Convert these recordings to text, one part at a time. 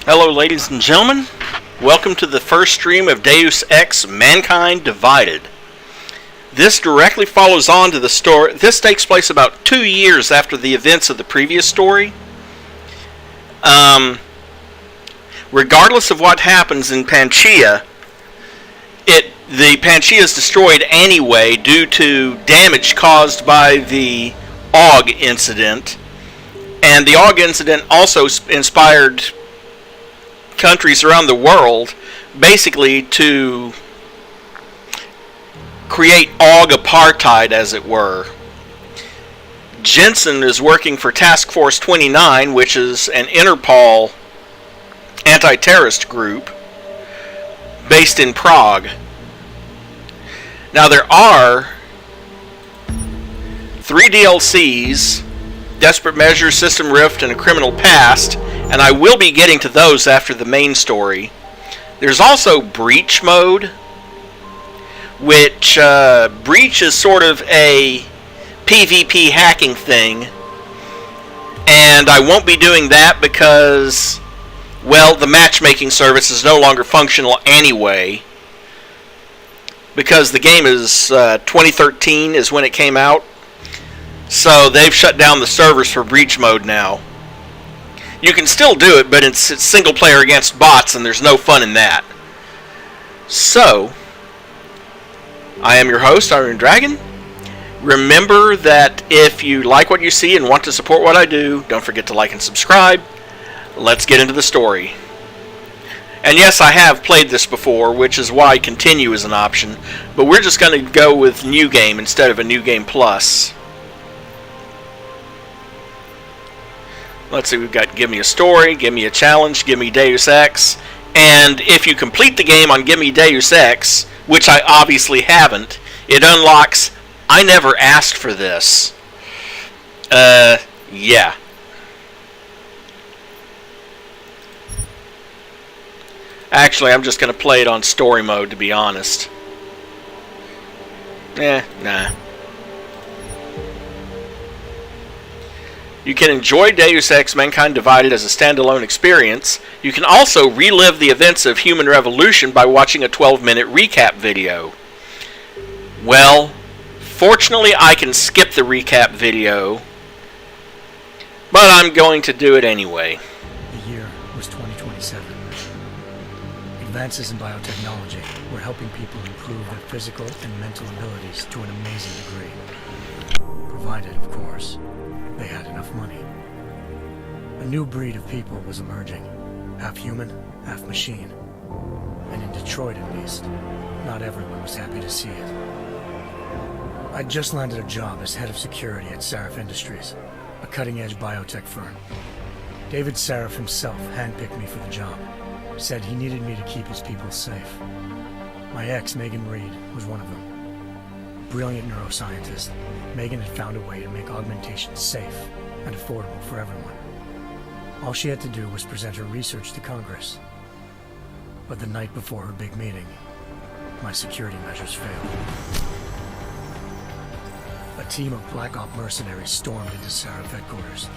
Hello, ladies and gentlemen. Welcome to the first stream of Deus Ex: Mankind Divided. This directly follows on to the story. This takes place about 2 years after the events of the previous story. Regardless of what happens in Panchaea, the Panchaea is destroyed anyway due to damage caused by the Aug Incident. And the Aug Incident also inspired countries around the world basically to create Aug apartheid, as it were. Jensen is working for Task Force 29, which is an Interpol anti-terrorist group based in Prague. Now there are 3 DLCs, Desperate Measures, System Rift, and A Criminal Past, and I will be getting to those after the main story. There's also Breach mode, which Breach is sort of a PvP hacking thing, and I won't be doing that because, well, the matchmaking service is no longer functional anyway, because the game is 2013 is when it came out, so they've shut down the servers for Breach mode now. You can still do it, but it's single player against bots, and there's no fun in that. So, I am your host, Iron Dragon. Remember that if you like what you see and want to support what I do, don't forget to like and subscribe. Let's get into the story. And yes, I have played this before, which is why continue is an option, but we're just going to go with New Game instead of a New Game Plus. Let's see, we've got Give Me a Story, Give Me a Challenge, Give Me Deus Ex, and if you complete the game on Give Me Deus Ex, which I obviously haven't, it unlocks I Never Asked for This. Yeah. Actually, I'm just going to play it on story mode, to be honest. Nah. You can enjoy Deus Ex: Mankind Divided as a standalone experience. You can also relive the events of Human Revolution by watching a 12-minute recap video. Well, fortunately I can skip the recap video, but I'm going to do it anyway. The year was 2027. Advances in biotechnology were helping people improve their physical and mental abilities to an amazing degree. Provided, of course, they had enough money. A new breed of people was emerging, half human, half machine. And in Detroit at least, not everyone was happy to see it. I'd just landed a job as head of security at Sarif Industries, a cutting-edge biotech firm. David Sarif himself handpicked me for the job, said he needed me to keep his people safe. My ex, Megan Reed, was one of them. Brilliant neuroscientist, Megan had found a way to make augmentation safe and affordable for everyone. All she had to do was present her research to Congress. But the night before her big meeting, my security measures failed. A team of Black Op mercenaries stormed into Sarif headquarters,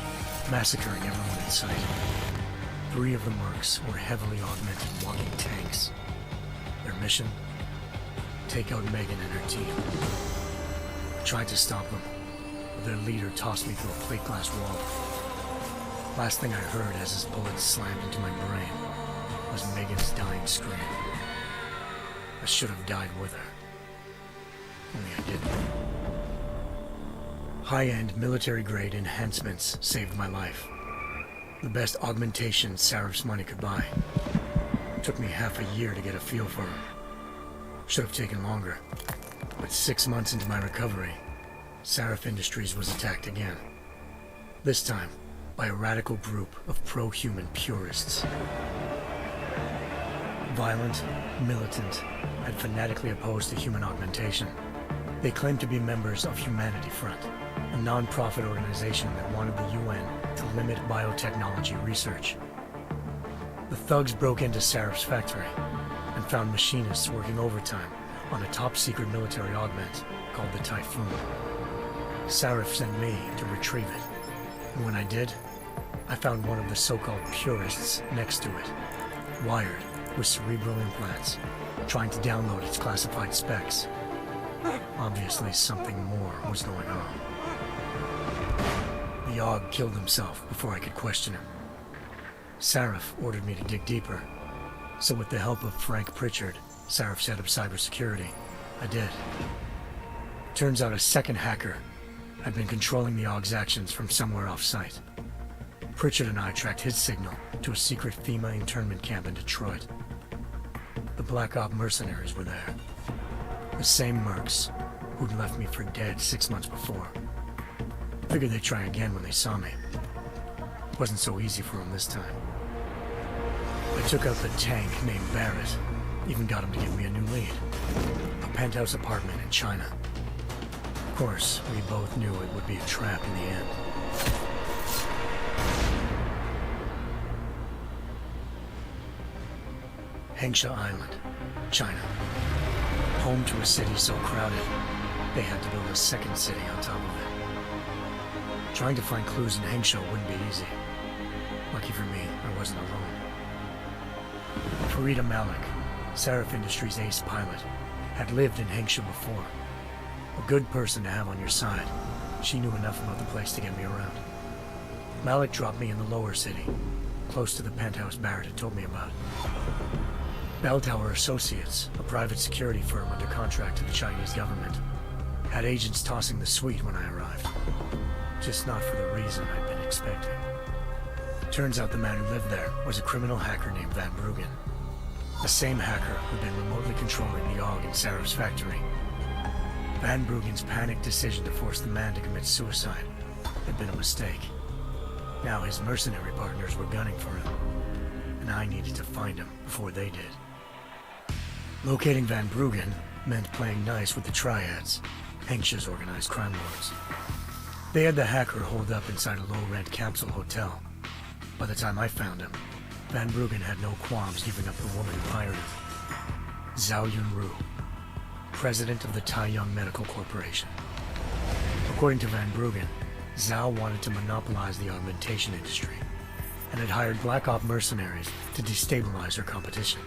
massacring everyone in sight. 3 of the mercs were heavily augmented walking tanks. Their mission? Take out Megan and her team. I tried to stop them, but their leader tossed me through a plate glass wall. Last thing I heard as his bullets slammed into my brain was Megan's dying scream. I should have died with her. Only I didn't. High-end military-grade enhancements saved my life. The best augmentation Sarif's money could buy. It took me half a year to get a feel for them. Should have taken longer, but 6 months into my recovery, Sarif Industries was attacked again. This time, by a radical group of pro-human purists. Violent, militant, and fanatically opposed to human augmentation. They claimed to be members of Humanity Front, a non-profit organization that wanted the UN to limit biotechnology research. The thugs broke into Sarif's factory and found machinists working overtime on a top-secret military augment called the Typhoon. Sarif sent me to retrieve it, and when I did, I found one of the so-called purists next to it, wired with cerebral implants, trying to download its classified specs. Obviously, something more was going on. The Aug killed himself before I could question him. Sarif ordered me to dig deeper, so with the help of Frank Pritchard, Sarif's head of cybersecurity, I did. Turns out a second hacker had been controlling the Aug's actions from somewhere off-site. Pritchard and I tracked his signal to a secret FEMA internment camp in Detroit. The Black Op mercenaries were there. The same mercs who'd left me for dead 6 months before. Figured they'd try again when they saw me. Wasn't so easy for them this time. I took out the tank named Barrett, even got him to give me a new lead. A penthouse apartment in China. Of course, we both knew it would be a trap in the end. Hengsha Island, China. Home to a city so crowded, they had to build a second city on top of it. Trying to find clues in Hengsha wouldn't be easy. Lucky for me, I wasn't alone. Farida Malik, Sarif Industries' ace pilot, had lived in Hengsha before. A good person to have on your side. She knew enough about the place to get me around. Malik dropped me in the lower city, close to the penthouse Barrett had told me about. Bell Tower Associates, a private security firm under contract to the Chinese government, had agents tossing the suite when I arrived. Just not for the reason I'd been expecting. Turns out the man who lived there was a criminal hacker named Van Bruggen. The same hacker who'd been remotely controlling the Aug in Sarif's factory. Van Bruggen's panicked decision to force the man to commit suicide had been a mistake. Now his mercenary partners were gunning for him, and I needed to find him before they did. Locating Van Bruggen meant playing nice with the Triads, Hengsha's organized crime lords. They had the hacker holed up inside a low-rent capsule hotel. By the time I found him, Van Bruggen had no qualms giving up the woman who hired him. Zhao Yunru, president of the Taiyang Medical Corporation. According to Van Bruggen, Zhao wanted to monopolize the augmentation industry and had hired Black Op mercenaries to destabilize her competition.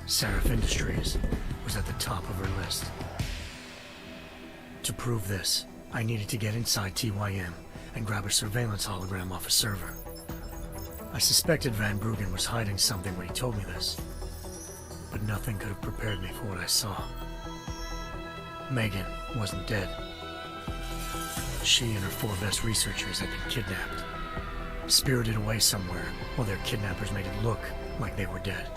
Sarif Industries was at the top of her list. To prove this, I needed to get inside TYM and grab a surveillance hologram off a server. I suspected Van Bruggen was hiding something when he told me this, but nothing could have prepared me for what I saw. Megan wasn't dead. She and her 4 best researchers had been kidnapped, spirited away somewhere while their kidnappers made it look like they were dead.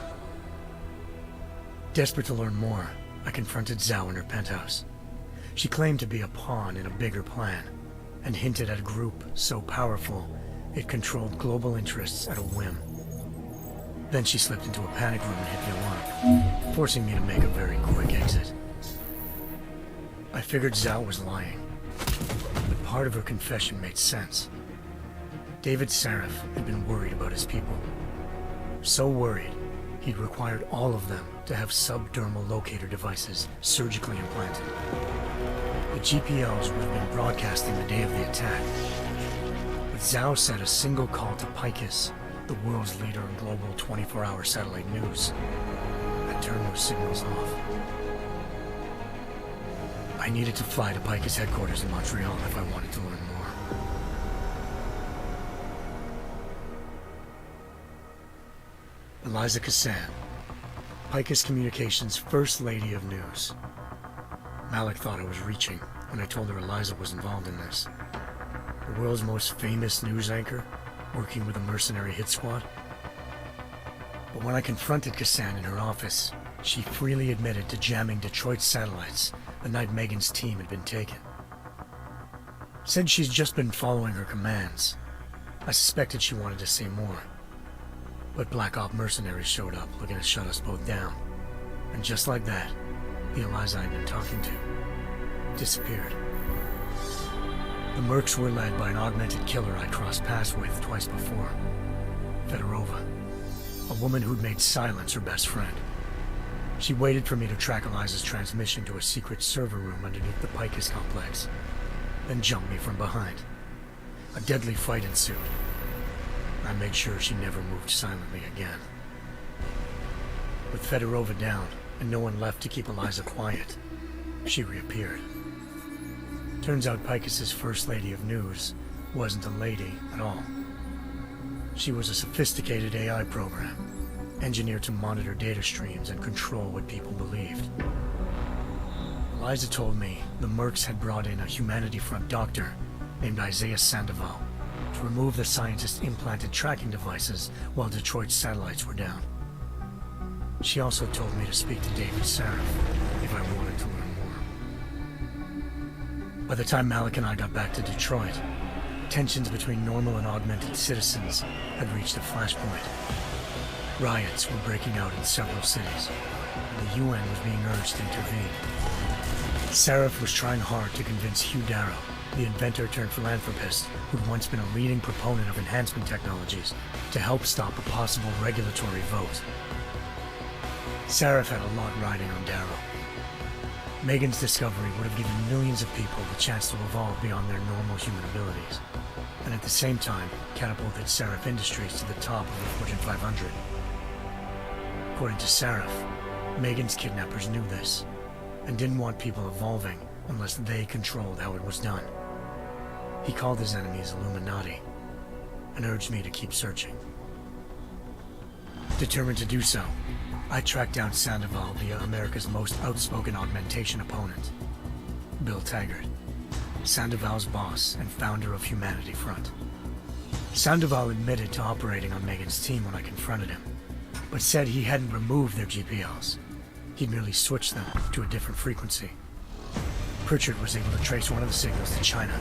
Desperate to learn more, I confronted Zhao in her penthouse. She claimed to be a pawn in a bigger plan, and hinted at a group so powerful it controlled global interests at a whim. Then she slipped into a panic room and hit the alarm, forcing me to make a very quick exit. I figured Zhao was lying, but part of her confession made sense. David Sarif had been worried about his people. So worried, he'd required all of them to have subdermal locator devices surgically implanted. The GPOs would have been broadcasting the day of the attack. But Zhao said a single call to Picus, the world's leader in global 24-hour satellite news, had turned those signals off. I needed to fly to Picus headquarters in Montreal if I wanted to learn more. Eliza Cassan, Picus Communications' First Lady of News. Malik thought I was reaching when I told her Eliza was involved in this. The world's most famous news anchor, working with a mercenary hit squad. But when I confronted Cassan in her office, she freely admitted to jamming Detroit's satellites the night Megan's team had been taken. Said she's just been following her commands. I suspected she wanted to say more. But Black Op mercenaries showed up looking to shut us both down. And just like that, the Eliza I'd been talking to disappeared. The mercs were led by an augmented killer I crossed paths with twice before, Fedorova, a woman who'd made silence her best friend. She waited for me to track Eliza's transmission to a secret server room underneath the Picus complex, then jumped me from behind. A deadly fight ensued. I made sure she never moved silently again. With Fedorova down, and no one left to keep Eliza quiet, she reappeared. Turns out Picus's First Lady of News wasn't a lady at all. She was a sophisticated AI program, engineered to monitor data streams and control what people believed. Eliza told me the Mercs had brought in a Humanity Front doctor named Isaiah Sandoval to remove the scientist's implanted tracking devices while Detroit's satellites were down. She also told me to speak to David Sarif if I wanted to learn more. By the time Malik and I got back to Detroit, tensions between normal and augmented citizens had reached a flashpoint. Riots were breaking out in several cities, and the UN was being urged to intervene. Sarif was trying hard to convince Hugh Darrow, the inventor turned philanthropist who'd once been a leading proponent of enhancement technologies, to help stop a possible regulatory vote. Sarif had a lot riding on Darrow. Megan's discovery would have given millions of people the chance to evolve beyond their normal human abilities, and at the same time catapulted Sarif Industries to the top of the Fortune 500. According to Sarif, Megan's kidnappers knew this, and didn't want people evolving unless they controlled how it was done. He called his enemies Illuminati, and urged me to keep searching. Determined to do so, I tracked down Sandoval via America's most outspoken augmentation opponent, Bill Taggart, Sandoval's boss and founder of Humanity Front. Sandoval admitted to operating on Megan's team when I confronted him, but said he hadn't removed their GPLs. He'd merely switched them to a different frequency. Pritchard was able to trace one of the signals to China.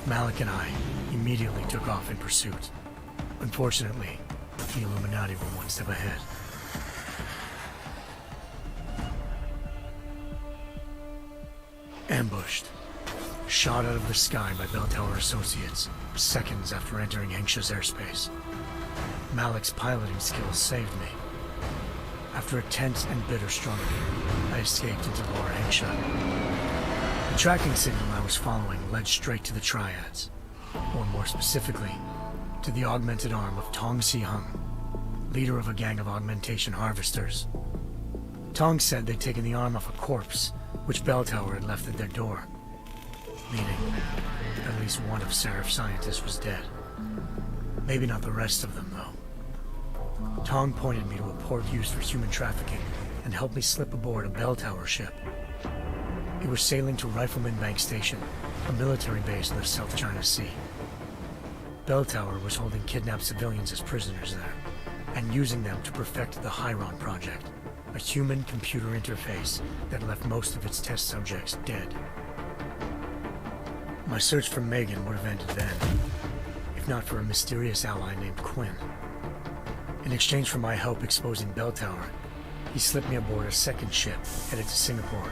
Malik and I immediately took off in pursuit. Unfortunately, the Illuminati were one step ahead. Ambushed. Shot out of the sky by Bell Tower Associates, seconds after entering Hengsha's airspace. Malik's piloting skills saved me. After a tense and bitter struggle, I escaped into Lower Hengsha. The tracking signal I was following led straight to the Triads, or more specifically, to the augmented arm of Tong Si-hung, leader of a gang of augmentation harvesters. Tong said they'd taken the arm off a corpse, which Bell Tower had left at their door, meaning at least one of Sarif's scientists was dead. Maybe not the rest of them, though. Tong pointed me to a port used for human trafficking and helped me slip aboard a Bell Tower ship. It was sailing to Rifleman Bank Station, a military base in the South China Sea. Bell Tower was holding kidnapped civilians as prisoners there, and using them to perfect the Hyron Project, a human-computer interface that left most of its test subjects dead. My search for Megan would have ended then, if not for a mysterious ally named Quinn. In exchange for my help exposing Bell Tower, he slipped me aboard a second ship headed to Singapore,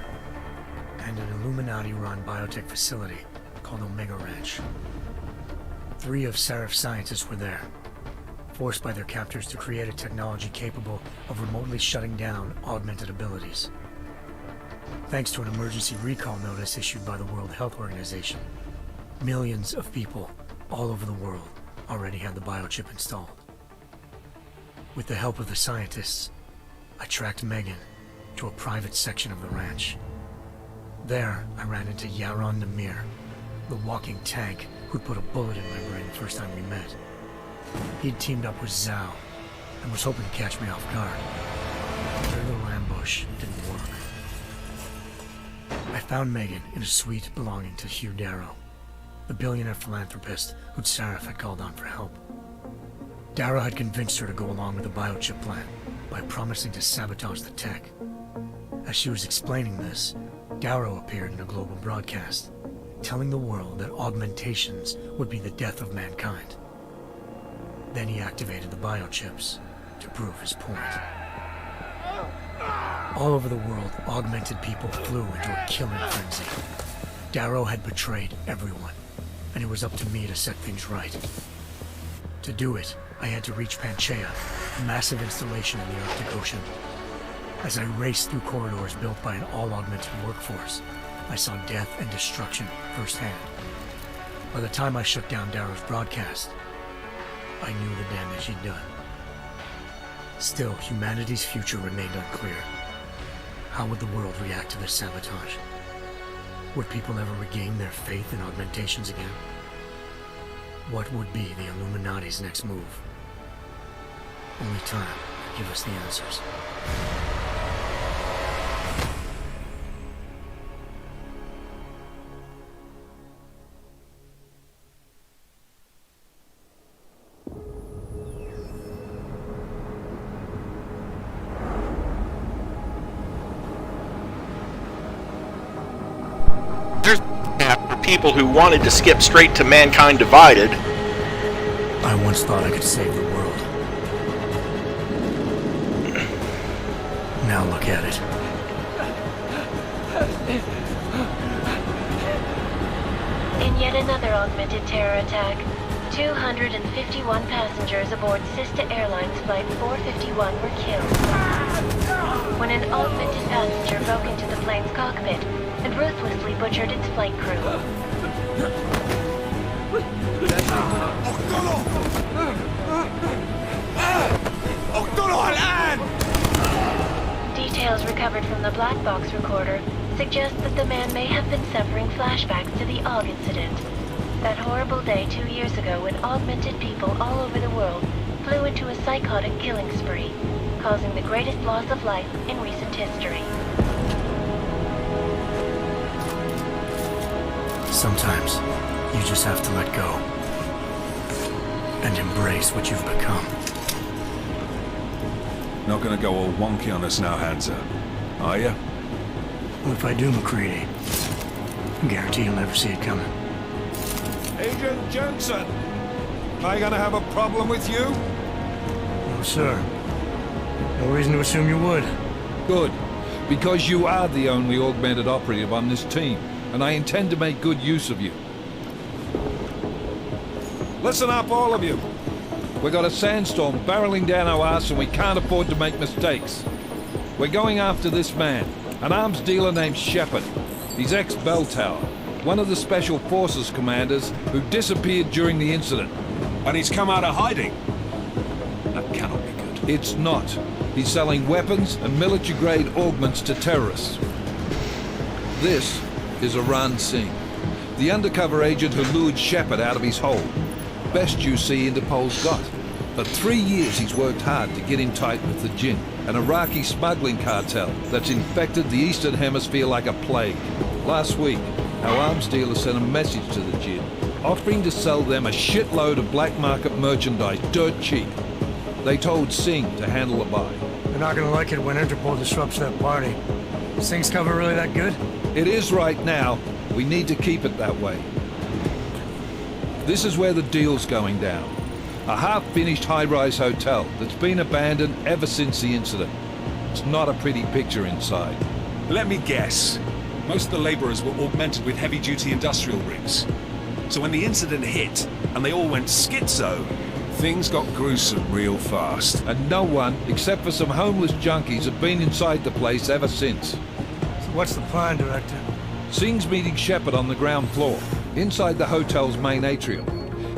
and an Illuminati-run biotech facility called Omega Ranch. 3 of Sarif's scientists were there, forced by their captors to create a technology capable of remotely shutting down augmented abilities. Thanks to an emergency recall notice issued by the World Health Organization, millions of people all over the world already had the biochip installed. With the help of the scientists, I tracked Megan to a private section of the ranch. There, I ran into Yaron Namir, the walking tank who'd put a bullet in my brain the first time we met. He'd teamed up with Zhao and was hoping to catch me off guard. Their little ambush didn't work. I found Megan in a suite belonging to Hugh Darrow, the billionaire philanthropist who'd Sarif had called on for help. Darrow had convinced her to go along with the biochip plan by promising to sabotage the tech. As she was explaining this, Darrow appeared in a global broadcast, telling the world that augmentations would be the death of mankind. Then he activated the biochips to prove his point. All over the world, augmented people flew into a killing frenzy. Darrow had betrayed everyone, and it was up to me to set things right. To do it, I had to reach Panchaea, a massive installation in the Arctic Ocean. As I raced through corridors built by an all-augmented workforce, I saw death and destruction firsthand. By the time I shut down Darrow's broadcast, I knew the damage he'd done. Still, humanity's future remained unclear. How would the world react to this sabotage? Would people ever regain their faith in augmentations again? What would be the Illuminati's next move? Only time could give us the answers. There's people who wanted to skip straight to Mankind Divided. I once thought I could save the world. Now look at it. In yet another augmented terror attack, 251 passengers aboard sister airlines flight 451 were killed when an augmented passenger broke into the plane's cockpit and ruthlessly butchered its flight crew. Details recovered from the black box recorder suggest that the man may have been suffering flashbacks to the Aug Incident, that horrible day 2 years ago when augmented people all over the world flew into a psychotic killing spree, causing the greatest loss of life in recent history. Sometimes, you just have to let go. And embrace what you've become. Not gonna go all wonky on us now, Hansa, are you? Well, if I do, McCready, I guarantee you'll never see it coming. Agent Jensen! Am I gonna have a problem with you? No, sir. No reason to assume you would. Good, because you are the only augmented operative on this team, and I intend to make good use of you. Listen up, all of you. We got a sandstorm barreling down our arse and we can't afford to make mistakes. We're going after this man, an arms dealer named Shepard. He's ex-Bell Tower, one of the Special Forces commanders who disappeared during the incident. And he's come out of hiding. That cannot be good. It's not. He's selling weapons and military-grade augments to terrorists. This is Aran Singh, the undercover agent who lured Shepard out of his hole. Best you see Interpol's got. For 3 years he's worked hard to get in tight with the Jinn, an Iraqi smuggling cartel that's infected the Eastern Hemisphere like a plague. Last week, our arms dealer sent a message to the Jinn, offering to sell them a shitload of black market merchandise dirt cheap. They told Singh to handle the buy. They're not gonna like it when Interpol disrupts that party. Is Singh's cover really that good? It is right now. We need to keep it that way. This is where the deal's going down. A half-finished high-rise hotel that's been abandoned ever since the incident. It's not a pretty picture inside. Let me guess. Most of the laborers were augmented with heavy-duty industrial rigs. So when the incident hit, and they all went schizo, things got gruesome real fast. And no one, except for some homeless junkies, have been inside the place ever since. So what's the plan, Director? Singh's meeting Shepard on the ground floor, inside the hotel's main atrium.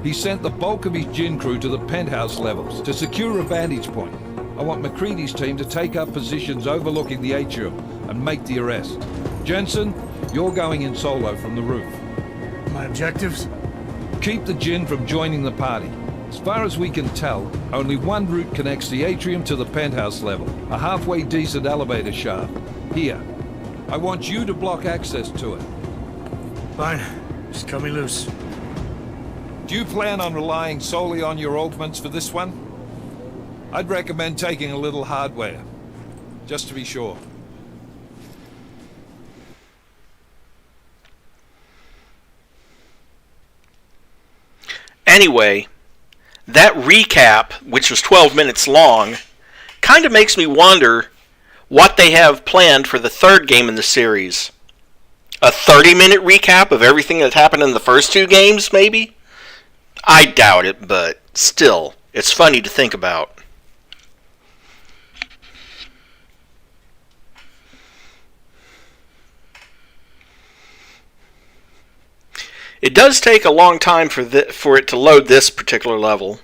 He sent the bulk of his Jinn crew to the penthouse levels to secure a vantage point. I want McCready's team to take up positions overlooking the atrium and make the arrest. Jensen, you're going in solo from the roof. My objectives? Keep the Jinn from joining the party. As far as we can tell, only one route connects the atrium to the penthouse level, a halfway decent elevator shaft. Here. I want you to block access to it. Fine. Just cut me loose. Do you plan on relying solely on your augments for this one? I'd recommend taking a little hardware, just to be sure. Anyway, that recap, which was 12 minutes long, kind of makes me wonder what they have planned for the third game in the series. A 30-minute recap of everything that happened in the first two games, maybe? I doubt it, but still, it's funny to think about. It does take a long time for it to load this particular level.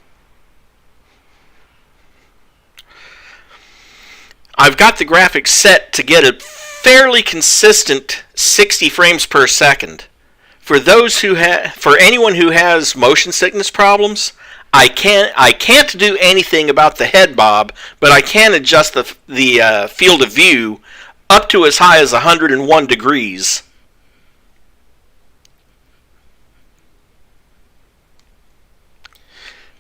I've got the graphics set to get a fairly consistent 60 frames per second. For anyone who has motion sickness problems, I can't do anything about the head bob, but I can adjust the field of view up to as high as 101 degrees.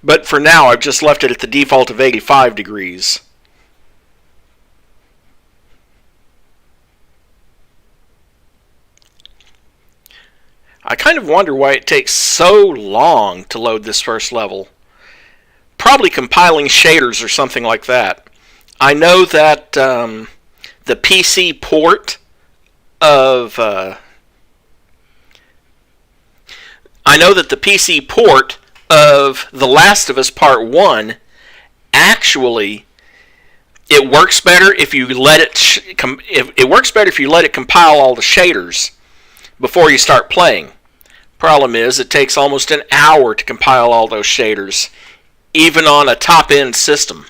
But for now, I've just left it at the default of 85 degrees. I kind of wonder why it takes so long to load this first level. Probably compiling shaders or something like that. I know that the PC port of The Last of Us Part 1 actually it works better if you let it compile all the shaders before you start playing. Problem is, it takes almost an hour to compile all those shaders, even on a top-end system.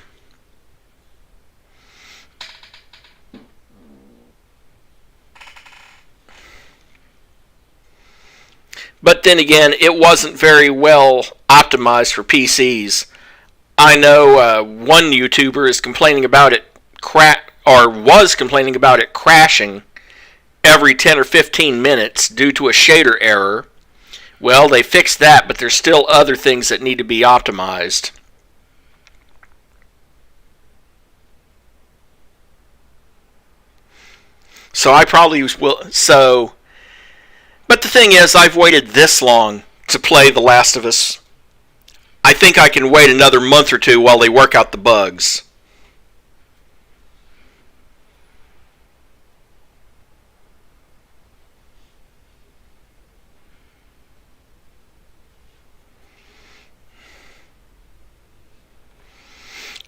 But then again, it wasn't very well optimized for PCs. I know one YouTuber is complaining about it was complaining about it crashing every 10 or 15 minutes due to a shader error. Well, they fixed that, but there's still other things that need to be optimized. So I probably will. But the thing is, I've waited this long to play The Last of Us. I think I can wait another month or two while they work out the bugs.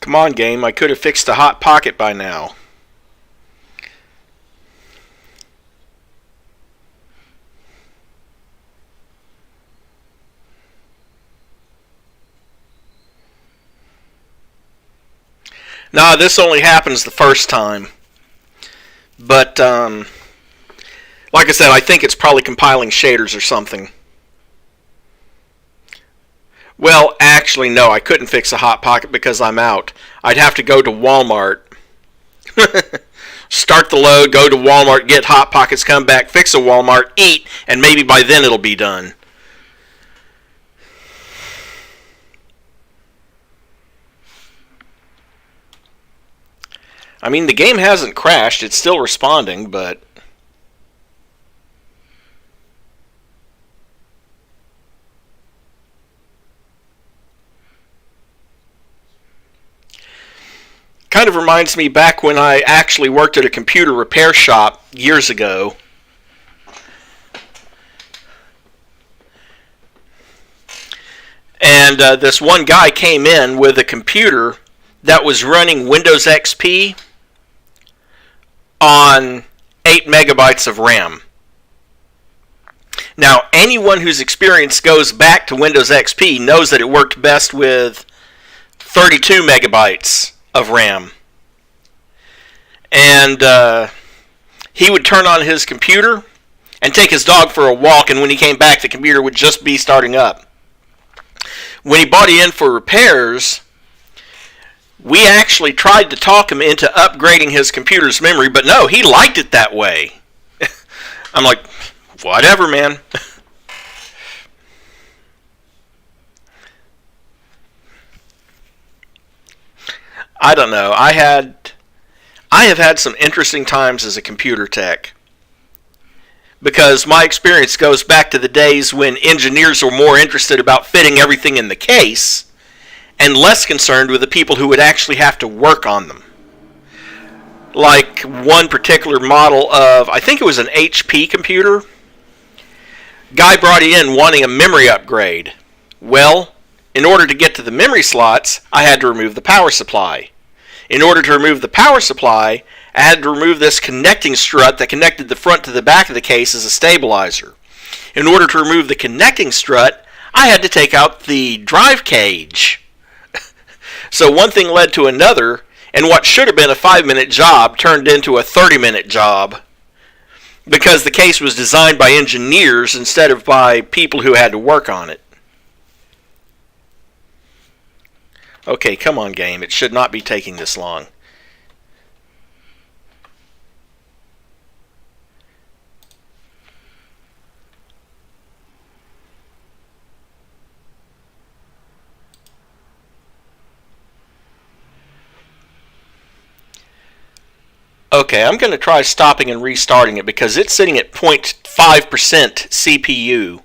Come on, game. I could have fixed a hot pocket by now. Nah, this only happens the first time. But, like I said, I think it's probably compiling shaders or something. Well, actually, no, I couldn't fix a hot pocket because I'm out. I'd have to go to Walmart. Start the load, go to Walmart, get hot pockets, come back, fix a Walmart, eat, and maybe by then it'll be done. I mean, the game hasn't crashed, it's still responding, but... kind of reminds me back when I actually worked at a computer repair shop years ago. And this one guy came in with a computer that was running Windows XP on 8 megabytes of RAM. Now, anyone whose experience goes back to Windows XP knows that it worked best with 32 megabytes of RAM. And he would turn on his computer and take his dog for a walk, and when he came back, the computer would just be starting up. When he brought it in for repairs, we actually tried to talk him into upgrading his computer's memory, but no, he liked it that way. I'm like, whatever, man. I don't know. I have had some interesting times as a computer tech, because my experience goes back to the days when engineers were more interested about fitting everything in the case and less concerned with the people who would actually have to work on them. Like one particular model of, I think it was an HP computer. Guy brought it in wanting a memory upgrade. Well, in order to get to the memory slots, I had to remove the power supply. In order to remove the power supply, I had to remove this connecting strut that connected the front to the back of the case as a stabilizer. In order to remove the connecting strut, I had to take out the drive cage. So one thing led to another, And what should have been a 5-minute job turned into a 30-minute job because the case was designed by engineers instead of by people who had to work on it. Okay, come on, game. It should not be taking this long. Okay, I'm going to try stopping and restarting it because it's sitting at 0.5% CPU.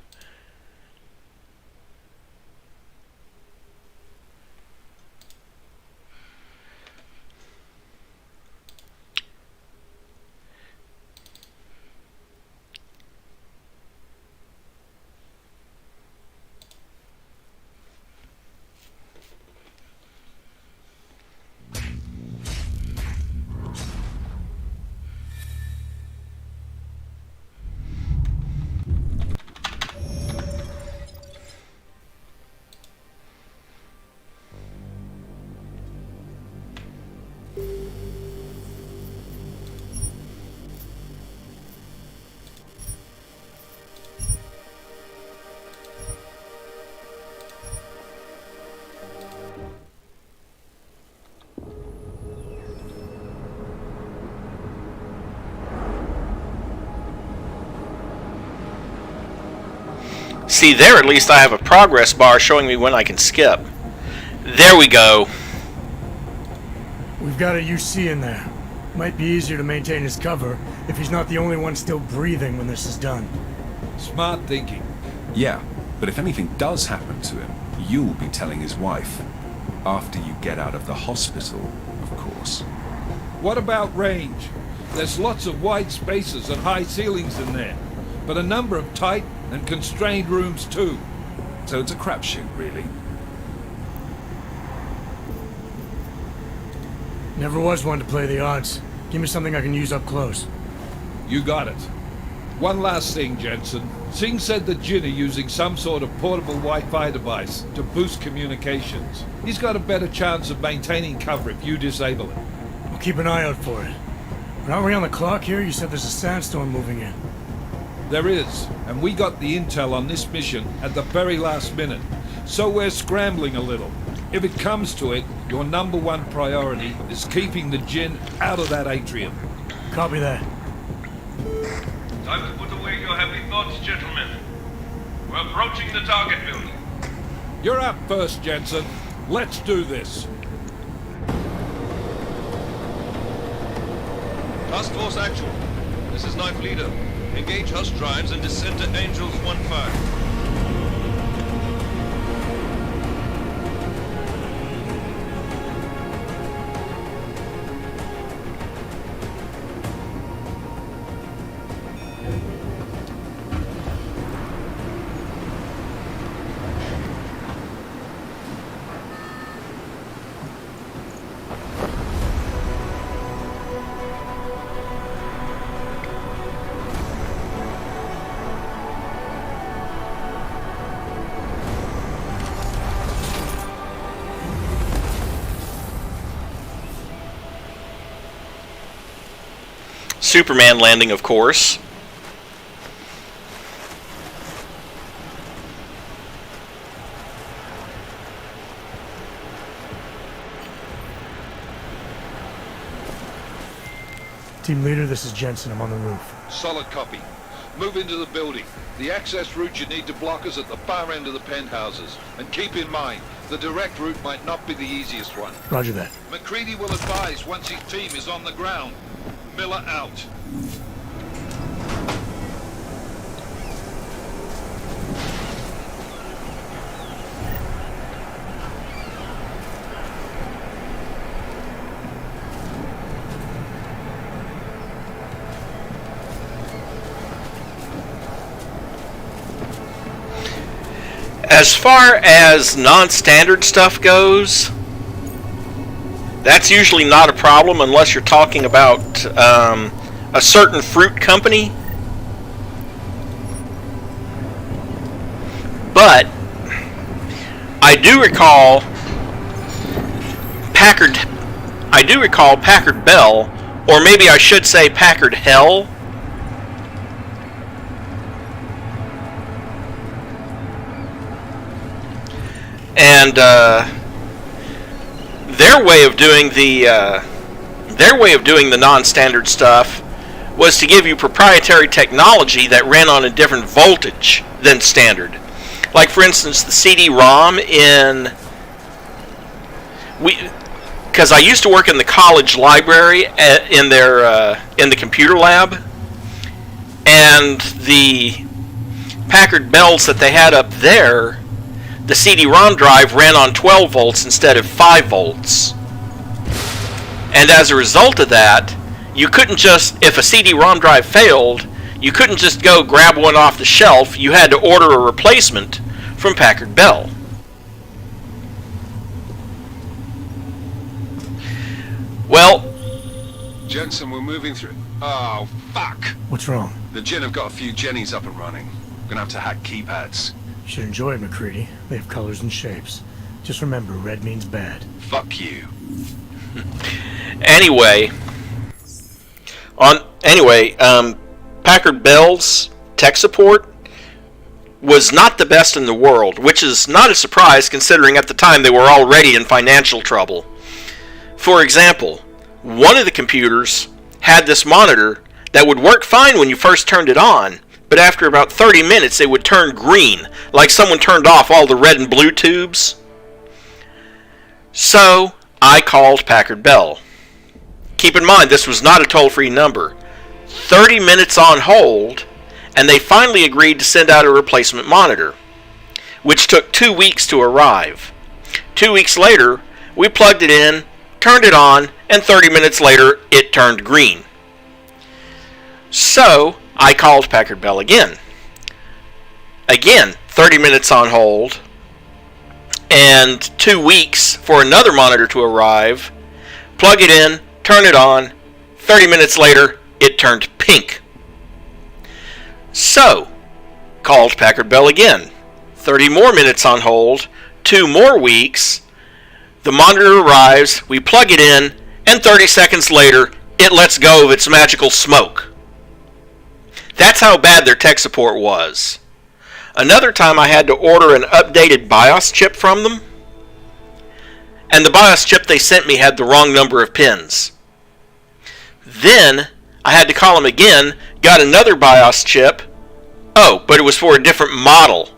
See, there at least I have a progress bar showing me when I can skip. There we go. We've got a UC in there. Might be easier to maintain his cover if he's not the only one still breathing when this is done. Smart thinking. Yeah, but if anything does happen to him, you'll be telling his wife. After you get out of the hospital, of course. What about range? There's lots of wide spaces and high ceilings in there, but a number of tight and constrained rooms too. So it's a crapshoot, really. Never was one to play the odds. Give me something I can use up close. You got it. One last thing, Jensen. Singh said that Jin are using some sort of portable Wi-Fi device to boost communications. He's got a better chance of maintaining cover if you disable it. We'll keep an eye out for it. But aren't we on the clock here? You said there's a sandstorm moving in. There is, and we got the intel on this mission at the very last minute, so we're scrambling a little. If it comes to it, your number one priority is keeping the Jinn out of that atrium. Copy that. Time to put away your heavy thoughts, gentlemen. We're approaching the target building. You're up first, Jensen. Let's do this. Task Force Actual. This is Knife Leader. Engage Hush drives and descend to Angels 1-5. Superman landing, of course. Team leader, this is Jensen. I'm on the roof. Solid copy. Move into the building. The access route you need to block is at the far end of the penthouses. And keep in mind, the direct route might not be the easiest one. Roger that. McCready will advise once his team is on the ground. Miller out. As far as non-standard stuff goes, that's usually not a problem unless you're talking about a certain fruit company. But I do recall Packard I do recall Packard Bell, or maybe I should say Packard Hell. And their way of doing the non-standard stuff was to give you proprietary technology that ran on a different voltage than standard. Like, for instance, the CD-ROM because I used to work in the college library in the computer lab, and the Packard Bells that they had up there, the CD-ROM drive ran on 12 volts instead of 5 volts. And as a result of that, you couldn't just, if a CD-ROM drive failed, you couldn't just go grab one off the shelf. You had to order a replacement from Packard Bell. Well, Jensen, we're moving through... Oh, fuck! What's wrong? The Jinn have got a few Jennies up and running. We're gonna have to hack keypads. You should enjoy it, McCready. They have colors and shapes. Just remember, red means bad. Fuck you. Anyway, Packard Bell's tech support was not the best in the world, which is not a surprise considering at the time they were already in financial trouble. For example, one of the computers had this monitor that would work fine when you first turned it on, but after about 30 minutes it would turn green, like someone turned off all the red and blue tubes. So, I called Packard Bell. Keep in mind, this was not a toll-free number. 30 minutes on hold, and they finally agreed to send out a replacement monitor, which took 2 weeks to arrive. 2 weeks later, we plugged it in, turned it on, and 30 minutes later, it turned green. So, I called Packard Bell again. Again, 30 minutes on hold, and 2 weeks for another monitor to arrive. Plug it in, turn it on, 30 minutes later, it turned pink. So, called Packard Bell again. 30 more minutes on hold, 2 more weeks. The monitor arrives, we plug it in, and 30 seconds later, it lets go of its magical smoke. That's how bad their tech support was. Another time I had to order an updated BIOS chip from them, and the BIOS chip they sent me had the wrong number of pins. Then, I had to call them again, got another BIOS chip. Oh, but it was for a different model.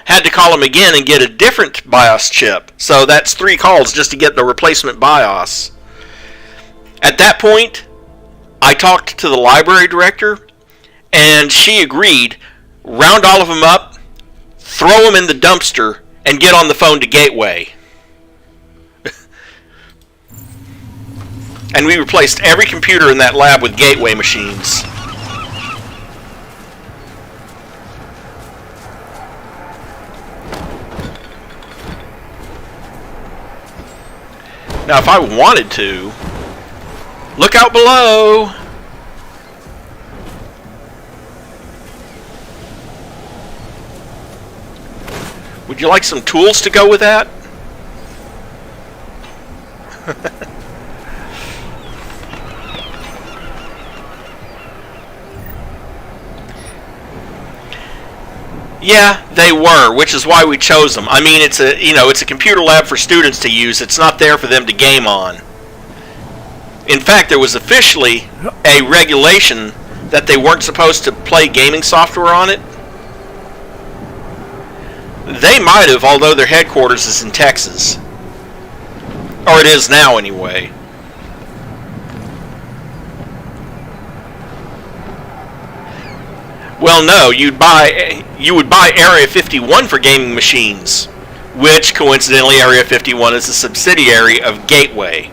Had to call them again and get a different BIOS chip. So that's 3 calls just to get the replacement BIOS. At that point, I talked to the library director, and she agreed, round all of them up, throw them in the dumpster, and get on the phone to Gateway. And we replaced every computer in that lab with Gateway machines. Now, if I wanted to, look out below! Would you like some tools to go with that? Yeah, they were, which is why we chose them. I mean, it's a computer lab for students to use. It's not there for them to game on. In fact, there was officially a regulation that they weren't supposed to play gaming software on it. They might have, although their headquarters is in Texas. Or it is now, anyway. Well, no, you would buy Area 51 for gaming machines, which, coincidentally, Area 51 is a subsidiary of Gateway.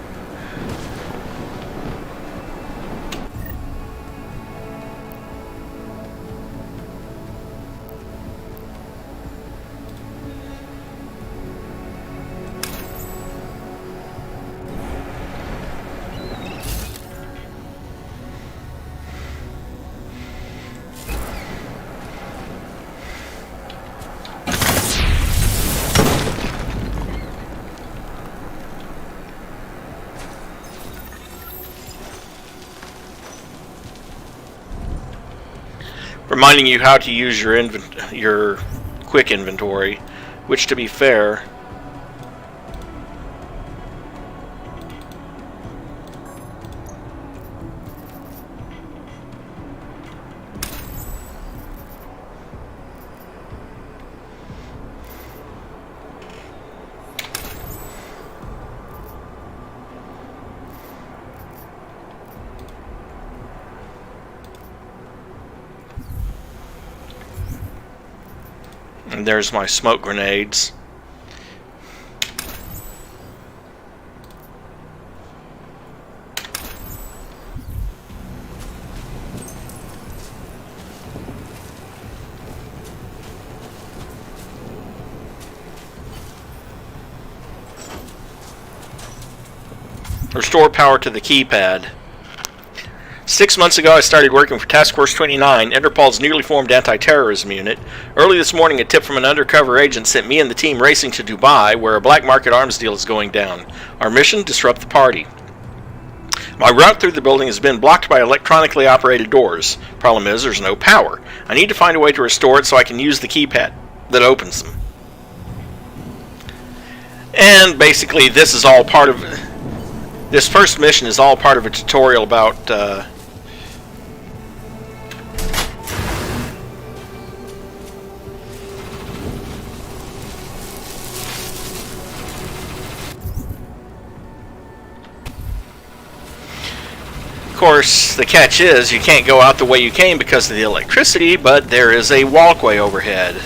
reminding you how to use your quick inventory, which, to be fair, and there's my smoke grenades. Restore power to the keypad. 6 months ago, I started working for Task Force 29, Interpol's newly formed anti-terrorism unit. Early this morning, a tip from an undercover agent sent me and the team racing to Dubai, where a black market arms deal is going down. Our mission? Disrupt the party. My route through the building has been blocked by electronically operated doors. Problem is, there's no power. I need to find a way to restore it so I can use the keypad that opens them. And basically, this is all part of... This first mission is all part of a tutorial about... Of course, the catch is you can't go out the way you came because of the electricity, but there is a walkway overhead.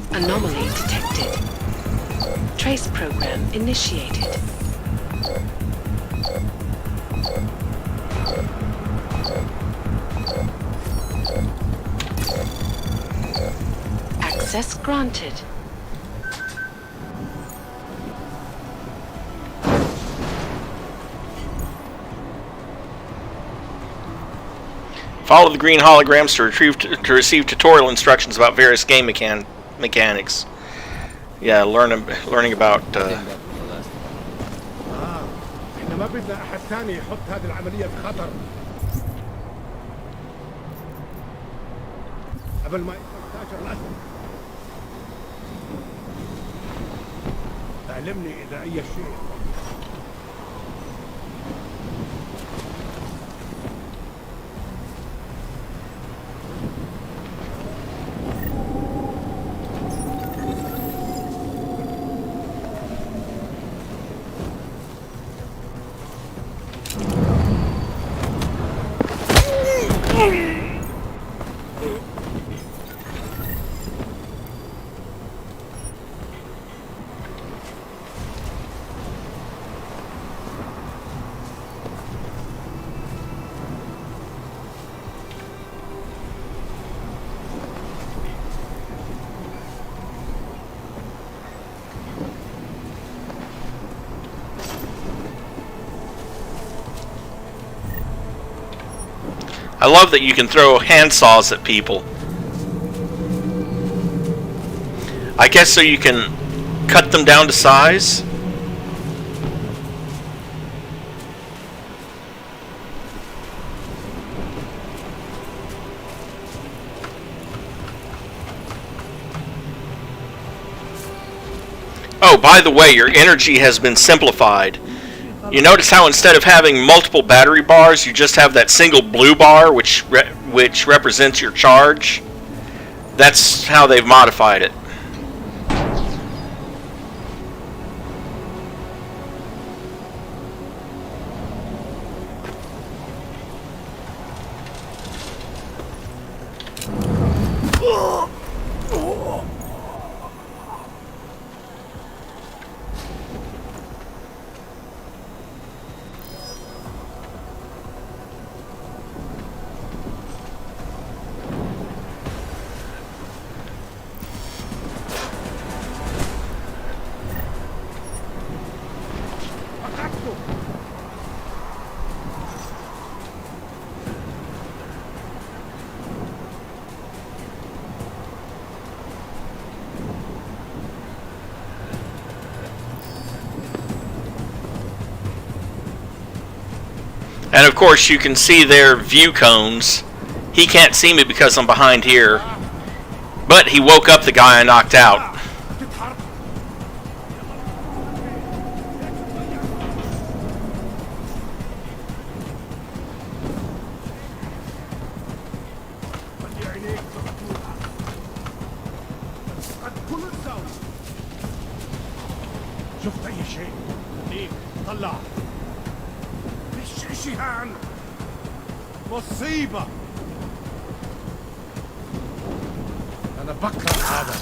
Anomaly detected. Trace program initiated. Access granted. Follow the green holograms to receive tutorial instructions about various game mechanics. Yeah, learning about احنا ما بدنا احد ثاني يحط هذه العملية في خطر قبل ما يتاجر الأسد. اعلمني إذا أي شيء. I love that you can throw handsaws at people. I guess so you can cut them down to size. Oh, by the way, your energy has been simplified. You notice how instead of having multiple battery bars, you just have that single blue bar, which represents your charge. That's how they've modified it. And of course you can see their view cones. He can't see me because I'm behind here. But he woke up the guy I knocked out. شفت أي شيء؟ ليه؟ طلع مش شيهان مصيبة أنا بكره هذا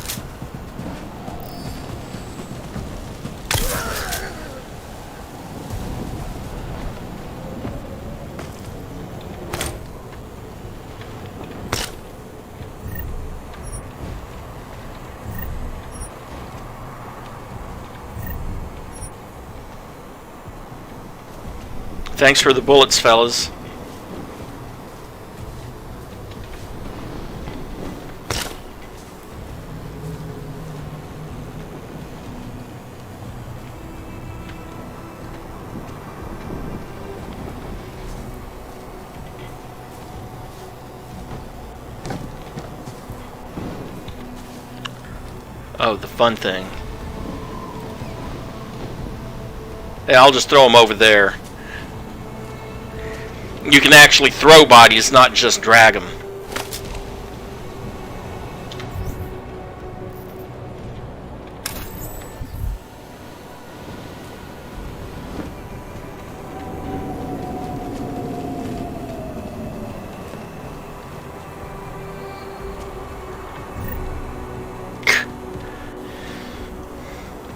Thanks for the bullets, fellas. Oh, the fun thing. Yeah, I'll just throw them over there. You can actually throw bodies, not just drag them.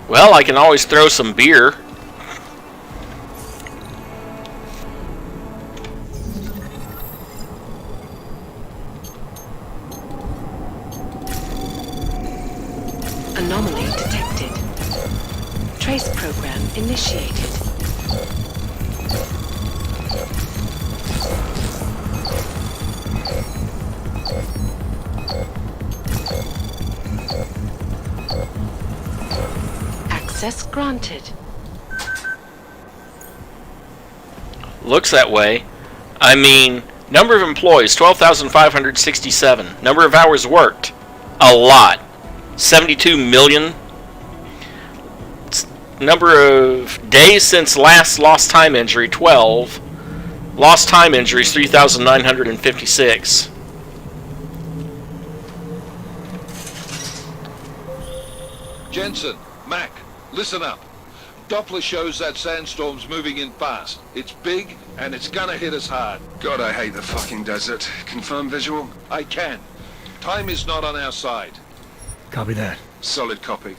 Well, I can always throw some beer. Anomaly detected. Trace program initiated. Access granted. Looks that way. I mean, number of employees, 12,567. Number of hours worked, a lot. 72 million. Number of days since last lost time injury, 12. Lost time injuries, 3,956. Jensen, Mac, listen up. Doppler shows that sandstorm's moving in fast. It's big, and it's gonna hit us hard. God, I hate the fucking desert. Confirm visual? I can. Time is not on our side. Copy that. Solid copy.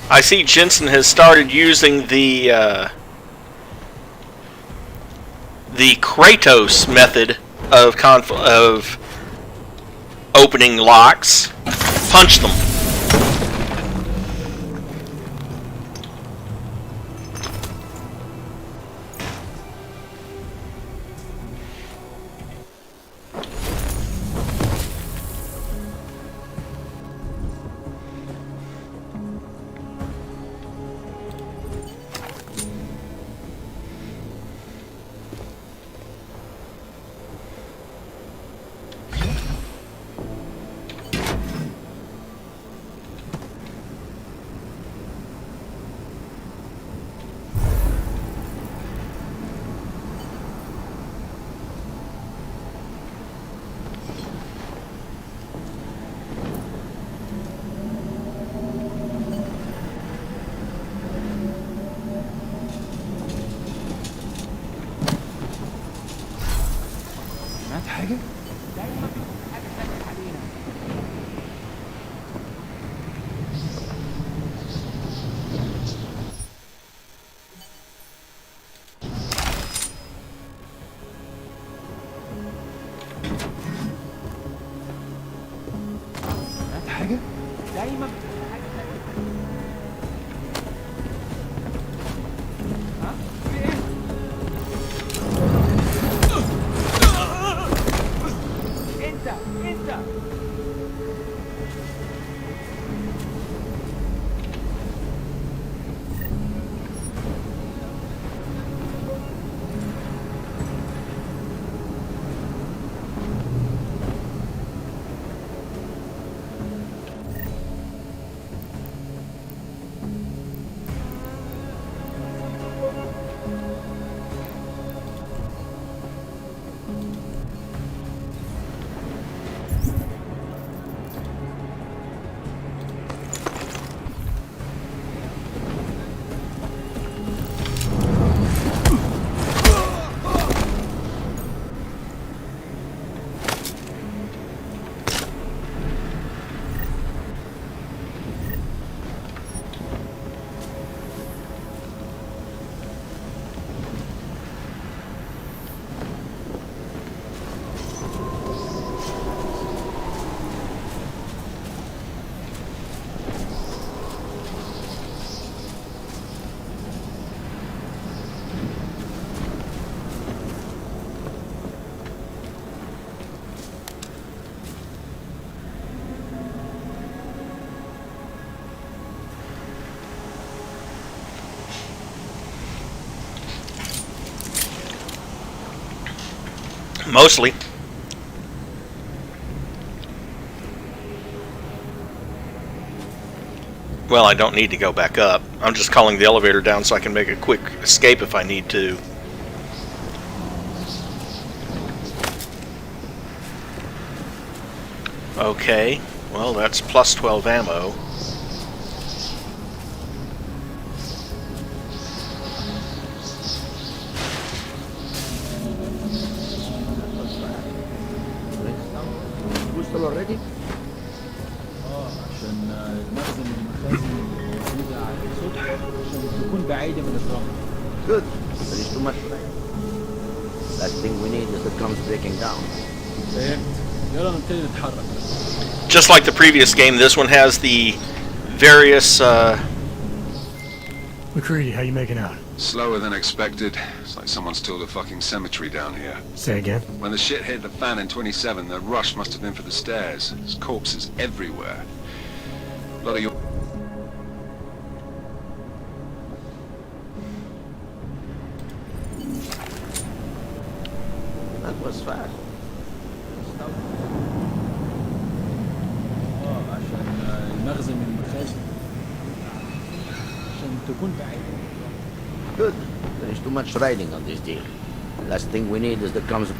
I see Jensen has started using the Kratos method of opening locks. Punch them. Mostly. Well, I don't need to go back up. I'm just calling the elevator down so I can make a quick escape if I need to. Okay, well that's plus 12 ammo. وصل already؟ عشان المخزن الموجودة على السطح عشان تكون بعيدة من الرمل. Good. There is too much rain. Last thing we need is the drums breaking down. فهمت. يلا نبتدي نتحرك. Just like the previous game, this one has the various McCready, how you making out? Slower than expected. It's like someone's tilled a fucking cemetery down here. Say again? When the shit hit the fan in 27, the rush must have been for the stairs. There's corpses everywhere. A lot of your... That was fast. عشان المخزن من المخازن عشان تكون بعيدة. Good. There is too much riding on this deal. The last thing we need is the drums.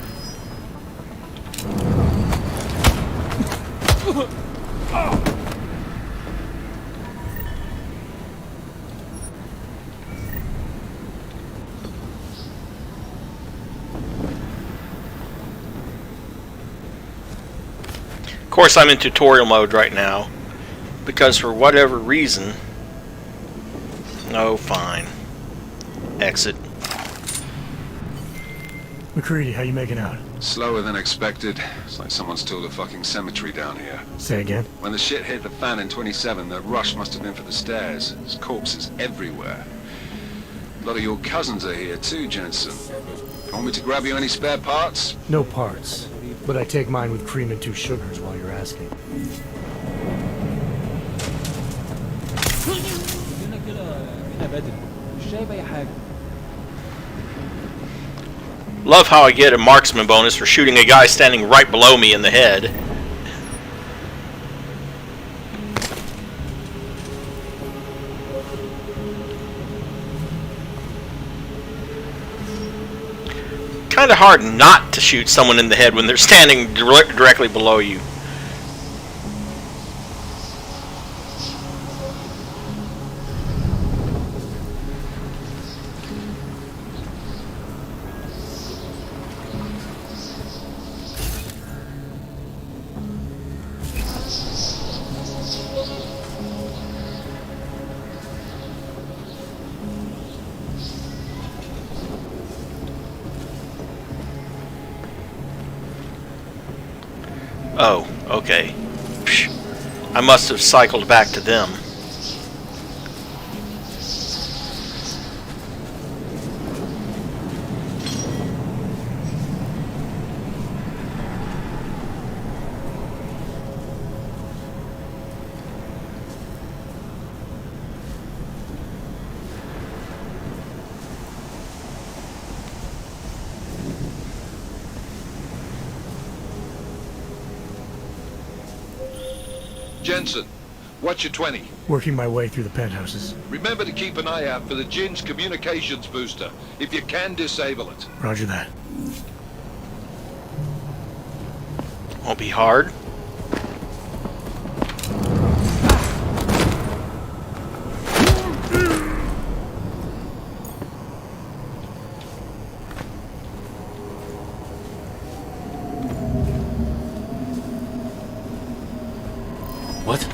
Of course, I'm in tutorial mode right now, because for whatever reason... Oh, fine. Exit. McCready, how you making out? Slower than expected. It's like someone's tilled a fucking cemetery down here. Say again? When the shit hit the fan in 27, the rush must have been for the stairs. There's corpses everywhere. A lot of your cousins are here too, Jensen. Want me to grab you any spare parts? No parts. But I take mine with cream and 2 sugars while you're asking. Love how I get a marksman bonus for shooting a guy standing right below me in the head. Kind of hard not to shoot someone in the head when they're standing directly below you. Oh, okay. Psh, I must have cycled back to them. Jensen, what's your 20? Working my way through the penthouses. Remember to keep an eye out for the Jin's communications booster. If you can, disable it. Roger that. Won't be hard. What?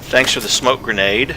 Thanks for the smoke grenade.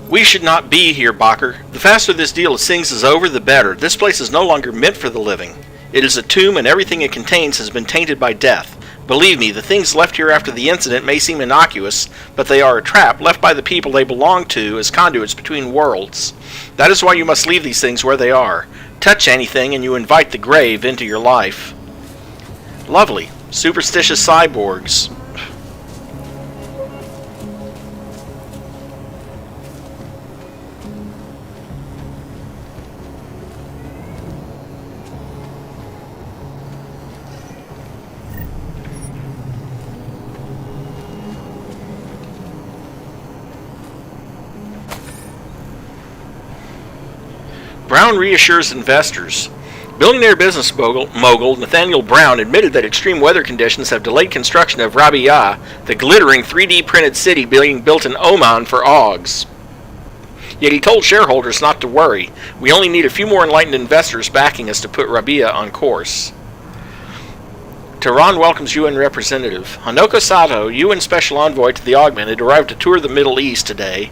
We should not be here, Bacher. The faster this deal of things is over, the better. This place is no longer meant for the living. It is a tomb, and everything it contains has been tainted by death. Believe me, the things left here after the incident may seem innocuous, but they are a trap left by the people they belong to as conduits between worlds. That is why you must leave these things where they are. Touch anything and you invite the grave into your life. Lovely. Superstitious cyborgs. Brown reassures investors. Billionaire business mogul Nathaniel Brown admitted that extreme weather conditions have delayed construction of Rabia, the glittering 3D printed city being built in Oman for Augs. Yet he told shareholders not to worry. We only need a few more enlightened investors backing us to put Rabia on course. Tehran welcomes UN representative. Hanoko Sato, UN special envoy to the Augmented, arrived to tour the Middle East today.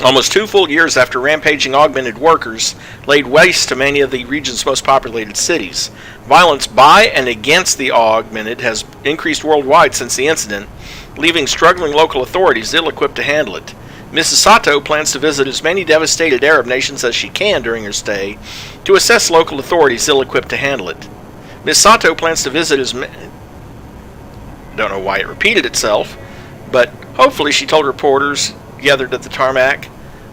Almost 2 full years after rampaging Augmented workers laid waste to many of the region's most populated cities. Violence by and against the Augmented has increased worldwide since the incident, leaving struggling local authorities ill-equipped to handle it. Mrs. Sato plans to visit as many devastated Arab nations as she can during her stay to assess local authorities ill-equipped to handle it. Ms. Sato plans to visit as many... Don't know why it repeated itself, but hopefully she told reporters gathered at the tarmac.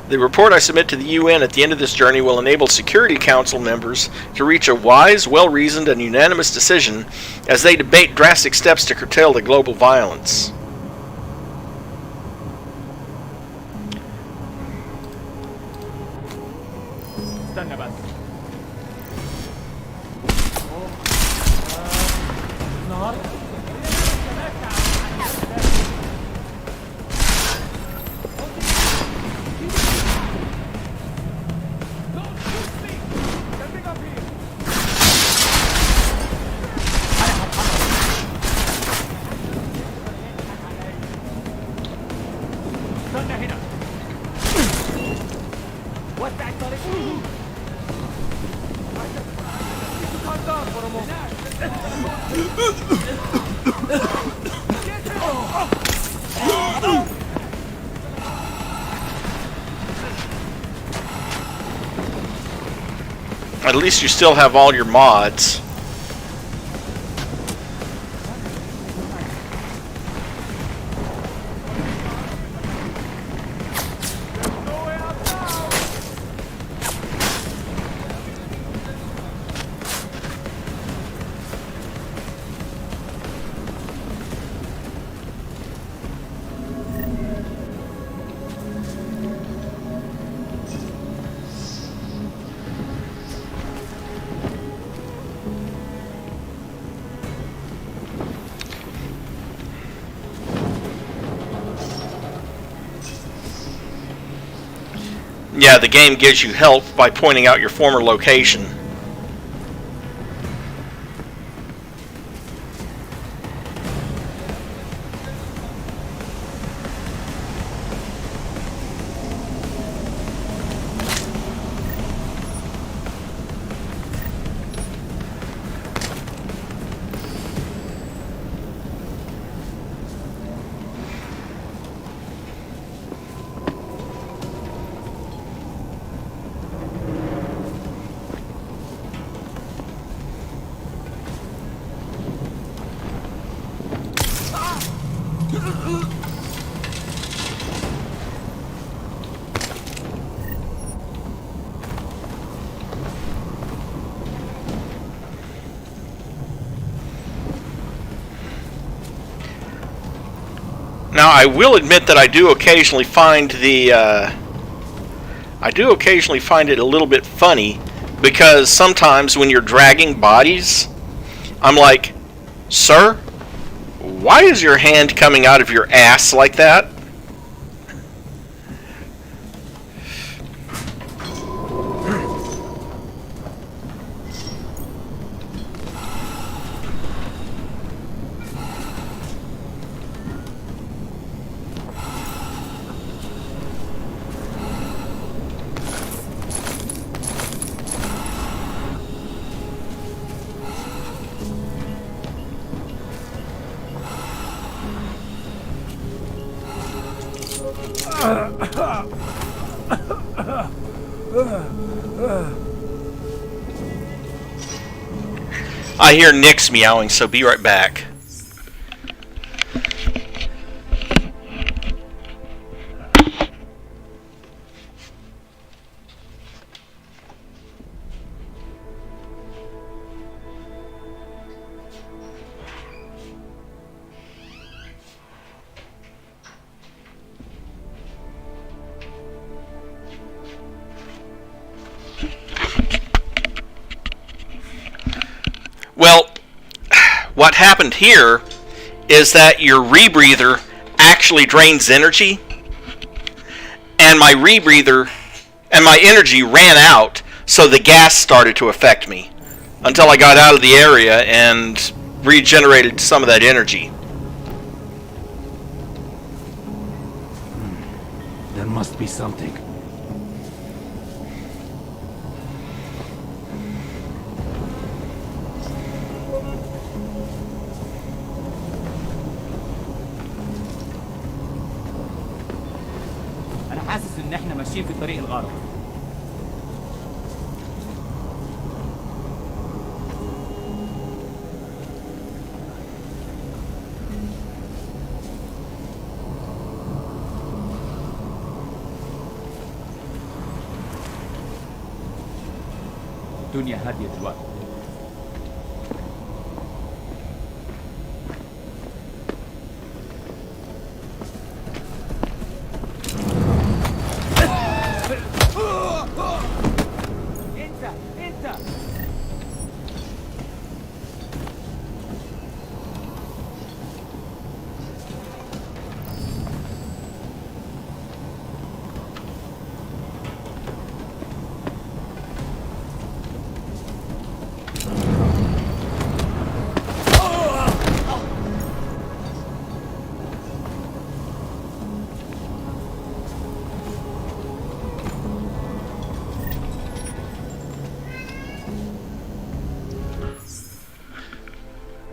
The report I submit to the UN at the end of this journey will enable Security Council members to reach a wise, well-reasoned, and unanimous decision as they debate drastic steps to curtail the global violence. At least you still have all your mods. Yeah, the game gives you help by pointing out your former location. Now, I will admit that I do occasionally find it a little bit funny, because sometimes when you're dragging bodies, I'm like, sir, why is your hand coming out of your ass like that? I hear Nick's meowing, so be right back. Well, what happened here is that your rebreather actually drains energy, and my rebreather and my energy ran out, so the gas started to affect me until I got out of the area and regenerated some of that energy. There must be something. حاسس ان احنا ماشيين في الطريق الغلط. الدنيا هادية دلوقتي.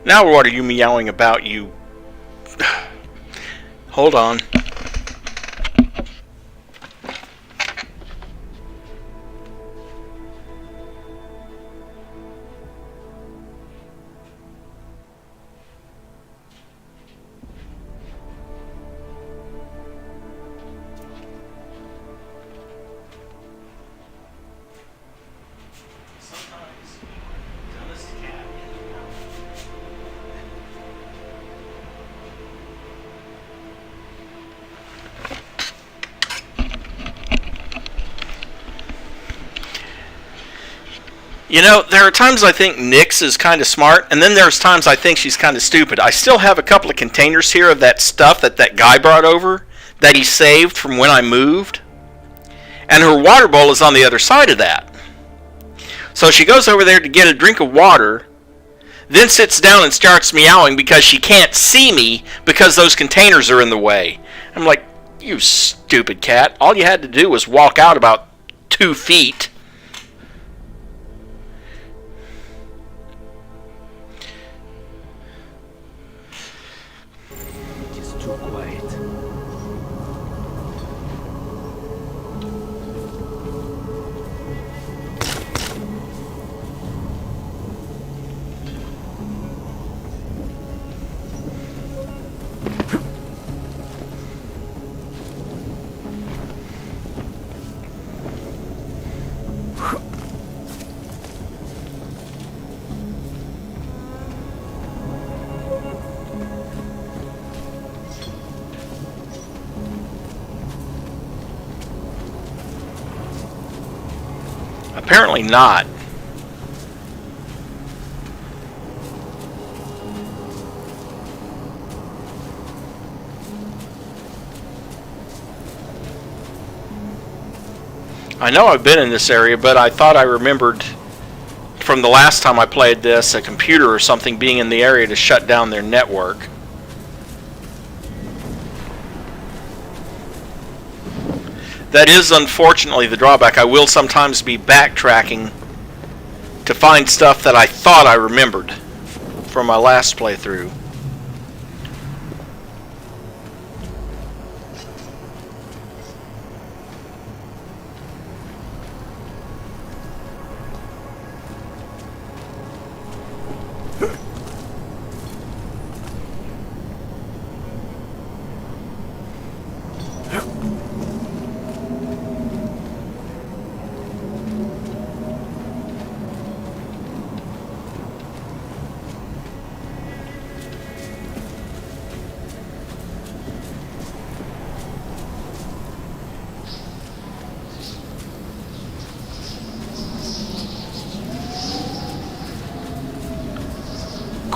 Now what are you meowing about, you... Hold on. You know, there are times I think Nyx is kind of smart, and then there's times I think she's kind of stupid. I still have a couple of containers here of that stuff that that guy brought over, that he saved from when I moved. And her water bowl is on the other side of that. So she goes over there to get a drink of water, then sits down and starts meowing because she can't see me because those containers are in the way. I'm like, you stupid cat. All you had to do was walk out about 2 feet. Apparently not. I know I've been in this area, but I thought I remembered from the last time I played this, a computer or something being in the area to shut down their network. That is unfortunately the drawback. I will sometimes be backtracking to find stuff that I thought I remembered from my last playthrough.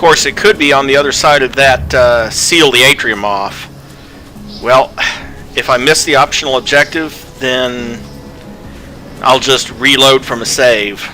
course, it could be on the other side of that seal the atrium off. Well, if I miss the optional objective, then I'll just reload from a save.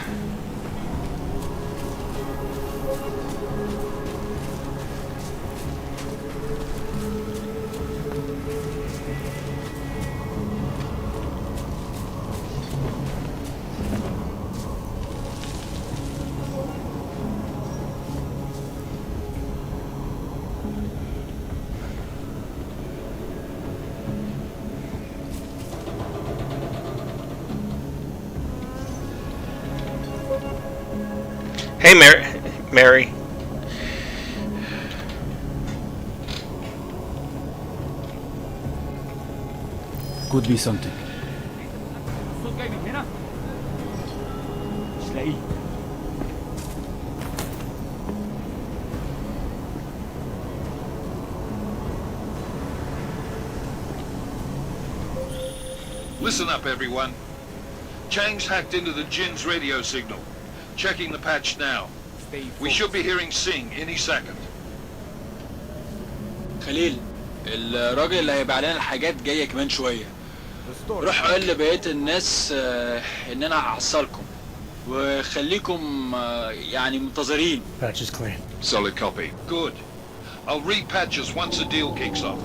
Hey, Mary. Could be something. الصوت جاي من هنا؟ مش لاقيه. Listen up, everyone. Chang's hacked into the Jin's radio signal. Checking the patch now. We should be hearing Singh any second. خليل، الراجل اللي هيبيع لنا الحاجات جايه كمان شويه. روح قول لبقيه الناس ان انا هحصلكم وخليكم يعني منتظرين. Patch is clean. Solid copy. Good. I'll repatch us once the deal kicks off.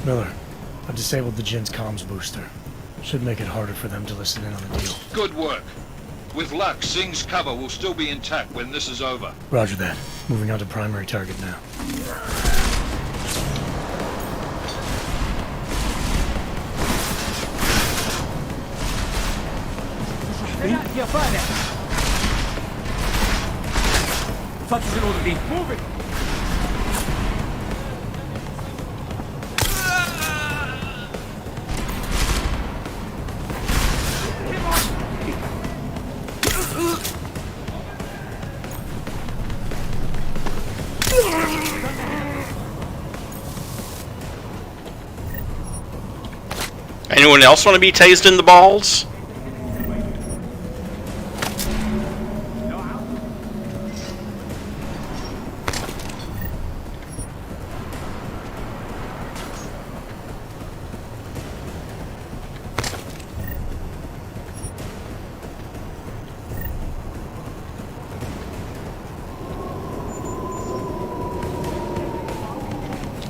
Miller, I've disabled the Jin's comms booster. Should make it harder for them to listen in on the deal. Good work. With luck, Singh's cover will still be intact when this is over. Roger that. Moving on to primary target now. يا فالح. فتش الأوضة دي. Move it. Anyone else want to be tased in the balls?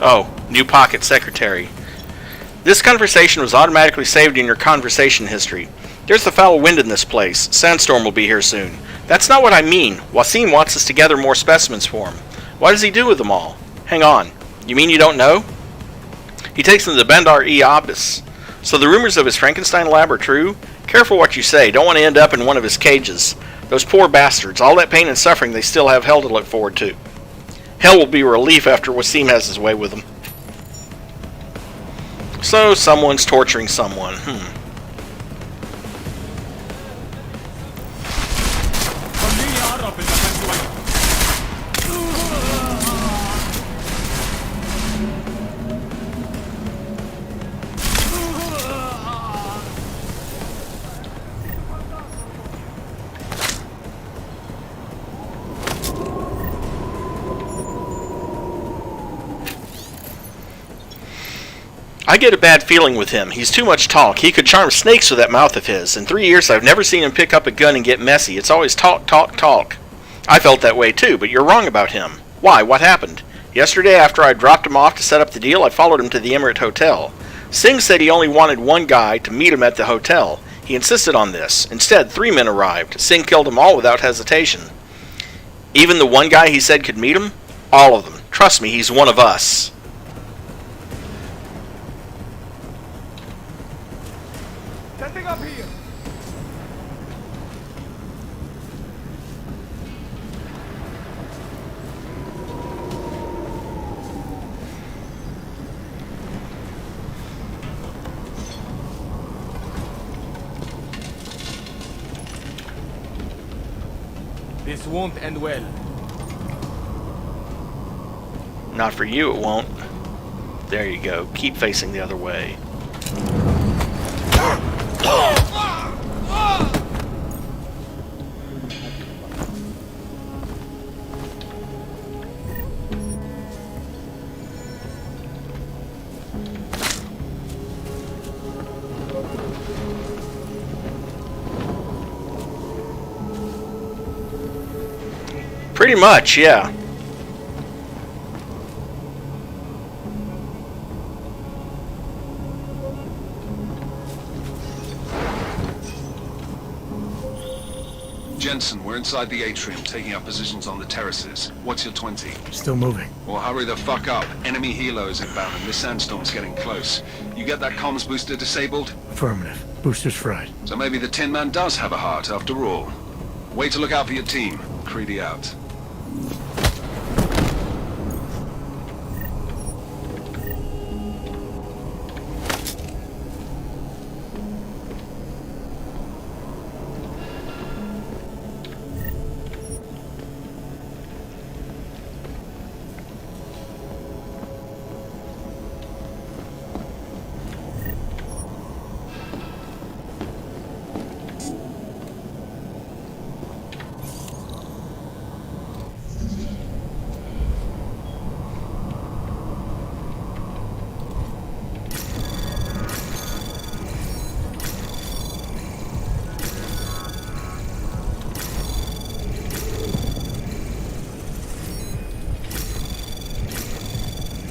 Oh, new pocket secretary. This conversation was automatically saved in your conversation history. There's the foul wind in this place. Sandstorm will be here soon. That's not what I mean. Wasim wants us to gather more specimens for him. What does he do with them all? Hang on. You mean you don't know? He takes them to Bandar-e-Abbas. So the rumors of his Frankenstein lab are true? Careful what you say. Don't want to end up in one of his cages. Those poor bastards. All that pain and suffering, they still have hell to look forward to. Hell will be a relief after Wasim has his way with them. So, someone's torturing someone. I get a bad feeling with him. He's too much talk. He could charm snakes with that mouth of his. In 3 years, I've never seen him pick up a gun and get messy. It's always talk, talk, talk. I felt that way too, but you're wrong about him. Why? What happened? Yesterday, after I dropped him off to set up the deal, I followed him to the Emirate Hotel. Singh said he only wanted one guy to meet him at the hotel. He insisted on this. Instead, 3 men arrived. Singh killed them all without hesitation. Even the one guy he said could meet him? All of them. Trust me, he's one of us. Setting up here. This won't end well. Not for you, it won't. There you go. Keep facing the other way. Pretty much, yeah. Jensen, we're inside the atrium, taking up positions on the terraces. What's your 20? Still moving. Well, hurry the fuck up. Enemy helo is inbound and this sandstorm's getting close. You get that comms booster disabled? Affirmative. Booster's fried. So maybe the Tin Man does have a heart after all. Way to look out for your team. Creedy out.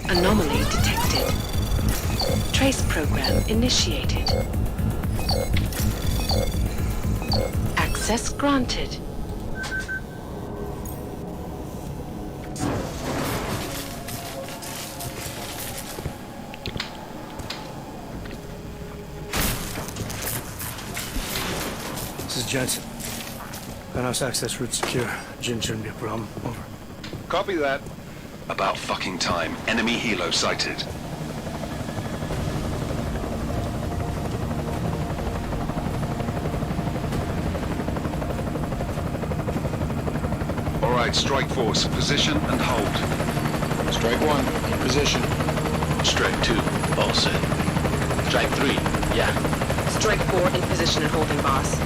Anomaly detected. Trace program initiated. Access granted. This is Jensen. Penthouse access route secure. Jin shouldn't be a problem. Over. Copy that. About fucking time. Enemy helo sighted. All right, strike force. Position and hold. Strike 1, in position. Strike 2, all set. Strike 3, yeah. Strike 4 in position and holding, boss.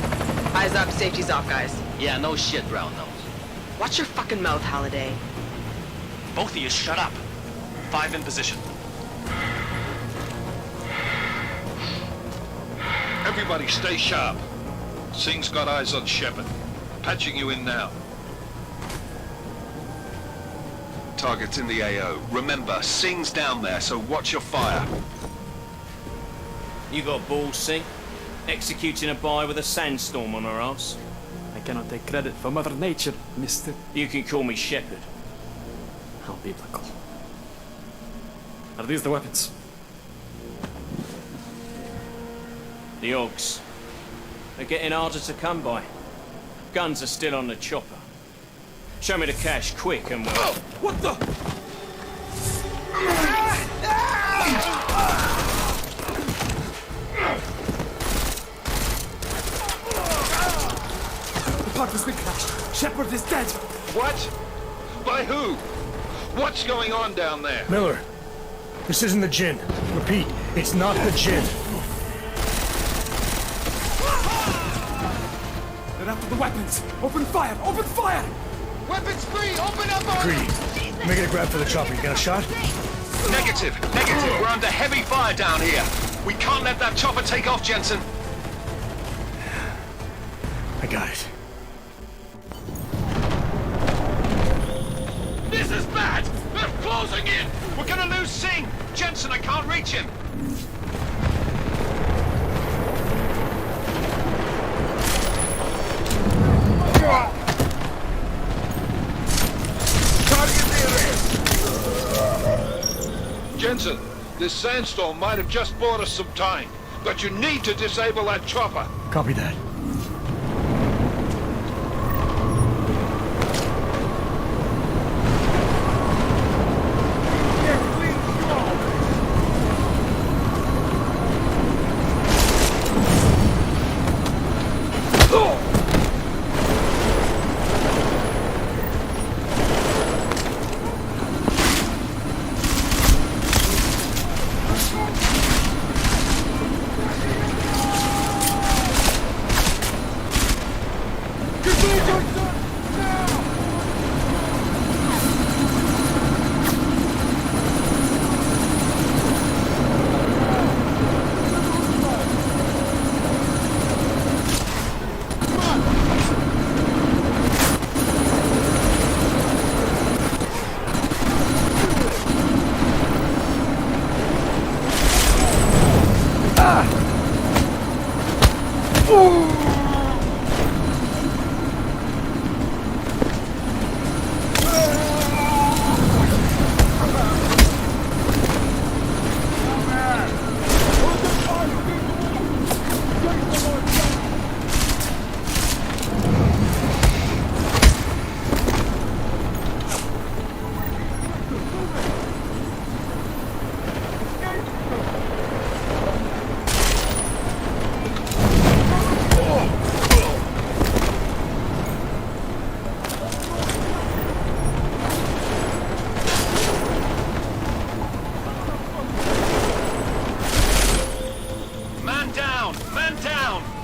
Eyes up, safety's off, guys. Yeah, no shit, round nose. Watch your fucking mouth, Holiday. Both of you shut up. 5 in position. Everybody stay sharp. Singh's got eyes on Shepard. Patching you in now. Target's in the AO. Remember, Singh's down there, so watch your fire. You got balls, Singh? Executing a buy with a sandstorm on our ass? I cannot take credit for Mother Nature, mister. You can call me Shepard. How biblical. Are these the weapons? The Augs. They're getting harder to come by. Guns are still on the chopper. Show me the cash, quick, and we'll... What the? The part has been crashed. Shepard is dead. What? By who? What's going on down there? Miller, this isn't the Jinn. Repeat, it's not the Jinn. They're after the weapons. Open fire! Open fire! Weapons free! Open up on Greedy. Making a grab for the chopper. You got a shot? Negative. We're under heavy fire down here. We can't let that chopper take off, Jensen. I got it. This is bad! They're closing in! We're gonna lose Singh! Jensen, I can't reach him! Jensen, this sandstorm might have just bought us some time, but you need to disable that chopper. Copy that.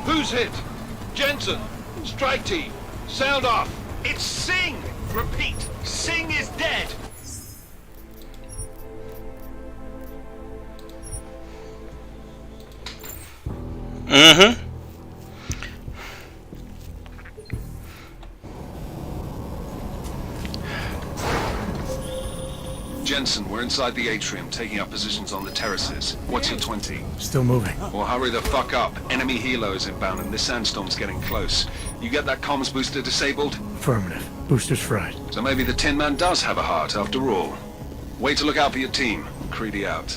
Who's hit? Jensen, strike team, sound off. It's Singh! Repeat, Singh is dead! Mm-hmm. Jensen, we're inside the atrium, taking up positions on the terraces. What's your 20? Still moving. Well, hurry the fuck up. Enemy helo is inbound and this sandstorm's getting close. You get that comms booster disabled? Affirmative. Booster's fried. So maybe the Tin Man does have a heart after all. Way to look out for your team. Creedy out.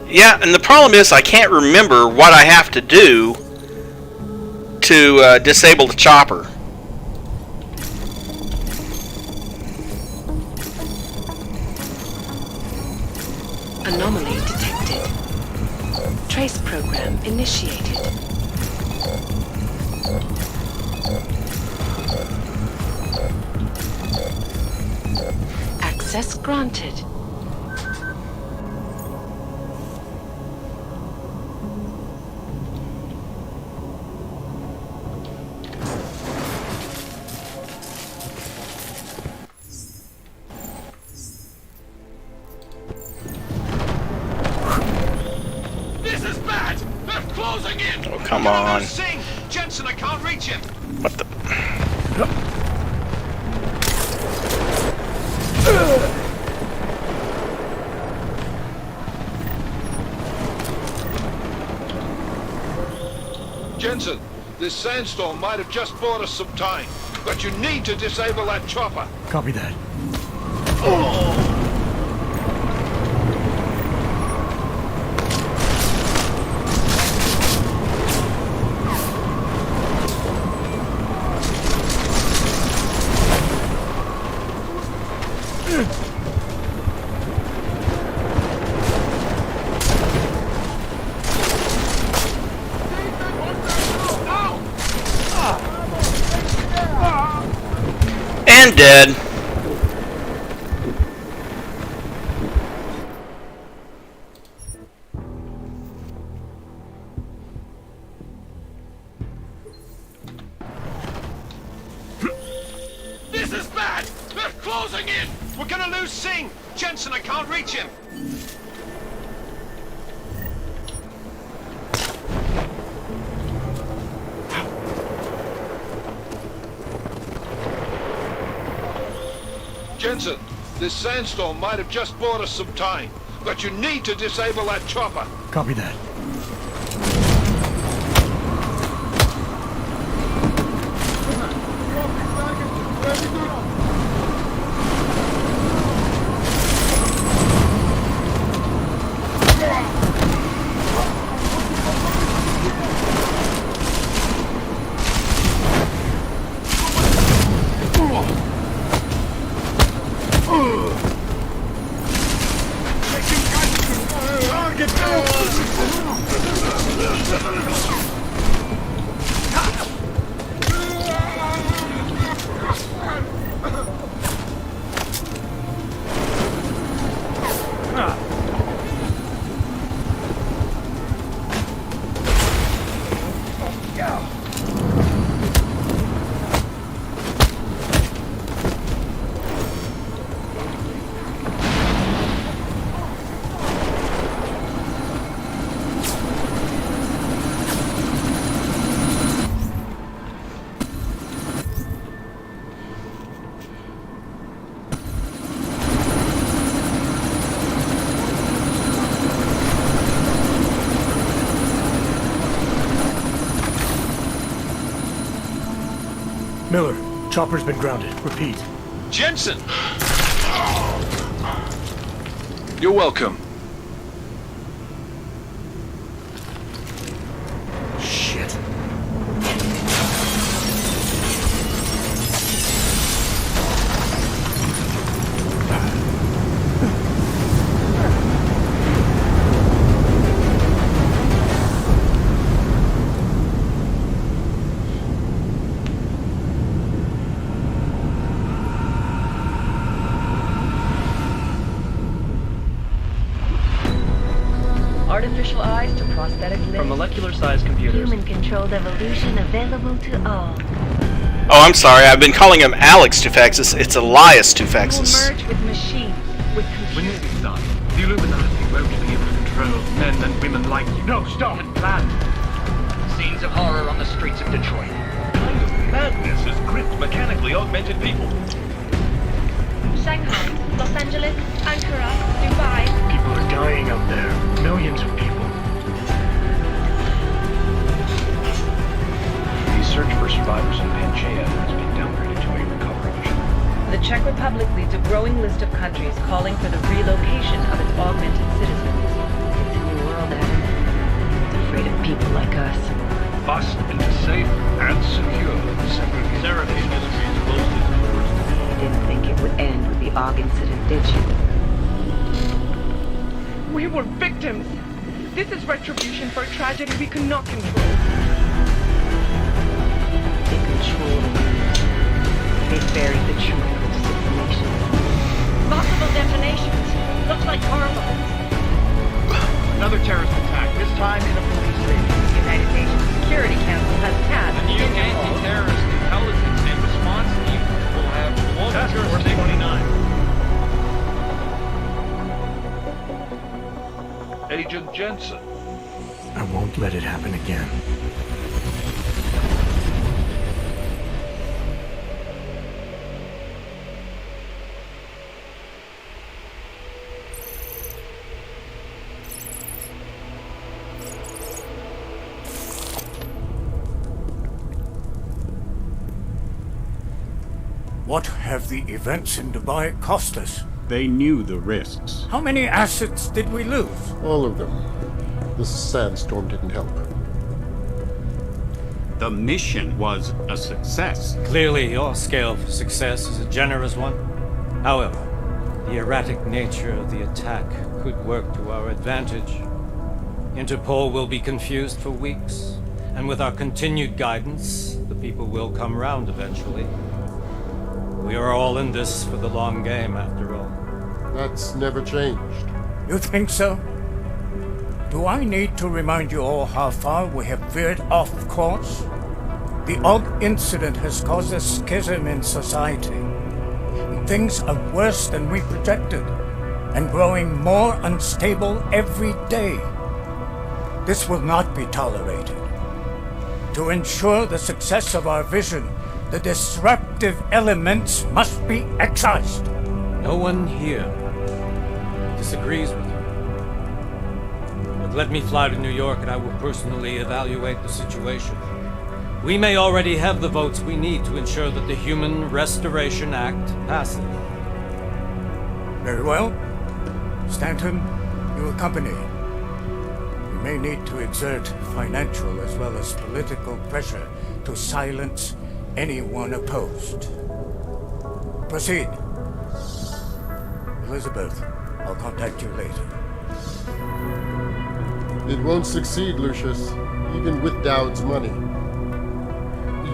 Yeah, and the problem is I can't remember what I have to do to disable the chopper. Anomaly detected. Trace program initiated. Access granted. Oh, come on. Singh! Jensen, I can't reach him! What the? Jensen, this sandstorm might have just bought us some time, but you need to disable that chopper. Copy that. And dead. This is bad! They're closing in! We're gonna lose Singh! Jensen, I can't reach him! Jensen, this sandstorm might have just bought us some time, but you need to disable that chopper. Copy that. Miller, chopper's been grounded. Repeat. Jensen! You're welcome. Shit. Artificial eyes to prosthetic limbs. From molecular-sized computers. Human-controlled evolution available to all. Oh, I'm sorry. I've been calling him Alex Tufexis. It's Elias Tufexis. Will merge with machines, with computers. When this is done, the Illuminati won't be able to control men and women like you. No, stop and plan. Scenes of horror on the streets of Detroit. Kind of madness has gripped mechanically augmented people. Shanghai, Los Angeles, Ankara, Dubai. People are dying out there. Millions of people. The search for survivors in Panchaea has been downgraded to a recovery mission. The Czech Republic leads a growing list of countries calling for the relocation of its augmented citizens. It's a new world, Adam. It's afraid of people like us. Bust into safe and secure Seraphine Industries closed its doors. You didn't think it would end with the Aug Incident, did you? We were victims. This is retribution for a tragedy we could not control. They control the news. They buried the truth for 6 nations. Possible detonations. Looks like car bombs. Another terrorist attack, this time in a police station. The United Nations Security Council has tasked The new Interpol. anti-terrorist intelligence and response team will have global jurisdiction. 29. Agent Jensen. I won't let it happen again. What have the events in Dubai cost us? They knew the risks. How many assets did we lose? All of them. This sandstorm didn't help. The mission was a success. Clearly, your scale for success is a generous one. However, the erratic nature of the attack could work to our advantage. Interpol will be confused for weeks, and with our continued guidance, the people will come round eventually. We are all in this for the long game, after all. That's never changed. You think so? Do I need to remind you all how far we have veered off course? The Aug Incident has caused a schism in society. Things are worse than we projected, and growing more unstable every day. This will not be tolerated. To ensure the success of our vision, the disruptive elements must be excised. No one here disagrees with you. But let me fly to New York and I will personally evaluate the situation. We may already have the votes we need to ensure that the Human Restoration Act passes. Very well. Stanton, you accompany. We may need to exert financial as well as political pressure to silence anyone opposed. Proceed. Elizabeth, I'll contact you later. It won't succeed, Lucius, even with Dowd's money.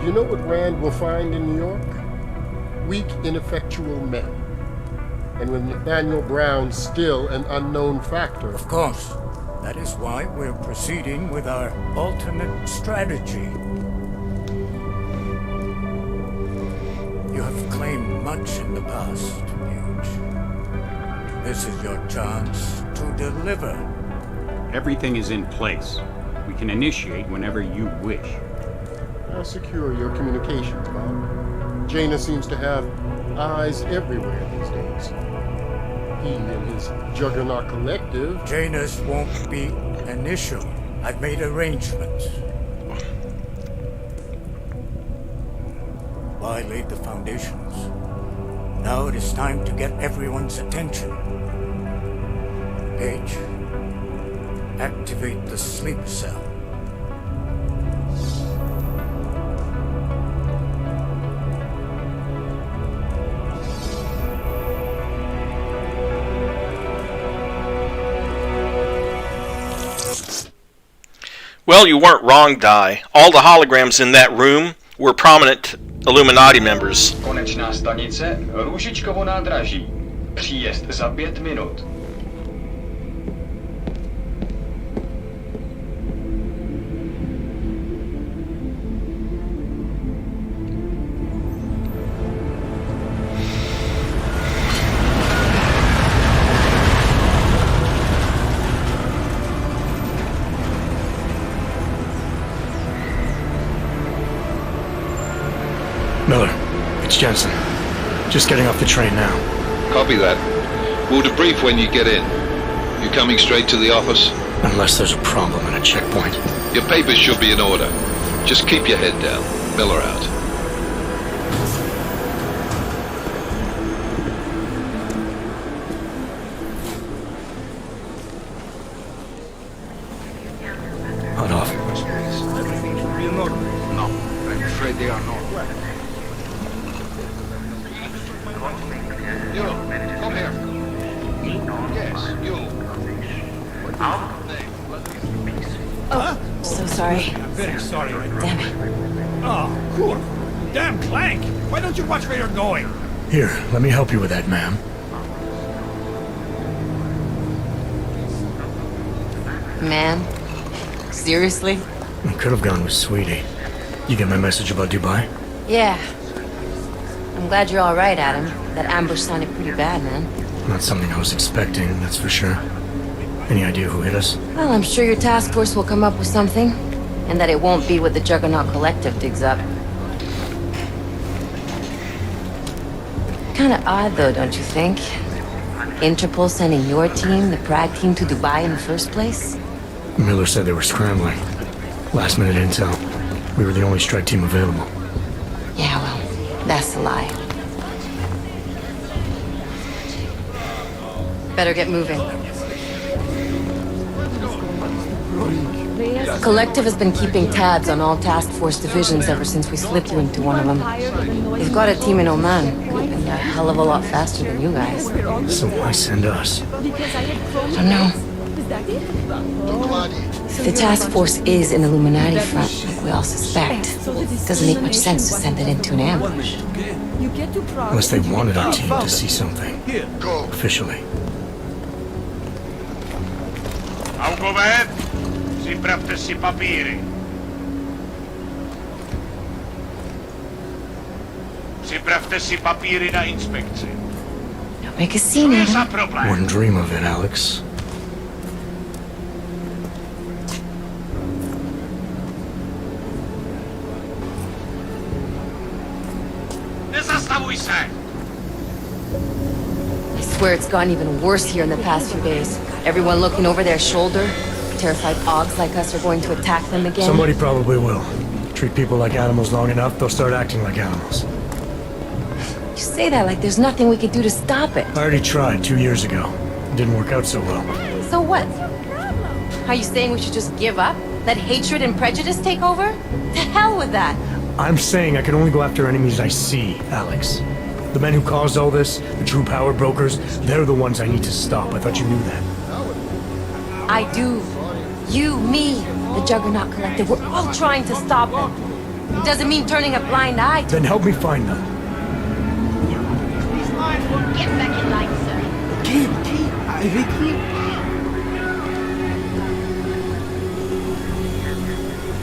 You know what Rand will find in New York? Weak, ineffectual men. And with Nathaniel Brown still an unknown factor. Of course. That is why we're proceeding with our alternate strategy. You have claimed much in the past, Huge. This is your chance to deliver. Everything is in place. We can initiate whenever you wish. How secure your communications, Bob? Janus seems to have eyes everywhere these days. He and his Juggernaut Collective... Janus won't be an issue. I've made arrangements. Dubai laid the foundations. Now it is time to get everyone's attention. Paige, activate the sleep cell. Well, you weren't wrong, Di. All the holograms in that room were prominent Illuminati members. Konečná stanice, Růžičkovo nádraží. Příjezd za 5 minut. Miller, it's Jensen. Just getting off the train now. Copy that. We'll debrief when you get in. You coming straight to the office? Unless there's a problem at a checkpoint. Your papers should be in order. Just keep your head down. Miller out. Hot off. No, I'm afraid they are not. You, come here. Yes, you. Oh, so sorry. I'm very sorry. Damn it. Oh, cool. Damn Clank! Why don't you watch where you're going? Here, let me help you with that, ma'am. Man? Seriously? I could have gone with Sweetie. You get my message about Dubai? Yeah. I'm glad you're alright, Adam. That ambush sounded pretty bad, man. Not something I was expecting, that's for sure. Any idea who hit us? Well, I'm sure your task force will come up with something. And that it won't be what the Juggernaut Collective digs up. Kinda odd, though, don't you think? Interpol sending your team, the Prague team, to Dubai in the first place? Miller said they were scrambling. Last minute intel. We were the only strike team available. Yeah, well, that's a lie. Better get moving. Collective has been keeping tabs on all task force divisions ever since we slipped you into one of them. They've got a team in Oman, and a hell of a lot faster than you guys. So why send us? I don't know. If the task force is an Illuminati front, like we all suspect, it doesn't make much sense to send it into an ambush. Unless they wanted our team to see something. Officially. Augoved, připravte si papíry. Připravte si papíry na inspekci. Don't make a scene, Adam. Wouldn't dream of it, Alex. Nezastavuj se! I swear it's gotten even worse here in the past few days. Everyone looking over their shoulder. Terrified Augs like us are going to attack them again. Somebody probably will. Treat people like animals long enough, they'll start acting like animals. You say that like there's nothing we could do to stop it. I already tried 2 years ago. It didn't work out so well. So what? Are you saying we should just give up? Let hatred and prejudice take over? To hell with that! I'm saying I can only go after enemies I see, Alex. The men who caused all this, the true power brokers, they're the ones I need to stop. I thought you knew that. I do. You, me, the Juggernaut Collective, we're all trying to stop them. It doesn't mean turning a blind eye to Then help me find them. Get back in line, sir. Avec lui.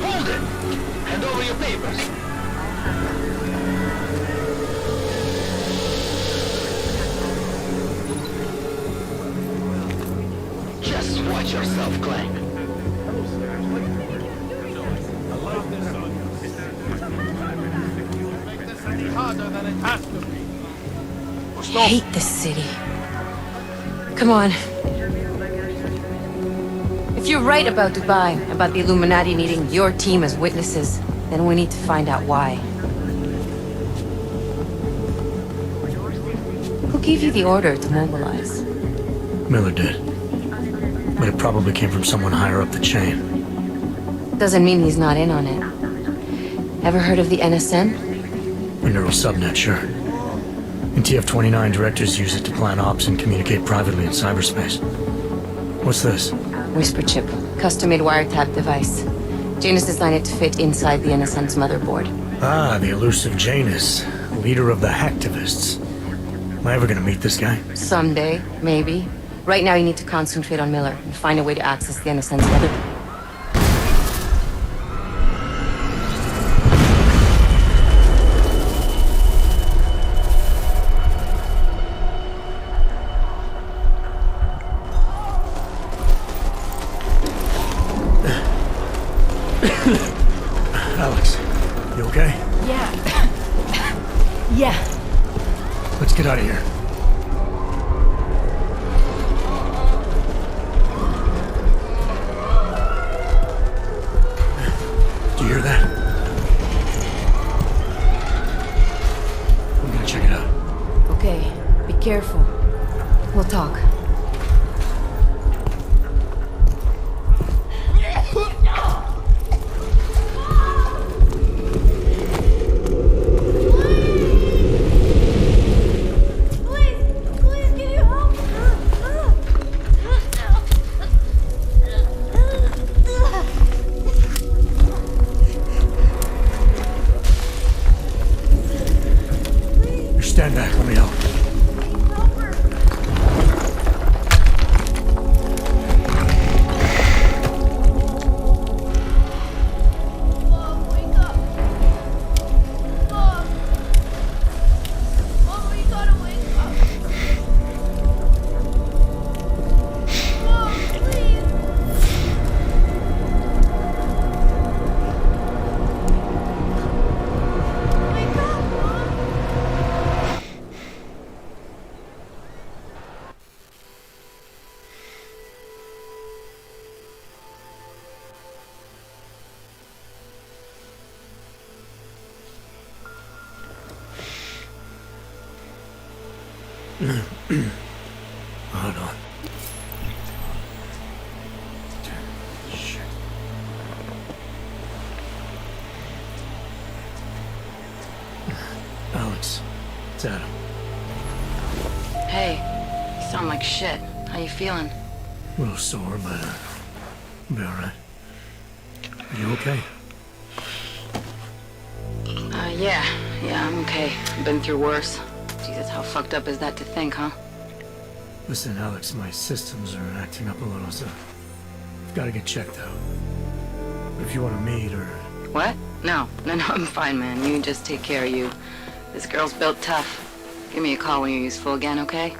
Hold it! Hand over your papers. Just watch yourself, Clank. I hate this city. Come on. If you're right about Dubai, about the Illuminati needing your team as witnesses, then we need to find out why. gave you the order to mobilize? Miller did. But it probably came from someone higher up the chain. Doesn't mean he's not in on it. Ever heard of the NSN? A neural subnet, sure. In TF-29, directors use it to plan ops and communicate privately in cyberspace. What's this? Whisper chip. Custom-made wiretap device. Janus designed it to fit inside the NSN's motherboard. Ah, the elusive Janus. Leader of the hacktivists. Am I ever gonna meet this guy? Someday, maybe. Right now you need to concentrate on Miller and find a way to access the NSN's motherboard. Alex, you okay? Yeah. Yeah. Let's get out of here. Do you hear that? I'm gonna check it out. Okay, be careful. We'll talk. Stand back, let me help. Hold on. Shit. Alex, it's Adam. Hey, you sound like shit. How you feeling? A little sore, but I'll be alright. Are you okay? Yeah, I'm okay. I've been through worse. Jesus, how fucked up is that to think, huh? Listen, Alex, my systems are acting up a little, so I've got to get checked out. But if you want to meet or... What? No, I'm fine, man. You just take care of you. This girl's built tough. Give me a call when you're useful again, okay?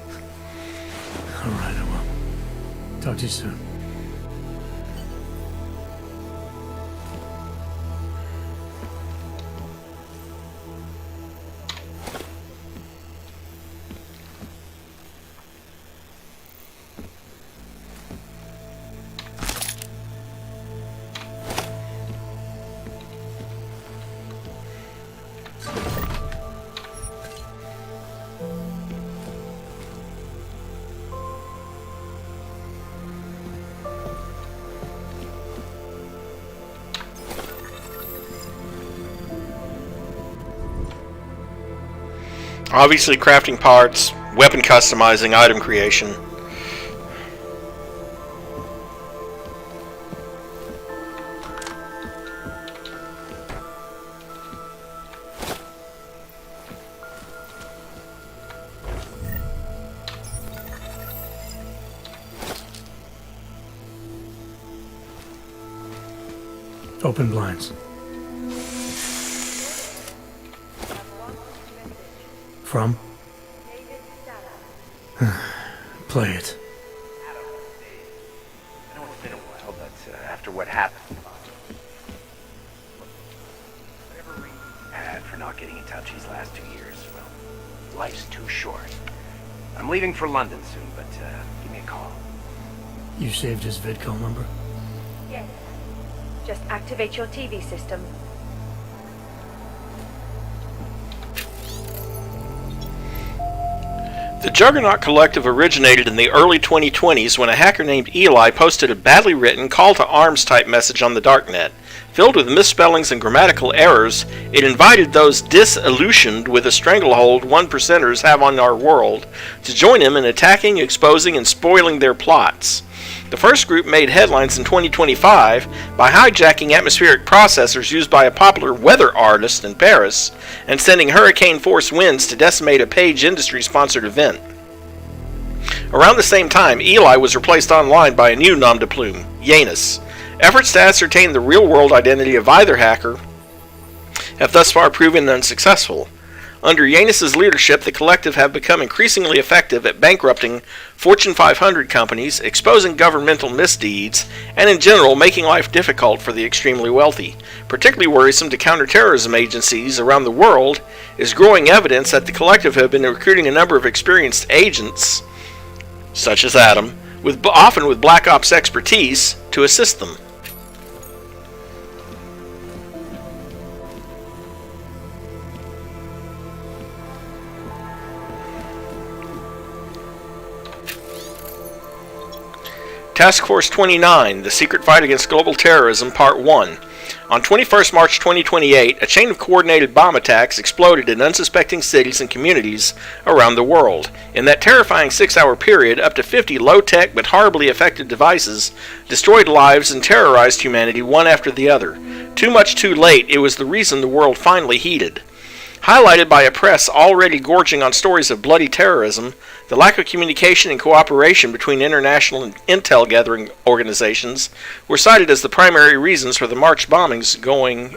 Alright, I will. Talk to you soon. Obviously crafting parts, weapon customizing, item creation. Open blinds. From? Play it. I know it's been a while, but after what happened, whatever reason you had for not getting in touch these last 2 years, well, life's too short. I'm leaving for London soon, but give me a call. You saved his vidcall number? Yes. Just activate your TV system. The Juggernaut Collective originated in the early 2020s when a hacker named Eli posted a badly written call to arms type message on the darknet. Filled with misspellings and grammatical errors, it invited those disillusioned with the stranglehold one percenters have on our world to join him in attacking, exposing, and spoiling their plots. The first group made headlines in 2025 by hijacking atmospheric processors used by a popular weather artist in Paris and sending hurricane-force winds to decimate a Page Industries-sponsored event. Around the same time, Eli was replaced online by a new nom de plume, Janus. Efforts to ascertain the real-world identity of either hacker have thus far proven unsuccessful. Under Janus's leadership, the collective have become increasingly effective at bankrupting Fortune 500 companies, exposing governmental misdeeds, and in general making life difficult for the extremely wealthy. Particularly worrisome to counterterrorism agencies around the world is growing evidence that the collective have been recruiting a number of experienced agents, such as Adam, often with Black Ops expertise, to assist them. Task Force 29, The Secret Fight Against Global Terrorism, Part 1. On 21st March 2028, a chain of coordinated bomb attacks exploded in unsuspecting cities and communities around the world. In that terrifying 6-hour period, up to 50 low-tech but horribly effective devices destroyed lives and terrorized humanity one after the other. Too much too late, it was the reason the world finally heeded. Highlighted by a press already gorging on stories of bloody terrorism, the lack of communication and cooperation between international and intel-gathering organizations were cited as the primary reasons for the March bombings going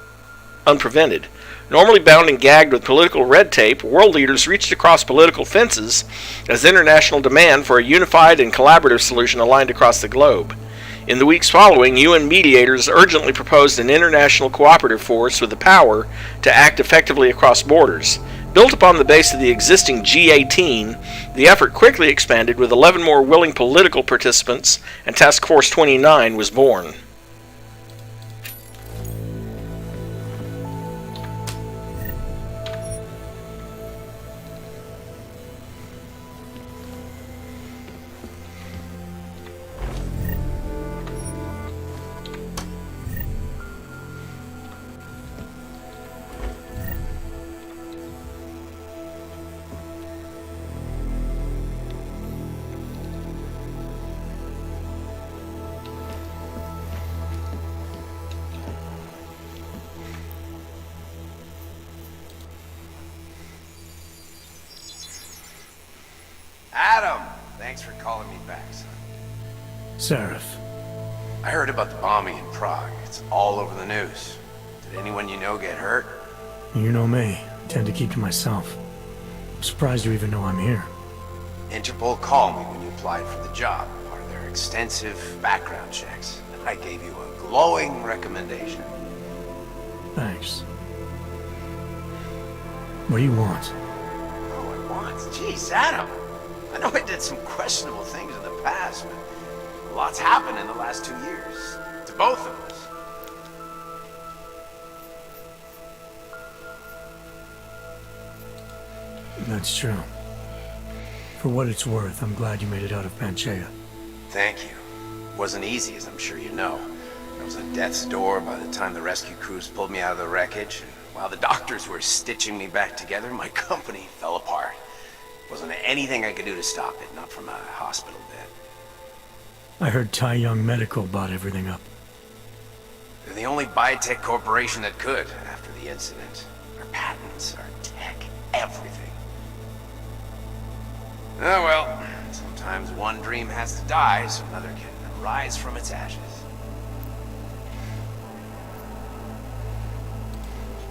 unprevented. Normally bound and gagged with political red tape, world leaders reached across political fences as international demand for a unified and collaborative solution aligned across the globe. In the weeks following, UN mediators urgently proposed an international cooperative force with the power to act effectively across borders. Built upon the base of the existing G18, the effort quickly expanded with 11 more willing political participants, and Task Force 29 was born. Adam! Thanks for calling me back, son. Seraph. I heard about the bombing in Prague. It's all over the news. Did anyone you know get hurt? You know me. I tend to keep to myself. I'm surprised you even know I'm here. Interpol called me when you applied for the job, part of their extensive background checks. And I gave you a glowing recommendation. Thanks. What do you want? Oh, I want? Jeez, Adam! I know I did some questionable things in the past, but a lot's happened in the last 2 years. To both of us. That's true. For what it's worth, I'm glad you made it out of Panchaea. Thank you. It wasn't easy, as I'm sure you know. I was at death's door by the time the rescue crews pulled me out of the wreckage, and while the doctors were stitching me back together, my company fell apart. Wasn't anything I could do to stop it, not from a hospital bed. I heard Tai Young Medical bought everything up. They're the only biotech corporation that could, after the incident. Our patents, our tech, everything. Oh well, sometimes one dream has to die so another can rise from its ashes.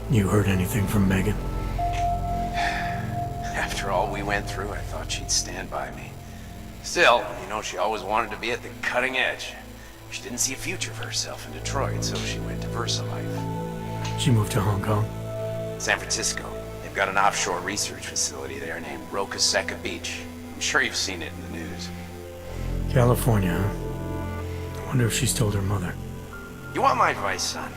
You heard anything from Megan? After all we went through, I thought she'd stand by me. Still, you know, she always wanted to be at the cutting edge. She didn't see a future for herself in Detroit, so she went to VersaLife. She moved to Hong Kong? San Francisco. They've got an offshore research facility there named Roca Seca Beach. I'm sure you've seen it in the news. California, huh? I wonder if she's told her mother. You want my advice, son?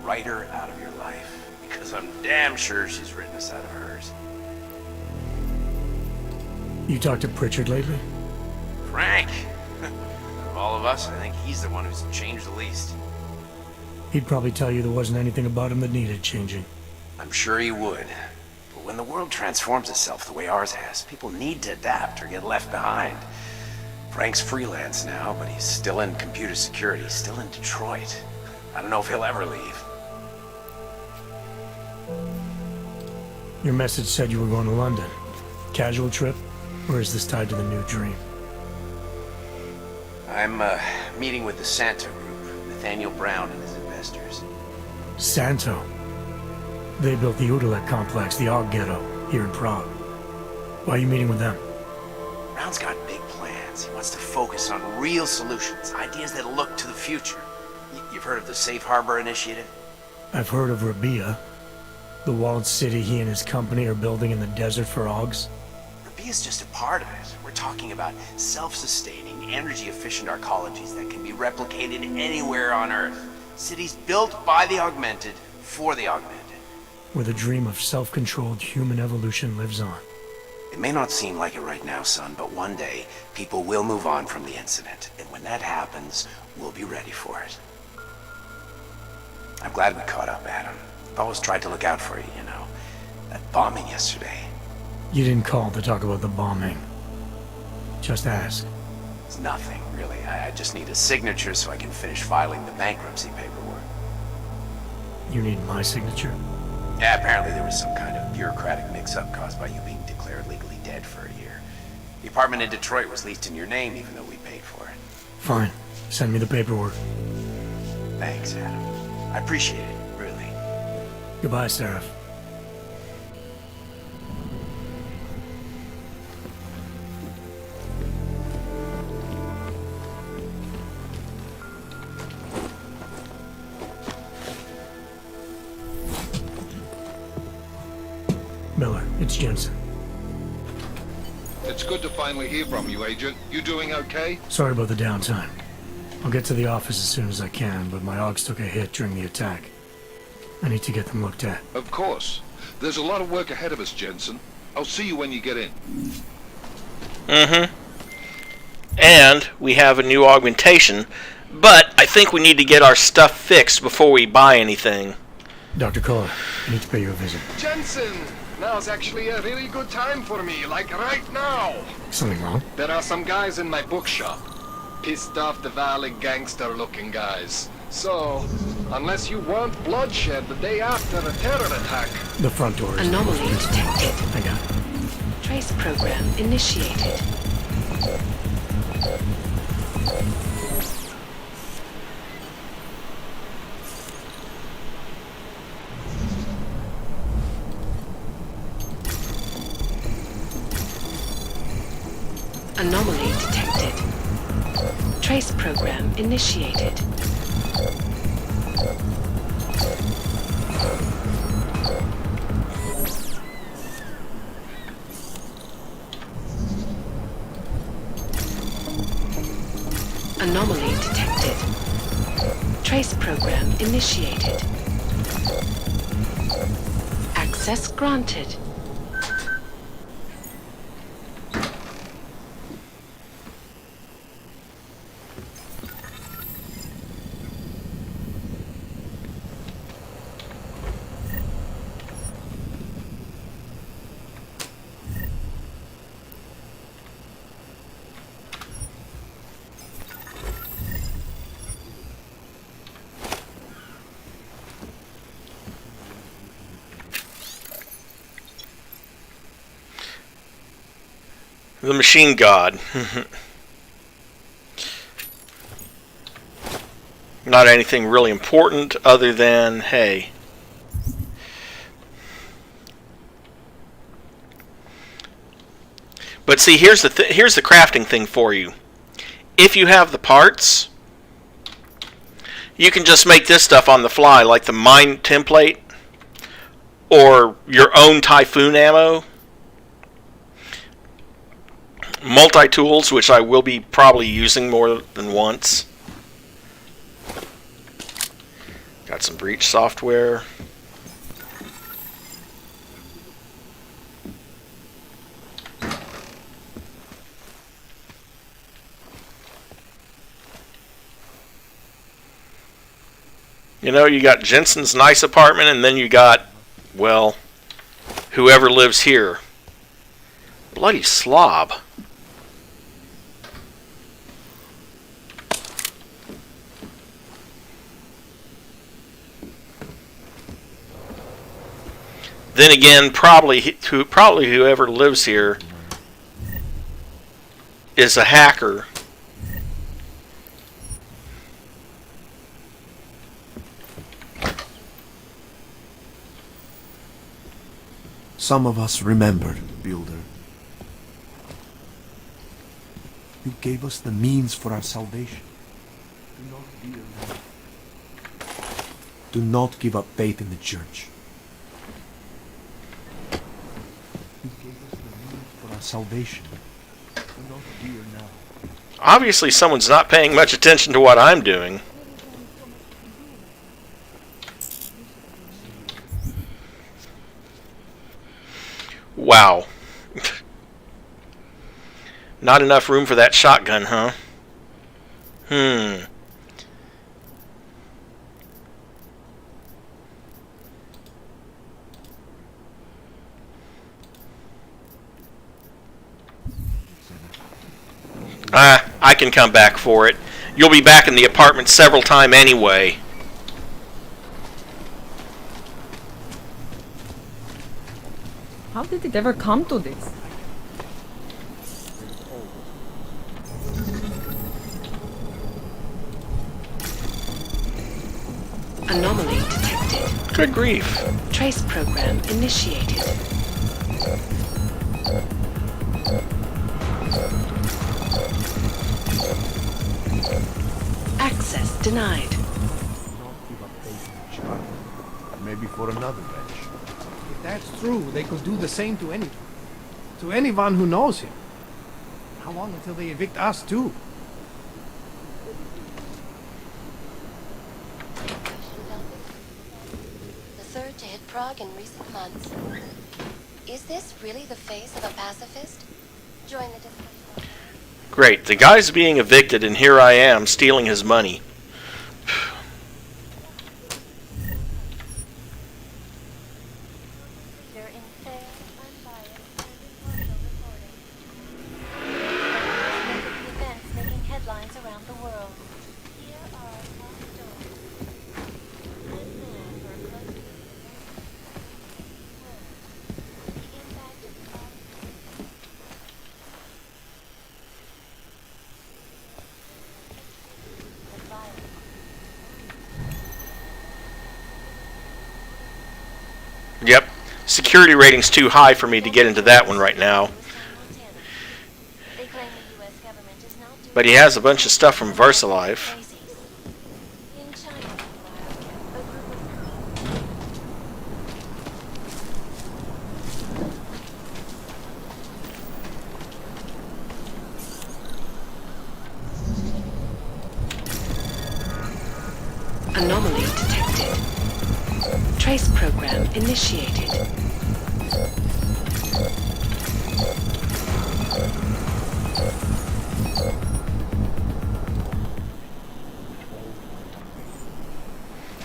Write her out of your life. Because I'm damn sure she's written us out of hers. You talked to Pritchard lately? Frank! Of all of us, I think he's the one who's changed the least. He'd probably tell you there wasn't anything about him that needed changing. I'm sure he would. But when the world transforms itself the way ours has, people need to adapt or get left behind. Frank's freelance now, but he's still in computer security, still in Detroit. I don't know if he'll ever leave. Your message said you were going to London. Casual trip? Or is this tied to the new dream? I'm meeting with the Santo Group, Nathaniel Brown and his investors. Santo? They built the Udalek complex, the Aug ghetto, here in Prague. Why are you meeting with them? Brown's got big plans. He wants to focus on real solutions, ideas that look to the future. You've heard of the Safe Harbor Initiative? I've heard of Rabia, the walled city he and his company are building in the desert for Augs. Rabia's just a part of it. We're talking about self-sustaining, energy-efficient arcologies that can be replicated anywhere on Earth. Cities built by the augmented, for the augmented. Where the dream of self-controlled human evolution lives on. It may not seem like it right now, son, but one day, people will move on from the incident. And when that happens, we'll be ready for it. I'm glad we caught up, Adam. I've always tried to look out for you, you know. That bombing yesterday. You didn't call to talk about the bombing. Just ask. It's nothing, really. I just need a signature so I can finish filing the bankruptcy paperwork. You need my signature? Yeah, apparently there was some kind of bureaucratic mix-up caused by you being declared legally dead for a year. The apartment in Detroit was leased in your name even though we paid for it. Fine. Send me the paperwork. Thanks, Adam. I appreciate it, really. Goodbye, Seraph. Miller, it's Jensen. It's good to finally hear from you, Agent. You doing okay? Sorry about the downtime. I'll get to the office as soon as I can, but my Augs took a hit during the attack. I need to get them looked at. Of course. There's a lot of work ahead of us, Jensen. I'll see you when you get in. Mm-hmm. And we have a new augmentation, but I think we need to get our stuff fixed before we buy anything. Dr. Kohler, I need to pay you a visit. Jensen! Now's actually a really good time for me, like right now. Something wrong? There are some guys in my bookshop. Pissed off the valley gangster-looking guys. So, unless you want bloodshed the day after a terror attack... The front door is... Anomaly detected. I got it. Trace program initiated. Anomaly detected. Trace program initiated. Anomaly detected. Trace program initiated. Access granted. The machine god. Not anything really important other than, hey. But see, here's the crafting thing for you. If you have the parts, you can just make this stuff on the fly, like the mine template or your own Typhoon ammo. Multi-tools, which I will be probably using more than once. Got some breach software. You know, you got Jensen's nice apartment, and then you got, well, whoever lives here. Bloody slob. Then again, probably whoever lives here is a hacker. Some of us remembered, Builder. You gave us the means for our salvation. Do not give up faith in the church. You gave us the means for our salvation. Do not fear now. Obviously, someone's not paying much attention to what I'm doing. Wow. Not enough room for that shotgun, huh? I can come back for it. You'll be back in the apartment several times anyway. How did it ever come to this? Anomaly detected. Good grief. Trace program initiated. Access denied. Maybe for another bench. If that's true, they could do the same to anyone who knows him. How long until they evict us too? The third to hit Prague in recent months. Is this really the face of a pacifist? Join the discussion. Great. The guy's being evicted, and here I am stealing his money. Yep. Security rating's too high for me to get into that one right now. But he has a bunch of stuff from VersaLife. Anomaly detected. Trace program initiated.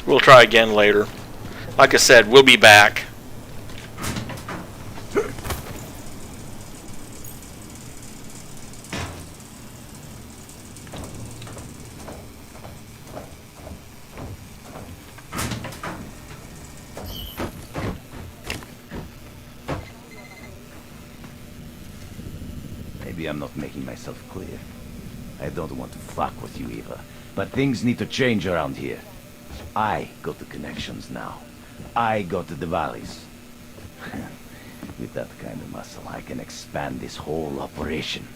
We'll try again later. Like I said, we'll be back. Maybe I'm not making myself clear. I don't want to fuck with you, Eva, but things need to change around here. I got the connections now. I got the valleys. With that kind of muscle, I can expand this whole operation.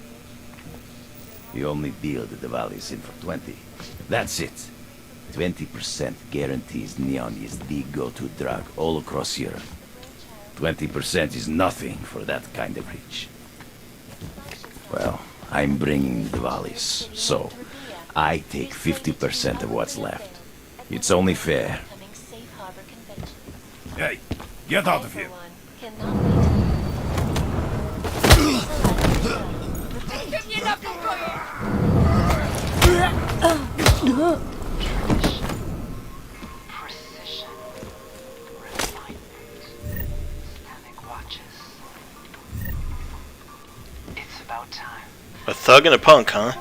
The only deal that the valleys in for 20. That's it. 20% guarantees neon is the go-to drug all across Europe. 20% is nothing for that kind of reach. Well, I'm bringing the valleys, so I take 50% of what's left. It's only fair. Hey, get out of here. A thug and a punk, huh?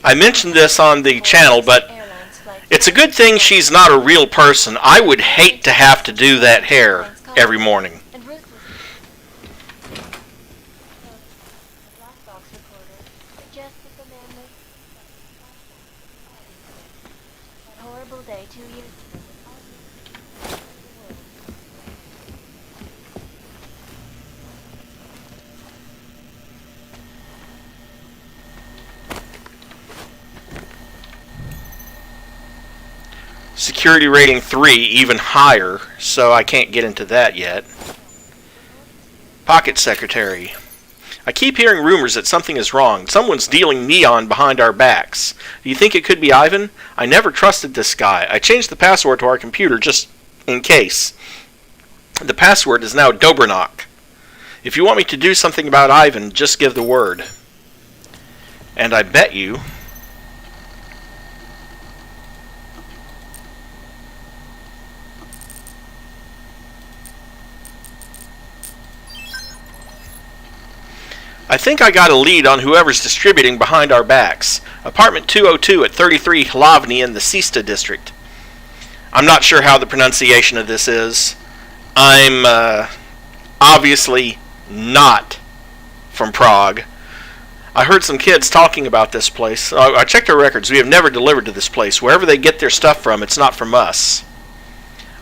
I mentioned this on the channel, but it's a good thing she's not a real person. I would hate to have to do that hair every morning. Security rating 3, even higher, so I can't get into that yet. Pocket secretary. I keep hearing rumors that something is wrong. Someone's dealing neon behind our backs. Do you think it could be Ivan? I never trusted this guy. I changed the password to our computer just in case. The password is now Dobranok. If you want me to do something about Ivan, just give the word. And I bet you... I think I got a lead on whoever's distributing behind our backs. Apartment 202 at 33 Hlavny in the Sista district. I'm not sure how the pronunciation of this is. I'm obviously not from Prague. I heard some kids talking about this place. I checked our records. We have never delivered to this place. Wherever they get their stuff from, it's not from us.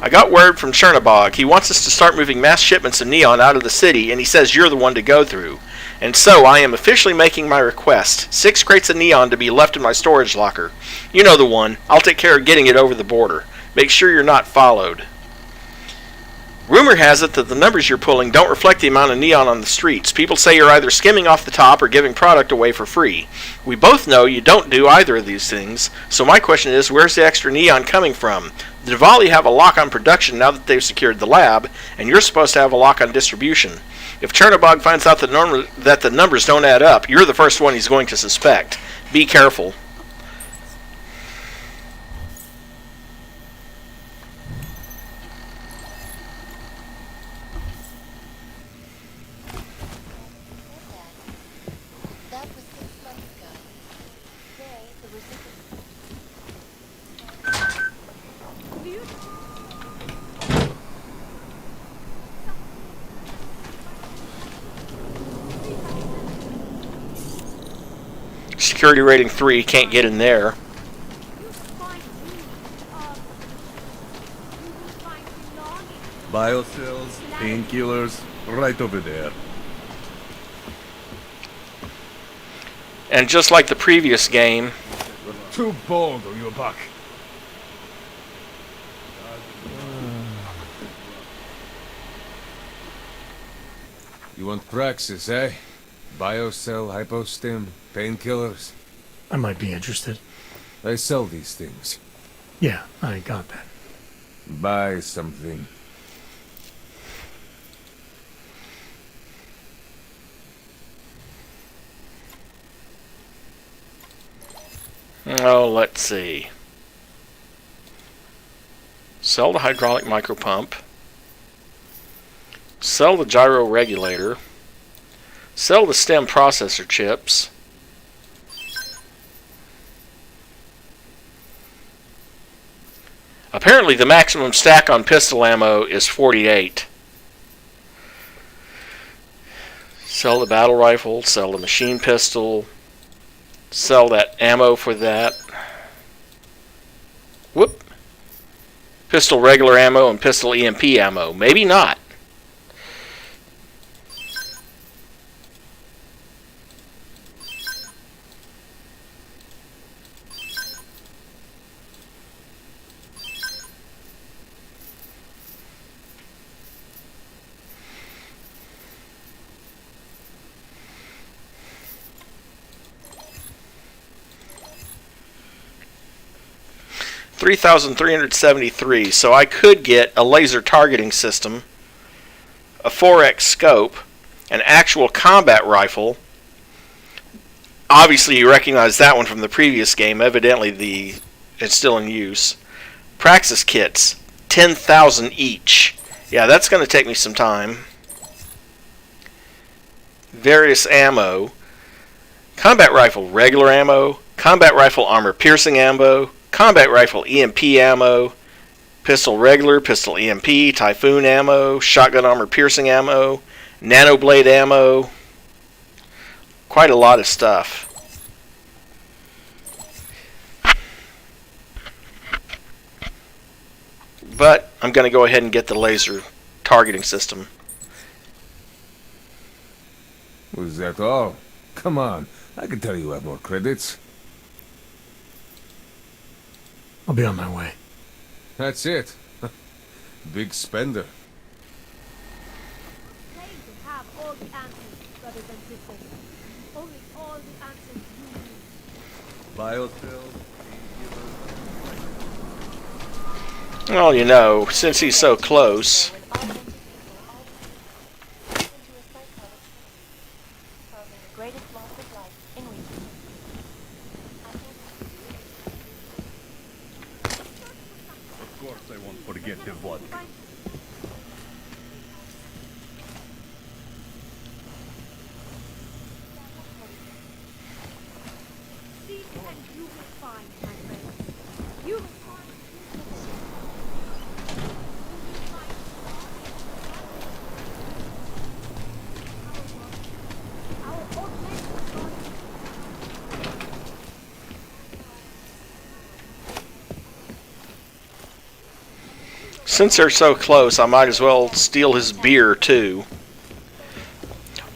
I got word from Chernobog. He wants us to start moving mass shipments of neon out of the city, and he says you're the one to go through. And so I am officially making my request. 6 crates of neon to be left in my storage locker. You know the one. I'll take care of getting it over the border. Make sure you're not followed. Rumor has it that the numbers you're pulling don't reflect the amount of neon on the streets. People say you're either skimming off the top or giving product away for free. We both know you don't do either of these things, so my question is, where's the extra neon coming from? The Dvali have a lock on production now that they've secured the lab, and you're supposed to have a lock on distribution. If Chernobog finds out that the numbers don't add up, you're the first one he's going to suspect. Be careful. Security rating 3, can't get in there. Biocells, painkillers, right over there. And just like the previous game... You're too bold on your buck. You want praxis, eh? Biocell, hypostim, painkillers. I might be interested. I sell these things. Yeah, I got that. Buy something. Oh, let's see. Sell the hydraulic micropump. Sell the gyro regulator. Sell the stem processor chips. Apparently the maximum stack on pistol ammo is 48. Sell the battle rifle, sell the machine pistol, sell that ammo for that. Whoop. Pistol regular ammo and pistol EMP ammo. Maybe not. $3,373, so I could get a laser targeting system, a 4X scope, an actual combat rifle. Obviously you recognize that one from the previous game. Evidently it's still in use. Praxis kits, 10,000 each. Yeah, that's going to take me some time. Various ammo. Combat rifle regular ammo. Combat rifle armor piercing ammo. Combat rifle EMP ammo. Pistol regular, pistol EMP, Typhoon ammo, shotgun armor piercing ammo, nanoblade ammo. Quite a lot of stuff. But I'm going to go ahead and get the laser targeting system. Was that all? Come on, I can tell you have more credits. I'll be on my way. That's it. Big spender. Claim to have all the answers, brothers and sisters. Only all the answers you need. Well, you know, since he's so close. Forget the what. Seek and you will find, my friends. You will find. Our augmented body. Since they're so close, I might as well steal his beer too.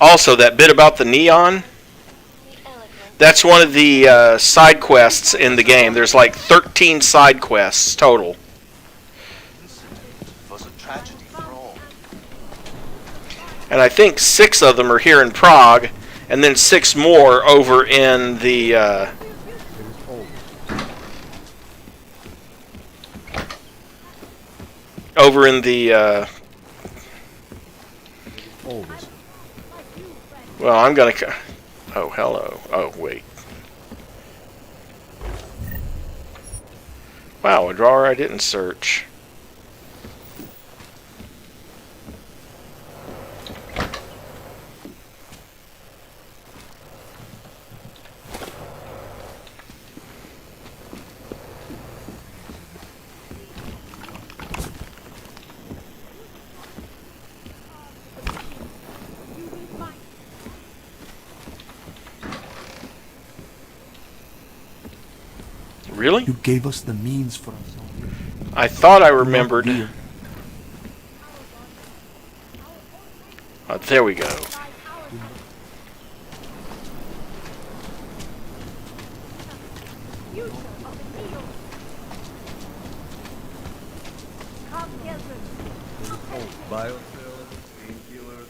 Also, that bit about the neon, that's one of the side quests in the game. There's like 13 side quests total. And I think 6 of them are here in Prague, and then 6 more over in the well, I'm gonna oh, hello. Oh, wait. Wow, a drawer I didn't search. Really? You gave us the means for ourselves. I thought I remembered. Oh, there we go. Biocells, painkillers,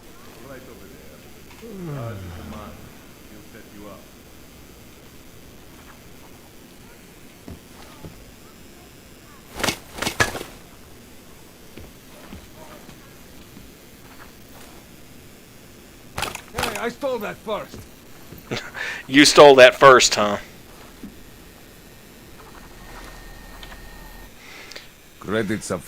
right over there. Come on, he'll set you up. Hey, I stole that first. You stole that first, huh? Credits up.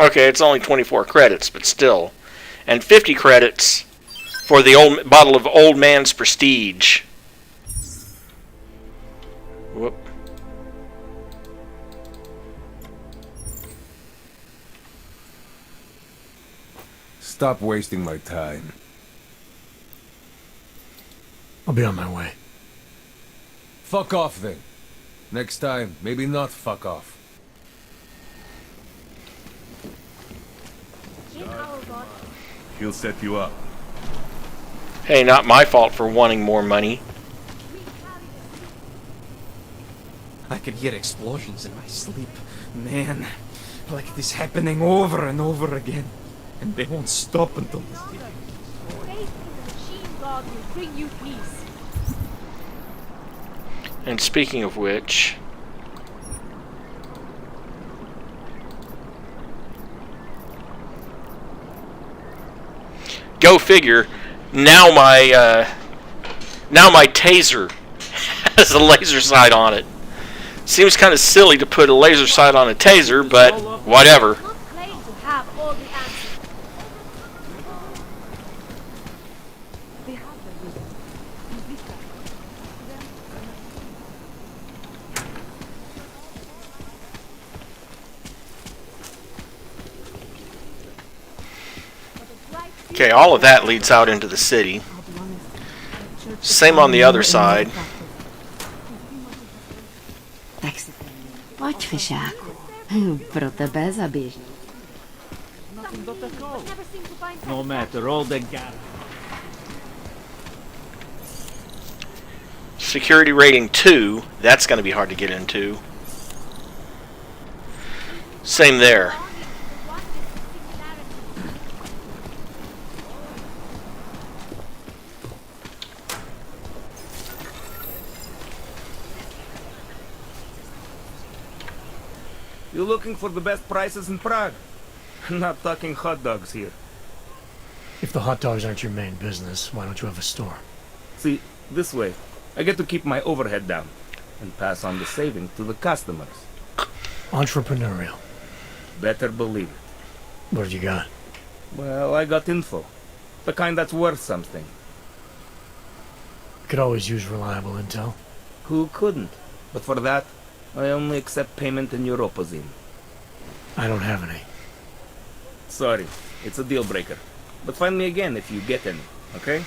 Okay, it's only 24 credits, but still. And 50 credits for the old bottle of Old Man's Prestige. Whoop. Stop wasting my time. I'll be on my way. Fuck off then. Next time, maybe not fuck off. He'll set you up. Hey, not my fault for wanting more money. I can hear explosions in my sleep. Man, like this happening over and over again. And they won't stop until this day. Faith in the machine god will bring you peace. And speaking of which, go figure. Now my taser has a laser sight on it. Seems kind of silly to put a laser sight on a taser, but whatever. Okay, all of that leads out into the city. Same on the other side. Pojď, Fišáku. Pro tebe zaběží. No matter, all the gas. Security rating 2, that's going to be hard to get into. Same there. You looking for the best prices in Prague? Not talking hot dogs here. If the hot dogs aren't your main business, why don't you have a store? See, this way, I get to keep my overhead down and pass on the saving to the customers. Entrepreneurial. Better believe it. What have you got? Well, I got info. The kind that's worth something. Could always use reliable intel. Who couldn't? But for that, I only accept payment in Europozine. I don't have any. Sorry, it's a deal breaker. But find me again if you get any, okay?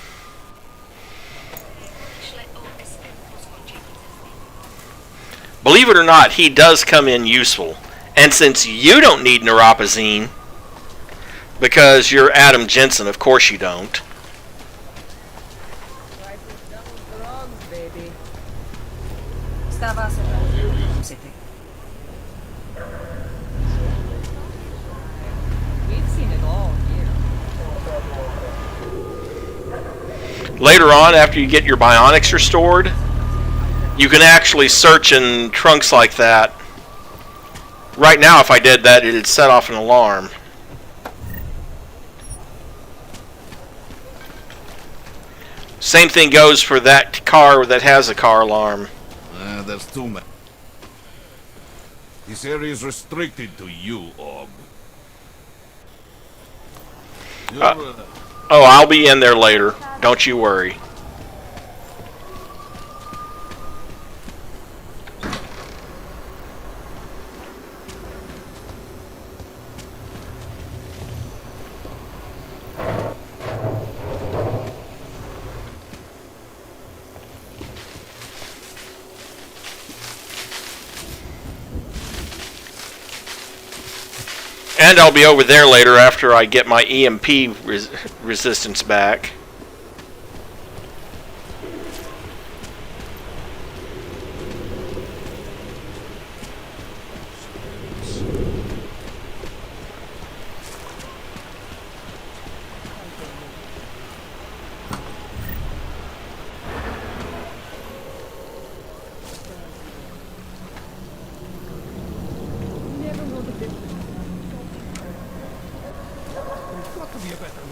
Believe it or not, he does come in useful. And since you don't need neuropazine, because you're Adam Jensen, of course you don't. We've seen it all here. Later on, after you get your bionics restored, you can actually search in trunks like that. Right now, if I did that, it'd set off an alarm. Same thing goes for that car that has a car alarm. There's too many. This area is restricted to you, Aug. Oh, I'll be in there later. Don't you worry. And I'll be over there later after I get my EMP resistance back.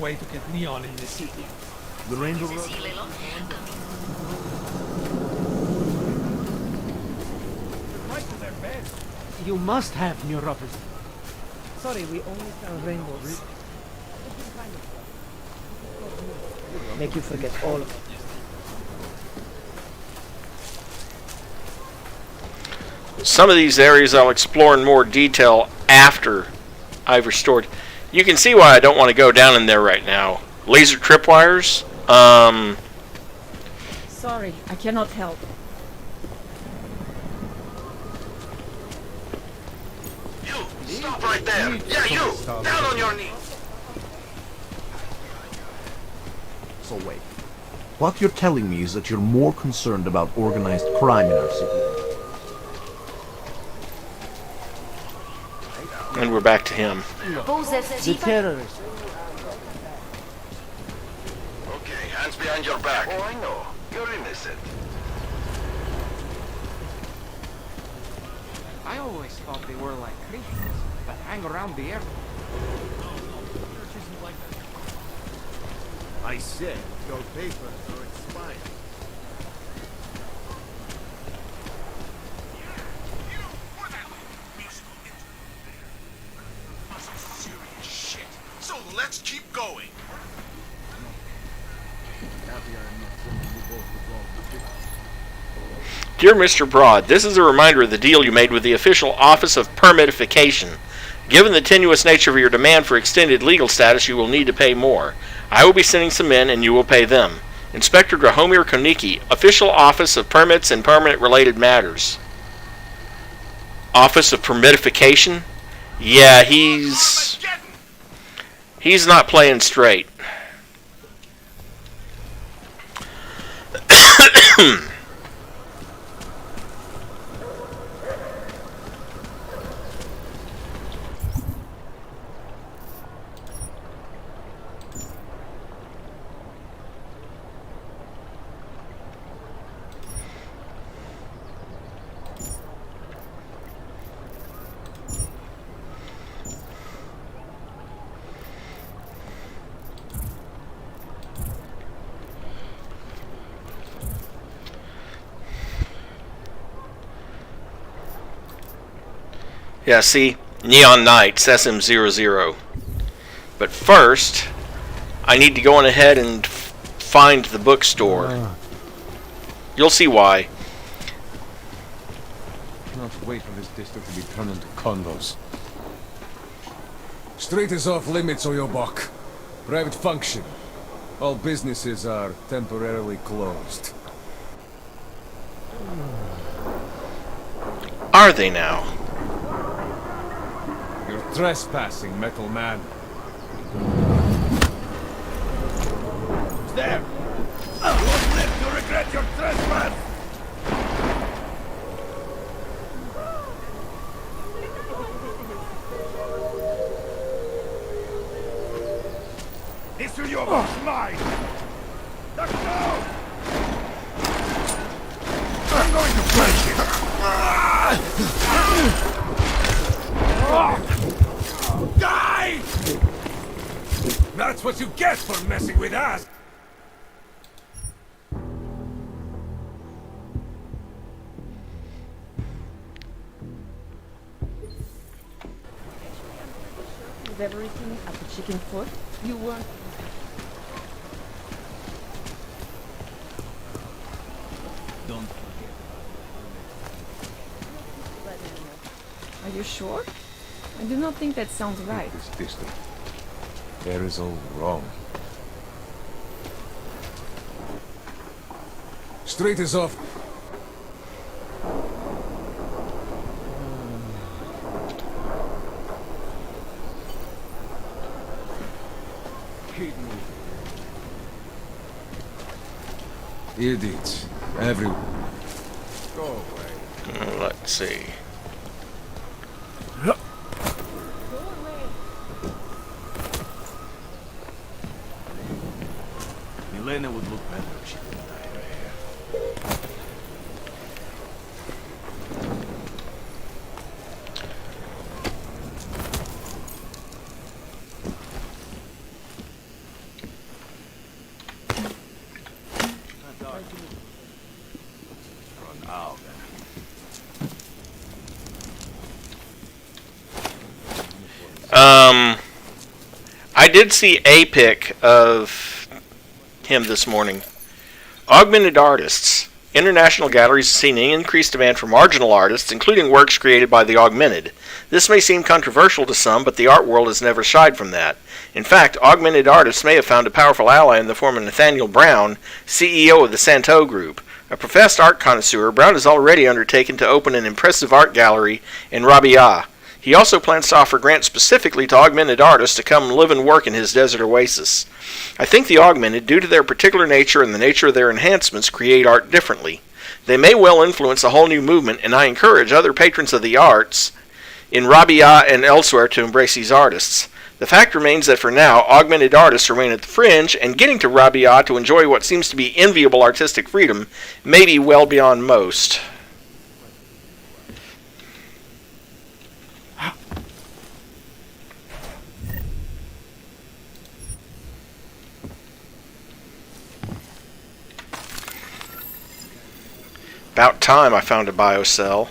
Way to get neon in the city. The Rainbow Road. You must have neuropathy. Sorry, we only sell rainbows. Make you forget all of it. Some of these areas I'll explore in more detail after I've restored. You can see why I don't want to go down in there right now. Laser tripwires. Sorry, I cannot help. You! Stop right there! Yeah, you! Down on your knees! So wait. What you're telling me is that you're more concerned about organized crime in our city. And we're back to him. The terrorists. Okay, hands behind your back. Oh, I know. You're innocent. I always thought they were like Christians that hang around the air. I said your papers are expired. Serious shit. So let's keep going. Dear Mr. Broad, this is a reminder of the deal you made with the official Office of Permitification. Given the tenuous nature of your demand for extended legal status, you will need to pay more. I will be sending some men, and you will pay them. Inspector Drahomir Koniki, Official Office of Permits and Permanent Related Matters. Office of Permitification? Yeah, he's not playing straight. Yeah, see? Neon Knights, SM00. But first, I need to go on ahead and find the bookstore. You'll see why. Cannot wait for this district to be turned into condos. Street is off limits, Oyobok. Private function. All businesses are temporarily closed. Are they now? You're trespassing, metal man. There! You won't live to regret your trespass! Issue your mine! Let's go! I'm going to flash you! Die! That's what you get for messing with us! With everything at the chicken foot, you weren't. Don't Are you sure? I do not think that sounds right. This district. There is all wrong. Street is off. keep moving. Idiots. Everywhere. Go away. Let's see. Milena would look better if she didn't dye her hair. Now then. I did see a pic of him this morning. Augmented artists. International galleries have seen an increased demand for marginal artists, including works created by the augmented. This may seem controversial to some, but the art world has never shied from that. In fact, augmented artists may have found a powerful ally in the form of Nathaniel Brown, CEO of the Santo Group. A professed art connoisseur, Brown has already undertaken to open an impressive art gallery in Rabia. He also plans to offer grants specifically to augmented artists to come live and work in his desert oasis. I think the augmented, due to their particular nature and the nature of their enhancements, create art differently. They may well influence a whole new movement, and I encourage other patrons of the arts in Rabia and elsewhere to embrace these artists. The fact remains that for now, augmented artists remain at the fringe, and getting to Rabia to enjoy what seems to be enviable artistic freedom may be well beyond most. About time I found a biocell.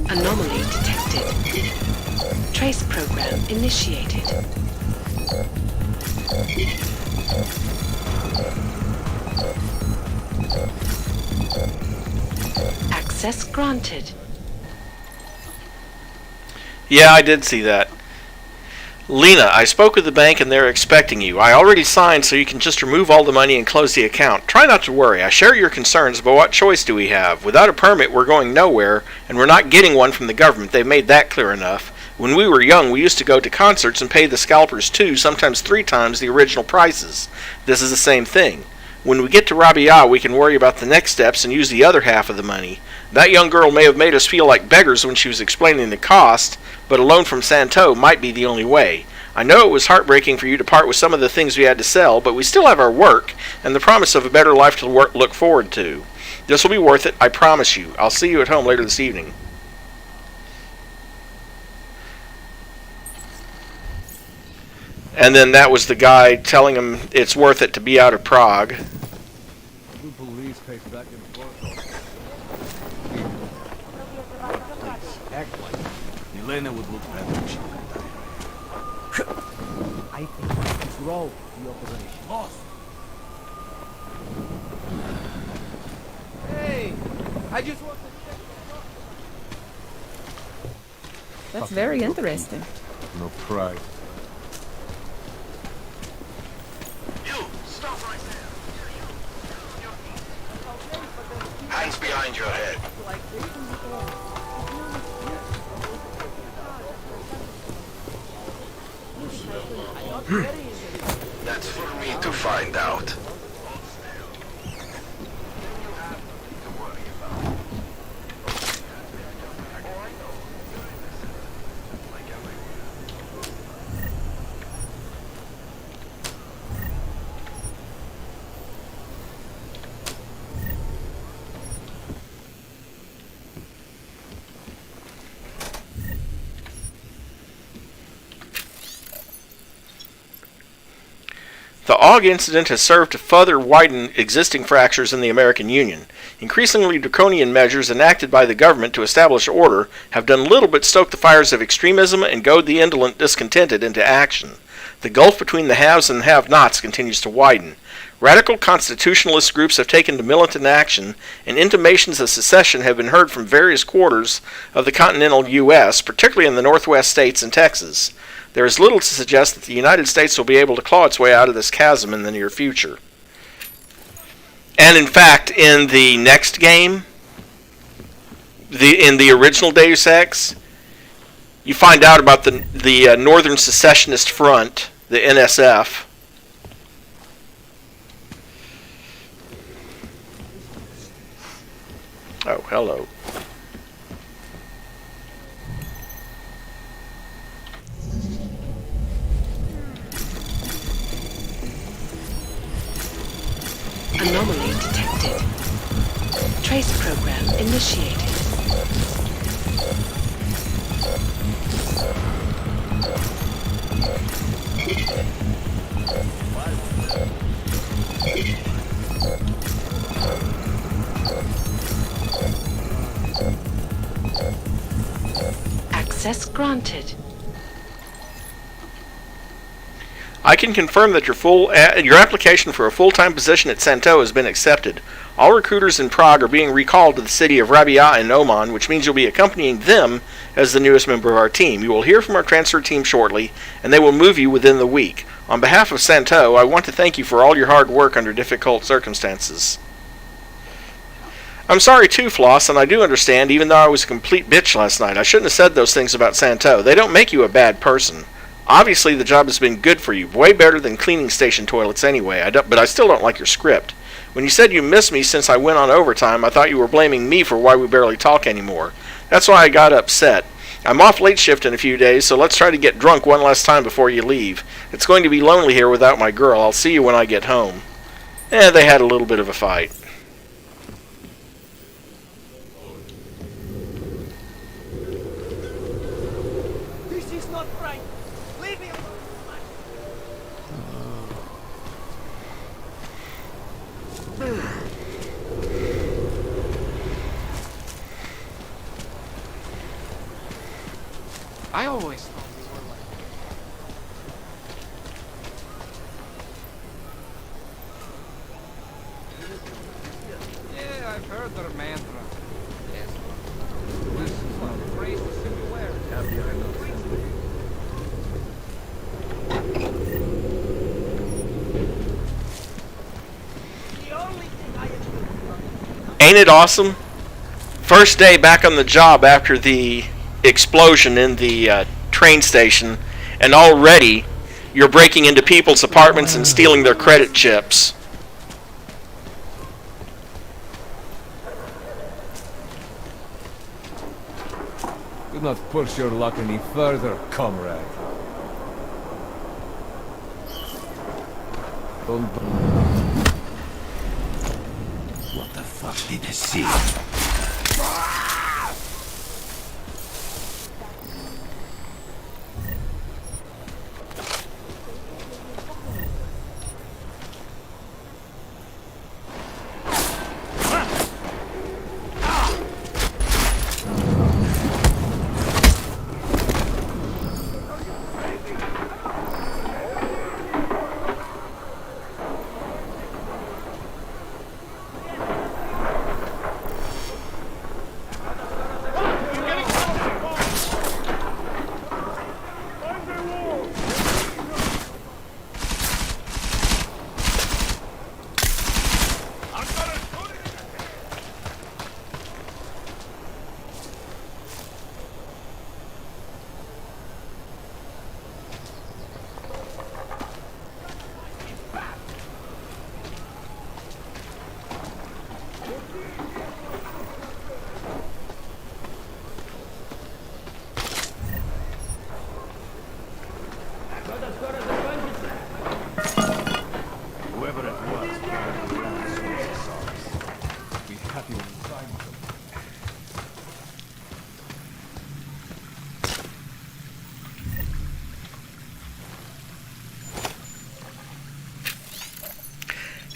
Anomaly detected. Trace program initiated. Access granted. Yeah, I did see that. Lena, I spoke with the bank and they're expecting you. I already signed so you can just remove all the money and close the account. Try not to worry. I share your concerns, but what choice do we have? Without a permit, we're going nowhere, and we're not getting one from the government. They've made that clear enough. When we were young, we used to go to concerts and pay the scalpers 2, sometimes 3 times the original prices. This is the same thing. When we get to Rabia, we can worry about the next steps and use the other half of the money. That young girl may have made us feel like beggars when she was explaining the cost, but a loan from Santo might be the only way. I know it was heartbreaking for you to part with some of the things we had to sell, but we still have our work and the promise of a better life to look forward to. This will be worth it, I promise you. I'll see you at home later this evening. And then that was the guy telling him it's worth it to be out of Prague. The police pay for that in Act like it. Elena would look better if she went down. I think we control the operation. Lost. Hey, I just want to check. That's very interesting. No pride. Hands behind your head. That's for me to find out. The Aug Incident has served to further widen existing fractures in the American Union. Increasingly draconian measures enacted by the government to establish order have done little but stoke the fires of extremism and goad the indolent discontented into action. The gulf between the haves and have-nots continues to widen. Radical constitutionalist groups have taken to militant action, and intimations of secession have been heard from various quarters of the continental U.S., particularly in the northwest states and Texas. There is little to suggest that the United States will be able to claw its way out of this chasm in the near future. And in fact, in the next game, in the original Deus Ex, you find out about the Northern Secessionist Front, the NSF. Oh, hello. Anomaly detected. Trace program initiated. Access granted. I can confirm that your application for a full-time position at Santo has been accepted. All recruiters in Prague are being recalled to the city of Rabia in Oman, which means you'll be accompanying them as the newest member of our team. You will hear from our transfer team shortly, and they will move you within the week. On behalf of Santo, I want to thank you for all your hard work under difficult circumstances. I'm sorry too, Floss, and I do understand, even though I was a complete bitch last night. I shouldn't have said those things about Santo. They don't make you a bad person. Obviously, the job has been good for you, way better than cleaning station toilets anyway, but I still don't like your script. When you said you missed me since I went on overtime, I thought you were blaming me for why we barely talk anymore. That's why I got upset. I'm off late shift in a few days, so let's try to get drunk one last time before you leave. It's going to be lonely here without my girl. I'll see you when I get home. They had a little bit of a fight. alone, Frank! Leave me alone! I always thought we were like... Yeah, I've heard their mantra. Yes. This is one of the phrases everywhere. Happy I know. Ain't it awesome? First day back on the job after the explosion in the train station, and already you're breaking into people's apartments and stealing their credit chips. Do not push your luck any further, comrade. Don't... What the fuck did I see?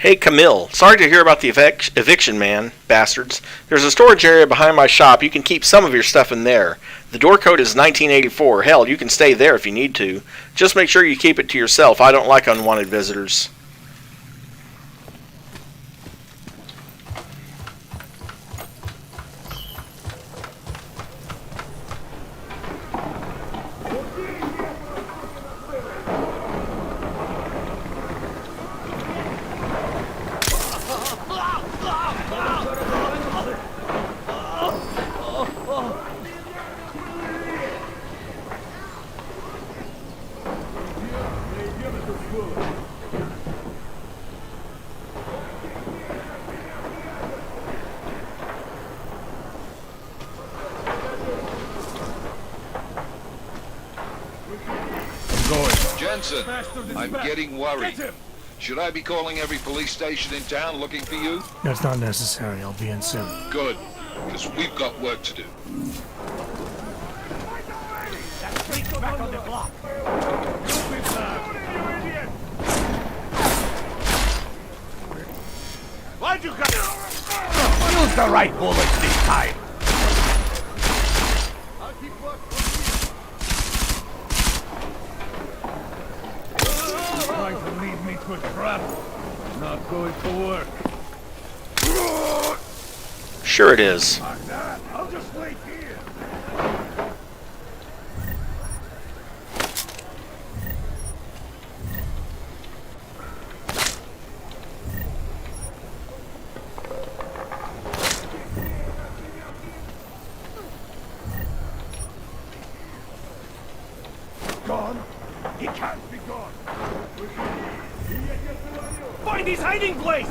Hey Camille, sorry to hear about the eviction, man, bastards. There's a storage area behind my shop. You can keep some of your stuff in there. The door code is 1984. Hell, you can stay there if you need to. Just make sure you keep it to yourself. I don't like unwanted visitors. Jensen, I'm getting worried. Should I be calling every police station in town looking for you? That's not necessary. I'll be in soon. Good, because we've got work to do. Back on the block. Why'd you cut? Use the right bullets this time. I'll keep trying to lead me to a trap. Not going to work. Sure it is. I'll just wait here. Gone? He can't be gone. Find his hiding place!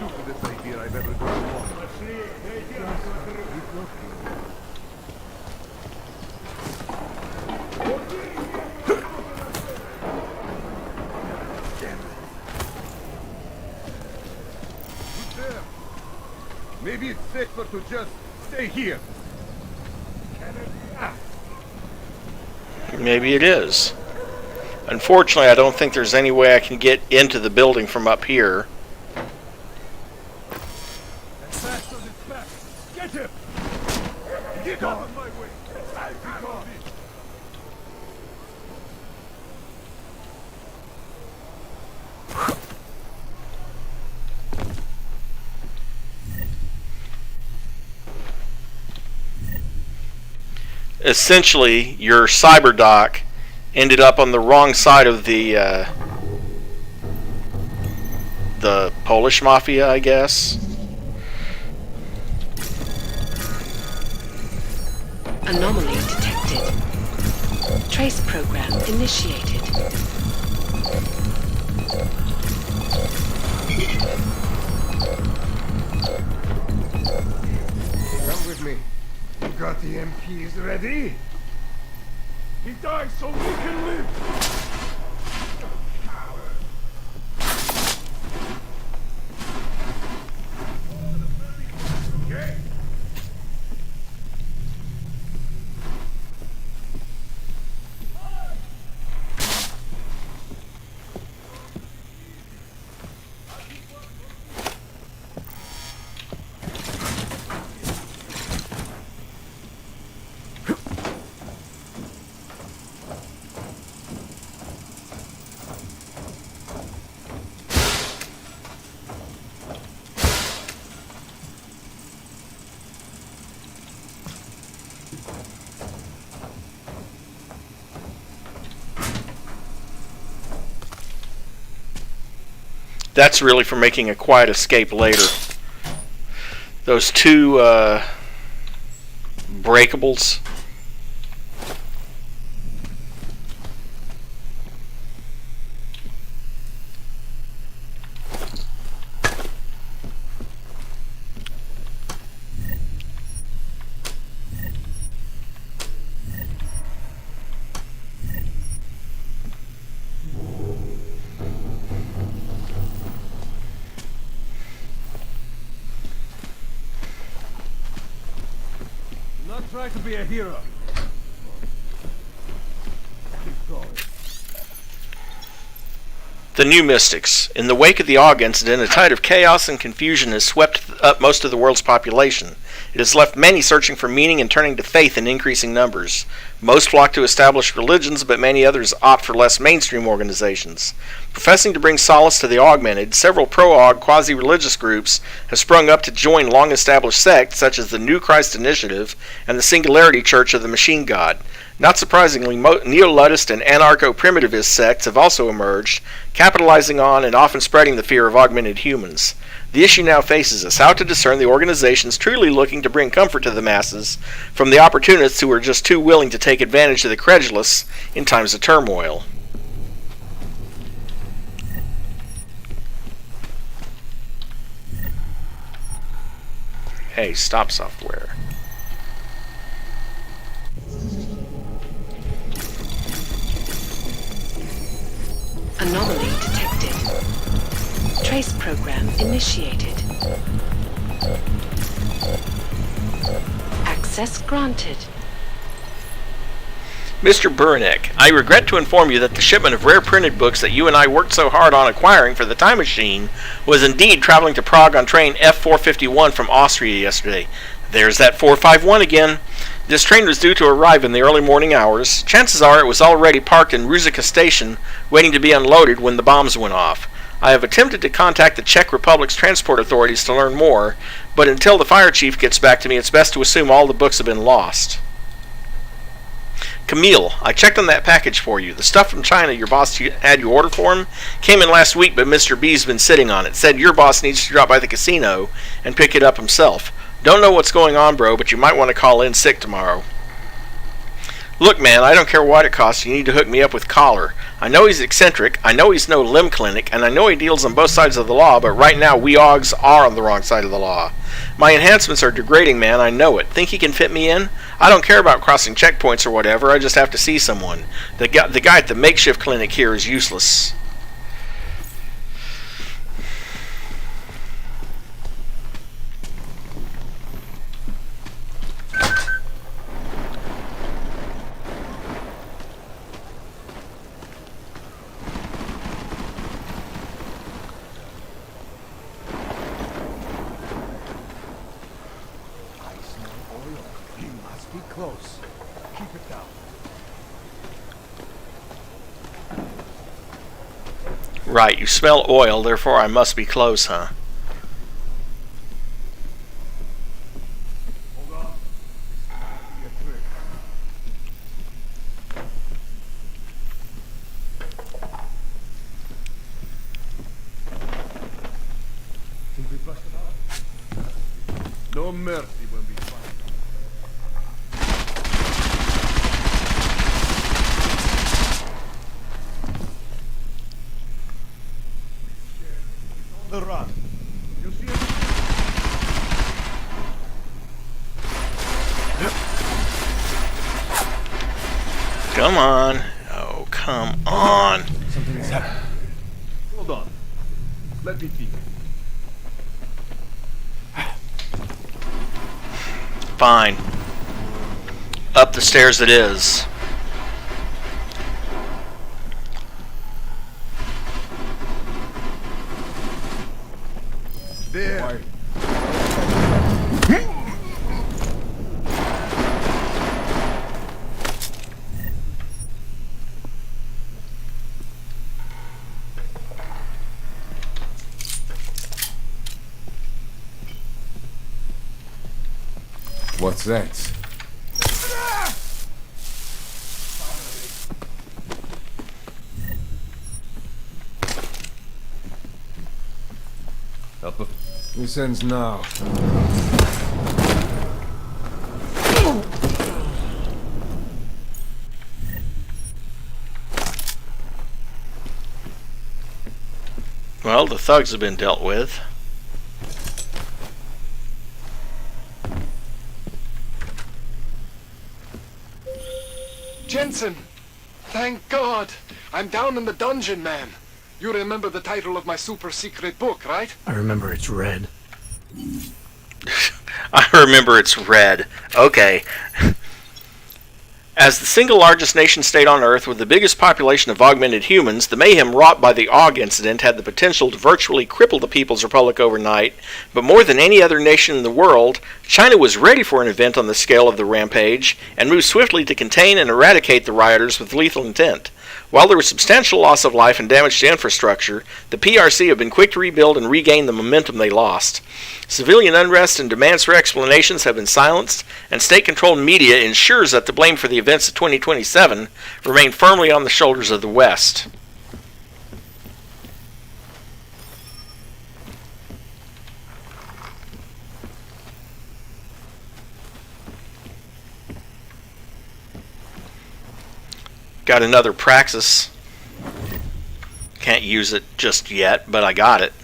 Stupidest idea I've ever done. Maybe it's safer to just stay here. Maybe it is. Unfortunately, I don't think there's any way I can get into the building from up here. Get him! Get out of my way! Be gone! Essentially, your cyber dock ended up on the wrong side of the Polish mafia, I guess. Anomaly detected. Trace program initiated. Come with me. You got the MPs ready? He dies so we can live! That's really for making a quiet escape later. Those two breakables. Not try to be a hero. Keep going. The New Mystics. In the wake of the Aug Incident, a tide of chaos and confusion has swept up most of the world's population. It has left many searching for meaning and turning to faith in increasing numbers. Most flock to established religions, but many others opt for less mainstream organizations. Professing to bring solace to the augmented, several pro-Aug quasi-religious groups have sprung up to join long-established sects such as the New Christ Initiative and the Singularity Church of the Machine God. Not surprisingly, neo-Luddist and anarcho-primitivist sects have also emerged, capitalizing on and often spreading the fear of augmented humans. The issue now faces us: how to discern the organizations truly looking to bring comfort to the masses from the opportunists who are just too willing to take advantage of the credulous in times of turmoil. Hey, stop software. Anomaly detected. Trace program initiated. Access granted. Mr. Buranek, I regret to inform you that the shipment of rare printed books that you and I worked so hard on acquiring for the Time Machine was indeed traveling to Prague on train F451 from Austria yesterday. There's that 451 again. This train was due to arrive in the early morning hours. Chances are it was already parked in Ruzicka station, waiting to be unloaded when the bombs went off. I have attempted to contact the Czech Republic's transport authorities to learn more, but until the fire chief gets back to me, it's best to assume all the books have been lost. Camille, I checked on that package for you. The stuff from China your boss had you order for him came in last week, but Mr. B's been sitting on it. Said your boss needs to drop by the casino and pick it up himself. Don't know what's going on, bro, but you might want to call in sick tomorrow. Look, man, I don't care what it costs. You need to hook me up with Collar. I know he's eccentric, I know he's no limb clinic, and I know he deals on both sides of the law, but right now we Augs are on the wrong side of the law. My enhancements are degrading, man, I know it. Think he can fit me in? I don't care about crossing checkpoints or whatever, I just have to see someone. The guy at the makeshift clinic here is useless. close. Keep it down. Right, you smell oil, therefore I must be close, huh? Hold on. Be a trick. Think we flushed it out? No mercy when we fight. The run. You see it? Come on. Oh, come on. Something is happening. Hold on. Let me think. Fine. Up the stairs it is. There. What's that? Help him. This ends now. Well, the thugs have been dealt with. Jensen! Thank God! I'm down in the dungeon, man. You remember the title of my super secret book, right? I remember it's red. I remember it's red. Okay. As the single largest nation state on Earth with the biggest population of augmented humans, the mayhem wrought by the Aug Incident had the potential to virtually cripple the People's Republic overnight, but more than any other nation in the world, China was ready for an event on the scale of the rampage, and moved swiftly to contain and eradicate the rioters with lethal intent. While there was substantial loss of life and damage to infrastructure, the PRC have been quick to rebuild and regain the momentum they lost. Civilian unrest and demands for explanations have been silenced, and state-controlled media ensures that the blame for the events of 2027 remain firmly on the shoulders of the West. Got another Praxis. Can't use it just yet, but I got it.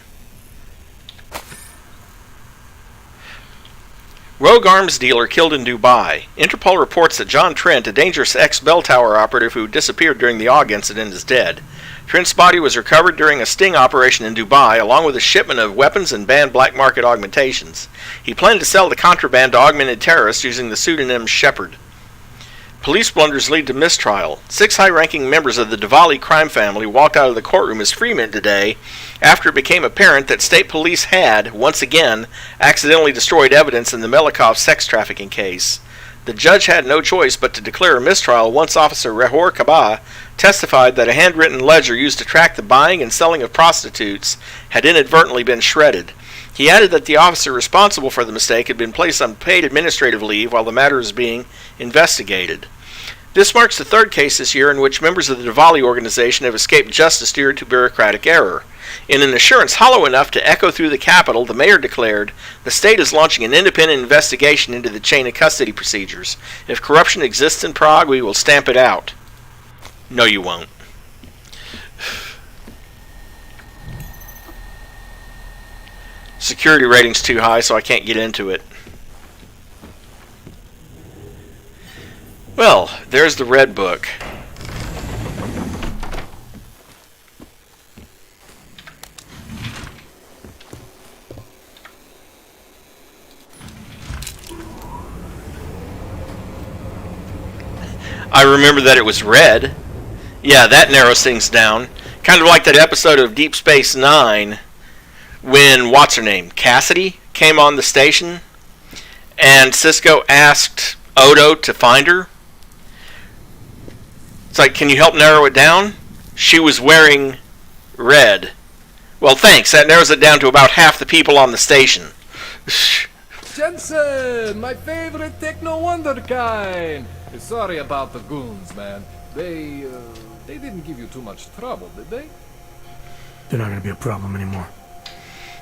Rogue arms dealer killed in Dubai. Interpol reports that John Trent, a dangerous ex-bell tower operative who disappeared during the Aug incident, is dead. Trent's body was recovered during a sting operation in Dubai, along with a shipment of weapons and banned black market augmentations. He planned to sell the contraband to augmented terrorists using the pseudonym Shepard. Police blunders lead to mistrial. 6 high-ranking members of the Diwali crime family walked out of the courtroom as freemen today after it became apparent that state police had, once again, accidentally destroyed evidence in the Melikov sex trafficking case. The judge had no choice but to declare a mistrial once Officer Rehor Kaba testified that a handwritten ledger used to track the buying and selling of prostitutes had inadvertently been shredded. He added that the officer responsible for the mistake had been placed on paid administrative leave while the matter is being investigated. This marks the 3rd case this year in which members of the Diwali organization have escaped justice due to bureaucratic error. In an assurance hollow enough to echo through the capital, the mayor declared, "The state is launching an independent investigation into the chain of custody procedures. If corruption exists in Prague, we will stamp it out." No, you won't. Security rating's too high, so I can't get into it. Well, there's the Red Book. I remember that it was red. Yeah, that narrows things down. Kind of like that episode of Deep Space Nine when, what's her name, Cassidy, came on the station, and Cisco asked Odo to find her. It's like, can you help narrow it down? She was wearing red. Well, thanks. That narrows it down to about half the people on the station. Jensen, my favorite techno wonderkind. Sorry about the goons, man. They didn't give you too much trouble, did they? They're not gonna be a problem anymore.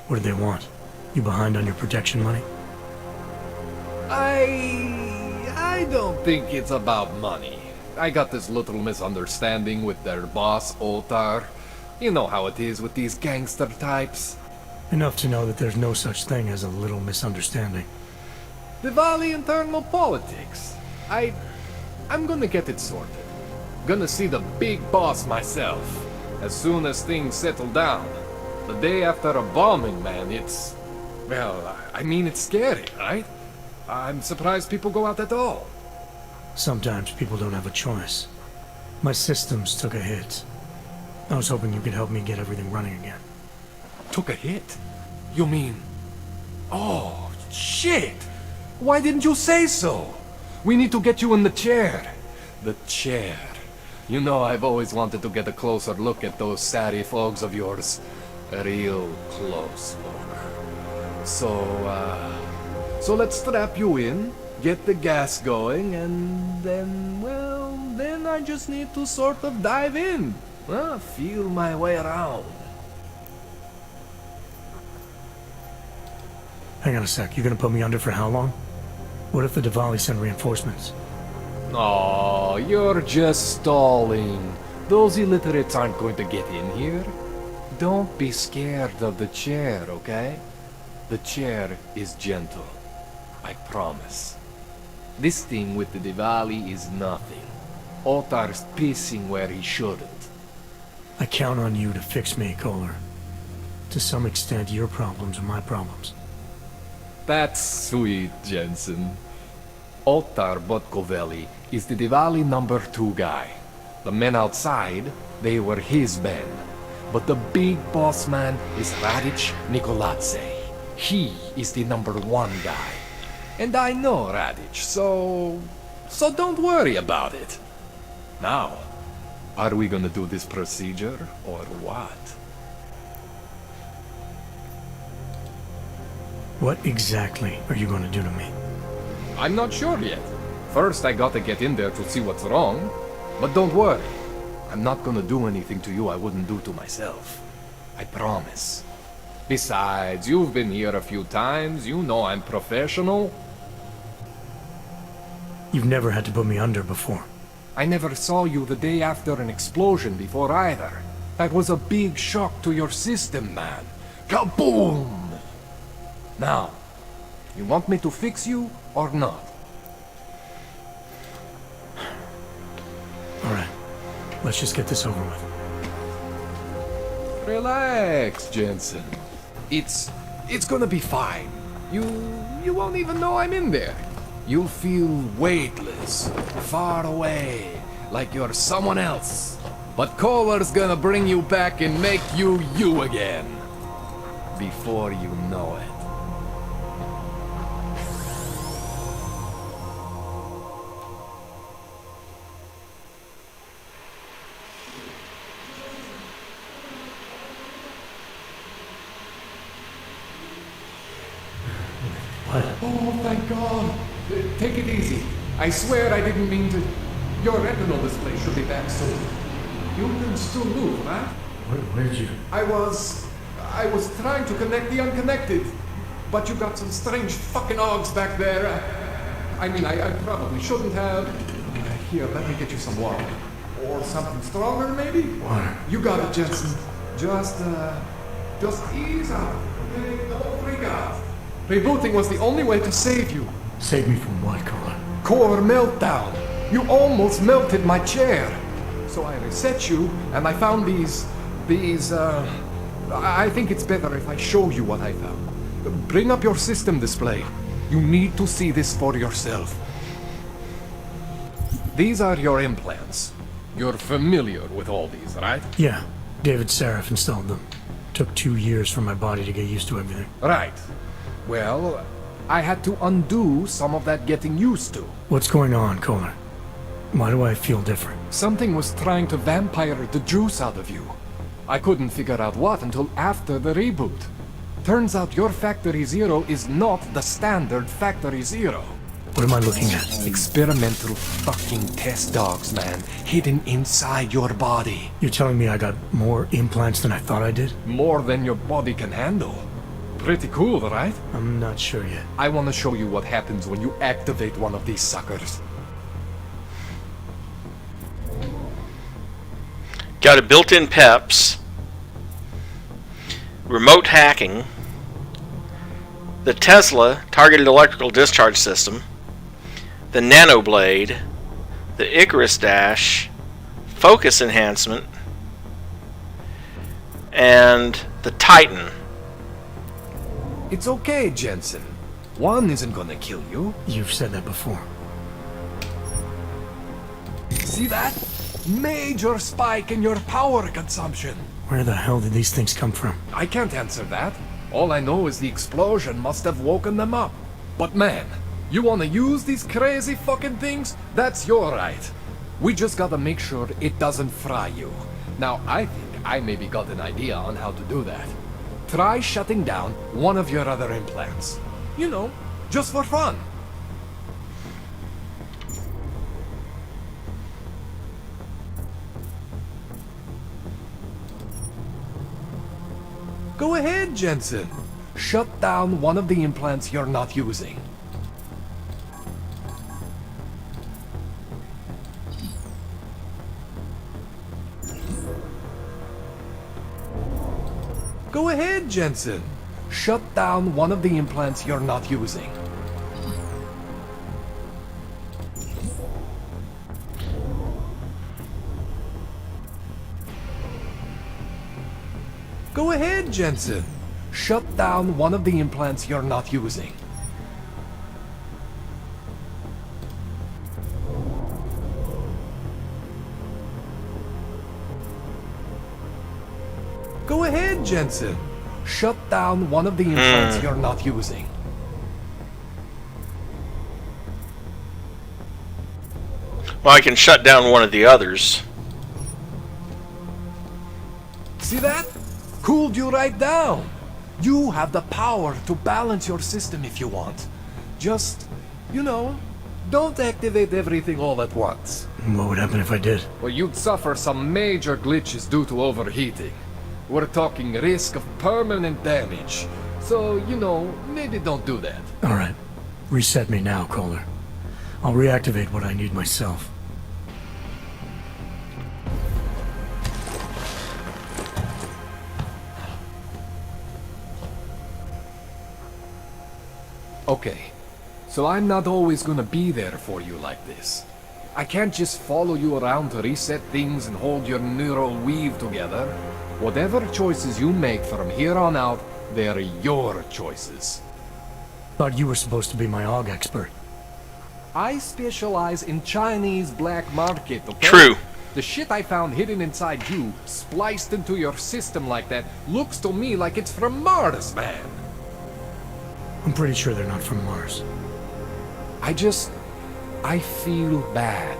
What do they want? You behind on your protection money? I don't think it's about money. I got this little misunderstanding with their boss, Otar. You know how it is with these gangster types. Enough to know that there's no such thing as a little misunderstanding. Diwali internal politics. I'm gonna get it sorted. Gonna see the big boss myself. As soon as things settle down. The day after a bombing, man, it's... Well, I mean, it's scary, right? I'm surprised people go out at all. Sometimes people don't have a choice. My systems took a hit. I was hoping you could help me get everything running again. Took a hit? You mean... Oh, shit! Why didn't you say so? We need to get you in the chair. The chair. You know I've always wanted to get a closer look at those satty fogs of yours. A real close look. So let's strap you in, get the gas going, and then, well, then I just need to sort of dive in. Feel my way around. Hang on a sec, you gonna put me under for how long? What if the Diwali send reinforcements? Oh, you're just stalling. Those illiterates aren't going to get in here. Don't be scared of the chair, okay? The chair is gentle. I promise. This thing with the Diwali is nothing. Otar's pissing where he shouldn't. I count on you to fix me, Kohler. To some extent, your problems are my problems. That's sweet, Jensen. Otar Botkovelli is the Diwali #2 guy. The men outside, they were his band. But the big boss man is Radic Nikoladze. He is the #1 guy. And I know Radic, so don't worry about it. Now, are we gonna do this procedure, or what? What exactly are you gonna do to me? I'm not sure yet. First, I gotta get in there to see what's wrong. But don't worry. I'm not gonna do anything to you I wouldn't do to myself. I promise. Besides, you've been here a few times. You know I'm professional. You've never had to put me under before. I never saw you the day after an explosion before either. That was a big shock to your system, man. Kaboom! Now, you want me to fix you or not? Alright, let's just get this over with. Relax, Jensen. It's gonna be fine. You won't even know I'm in there. You'll feel weightless, far away, like you're someone else. But Kohler's gonna bring you back and make you you again. Before you know it. What? Oh, thank God. Take it easy. I swear I didn't mean to... Your retinal display should be back soon. You can still move, right? Where'd you... I was trying to connect the unconnected. But you got some strange fucking Augs back there. I mean, I probably shouldn't have. Here, let me get you some water. Or something stronger, maybe? Water. You got it, Jensen. Just ease up. Okay? Don't freak out. Rebooting was the only way to save you. Save me from what, Kohler? Core meltdown. You almost melted my chair. So I reset you, and I found these... I think it's better if I show you what I found. Bring up your system display. You need to see this for yourself. These are your implants. You're familiar with all these, right? Yeah, David Sarif installed them. Took 2 years for my body to get used to everything. Right. Well, I had to undo some of that getting used to. What's going on, Kohler? Why do I feel different? Something was trying to vampire the juice out of you. I couldn't figure out what until after the reboot. Turns out your Factory Zero is not the standard Factory Zero. What am I looking at? Experimental fucking test dogs, man. Hidden inside your body. You're telling me I got more implants than I thought I did? More than your body can handle. Pretty cool, right? I'm not sure yet. I want to show you what happens when you activate one of these suckers. Got a built-in PEPs, remote hacking, the Tesla targeted electrical discharge system, the Nanoblade, the Icarus Dash, focus enhancement, and the Titan. It's okay, Jensen. One isn't gonna kill you. You've said that before. See that? Major spike in your power consumption. Where the hell did these things come from? I can't answer that. All I know is the explosion must have woken them up. But man, you wanna use these crazy fucking things? That's your right. We just gotta make sure it doesn't fry you. Now, I think I maybe got an idea on how to do that. Try shutting down one of your other implants. You know, just for fun. Go ahead, Jensen. Shut down one of the implants you're not using. Go ahead, Jensen. Shut down one of the implants you're not using. Go ahead, Jensen. Shut down one of the implants you're not using. Go ahead, Jensen. Shut down one of the implants you're not using. Well, I can shut down one of the others. See that? Cooled you right down. You have the power to balance your system if you want. Just, you know, don't activate everything all at once. What would happen if I did? Well, you'd suffer some major glitches due to overheating. We're talking risk of permanent damage. So, you know, maybe don't do that. Alright. Reset me now, Kohler. I'll reactivate what I need myself. Okay, so I'm not always gonna be there for you like this. I can't just follow you around to reset things and hold your neural weave together. Whatever choices you make from here on out, they're your choices. Thought you were supposed to be my Aug expert. I specialize in Chinese black market, okay? True. The shit I found hidden inside you, spliced into your system like that, looks to me like it's from Mars, man. I'm pretty sure they're not from Mars. I feel bad.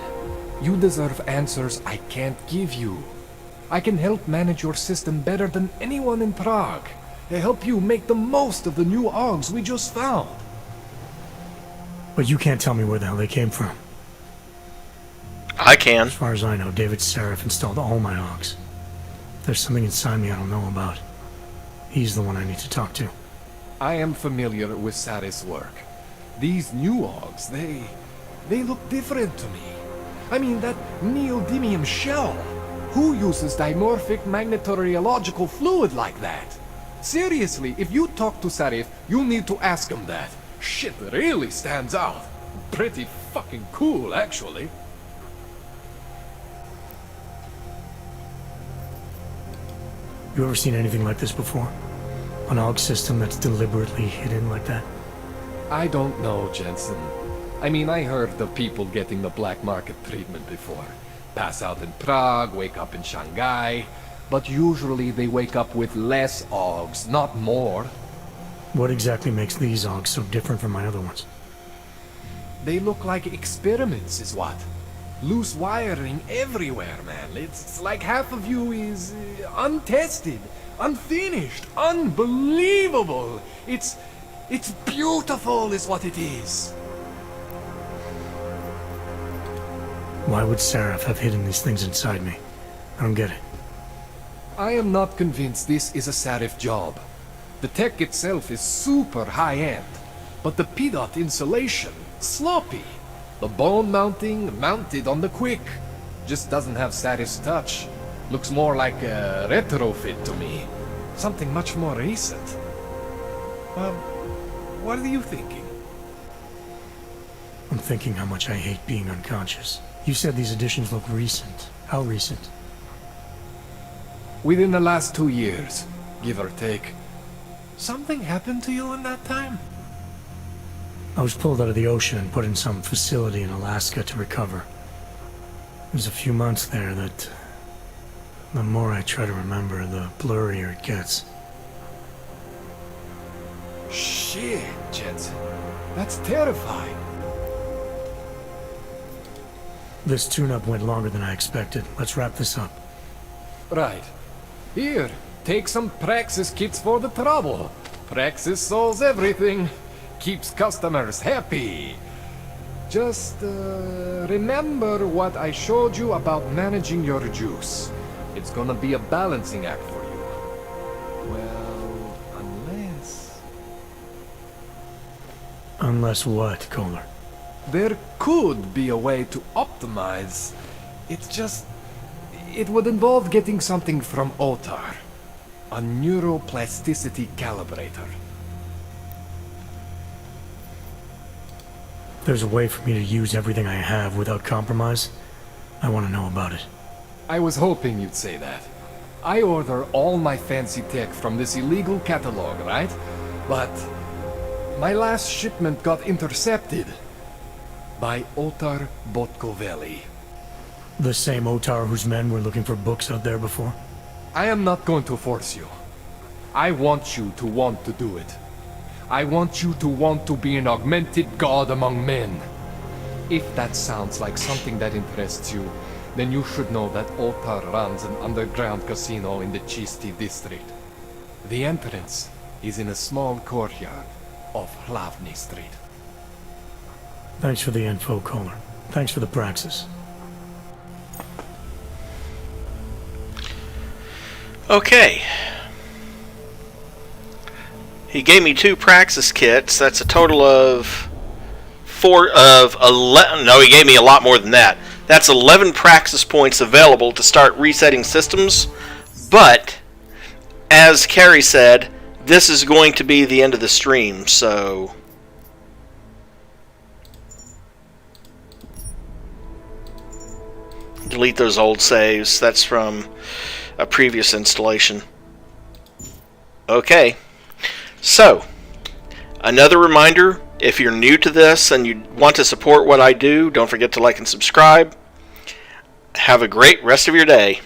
You deserve answers I can't give you. I can help manage your system better than anyone in Prague. To help you make the most of the new Augs we just found. But you can't tell me where the hell they came from. I can. As far as I know, David Seraph installed all my Augs. If there's something inside me I don't know about, he's the one I need to talk to. I am familiar with Sarah's work. These new Augs, they look different to me. I mean, that neodymium shell. Who uses dimorphic magnetorheological fluid like that? Seriously, if you talk to Sarif, you need to ask him that. Shit really stands out. Pretty fucking cool, actually. You ever seen anything like this before? An Aug system that's deliberately hidden like that? I don't know, Jensen. I mean, I heard of people getting the black market treatment before. Pass out in Prague, wake up in Shanghai. But usually they wake up with less Augs, not more. What exactly makes these Augs so different from my other ones? They look like experiments, is what? Loose wiring everywhere, man. It's like half of you is untested, unfinished, unbelievable. It's beautiful, is what it is. Why would Seraph have hidden these things inside me? I don't get it. I am not convinced this is a Seraph job. The tech itself is super high-end, but the PDOT insulation, sloppy. The bone mounting, mounted on the quick. Just doesn't have Seraph's touch. Looks more like a retrofit to me. Something much more recent. Well, what are you thinking? I'm thinking how much I hate being unconscious. You said these additions look recent. How recent? Within the last 2 years, give or take. Something happened to you in that time? I was pulled out of the ocean and put in some facility in Alaska to recover. There's a few months there that... the more I try to remember, the blurrier it gets. Shit, Jensen. That's terrifying. This tune-up went longer than I expected. Let's wrap this up. Right. Here, take some Praxis kits for the trouble. Praxis solves everything. Keeps customers happy. Just, remember what I showed you about managing your juice. It's gonna be a balancing act for you. Well, unless... Unless what, Kohler? There could be a way to optimize. It's just... it would involve getting something from Otar. A neuroplasticity calibrator. There's a way for me to use everything I have without compromise. I want to know about it. I was hoping you'd say that. I order all my fancy tech from this illegal catalog, right? But my last shipment got intercepted by Otar Botkoveli. The same Otar whose men were looking for books out there before? I am not going to force you. I want you to want to do it. I want you to want to be an augmented god among men. If that sounds like something that interests you, then you should know that Otar runs an underground casino in the Chisti district. The entrance is in a small courtyard off Hlavny Street. Thanks for the info, Kohler. Thanks for the praxis. Okay. He gave me 2 praxis kits. That's a total of 11. No, he gave me a lot more than that. That's 11 praxis points available to start resetting systems. But, as Carrie said, this is going to be the end of the stream, so... delete those old saves. That's from a previous installation. Okay. So, another reminder, if you're new to this and you want to support what I do, don't forget to like and subscribe. Have a great rest of your day.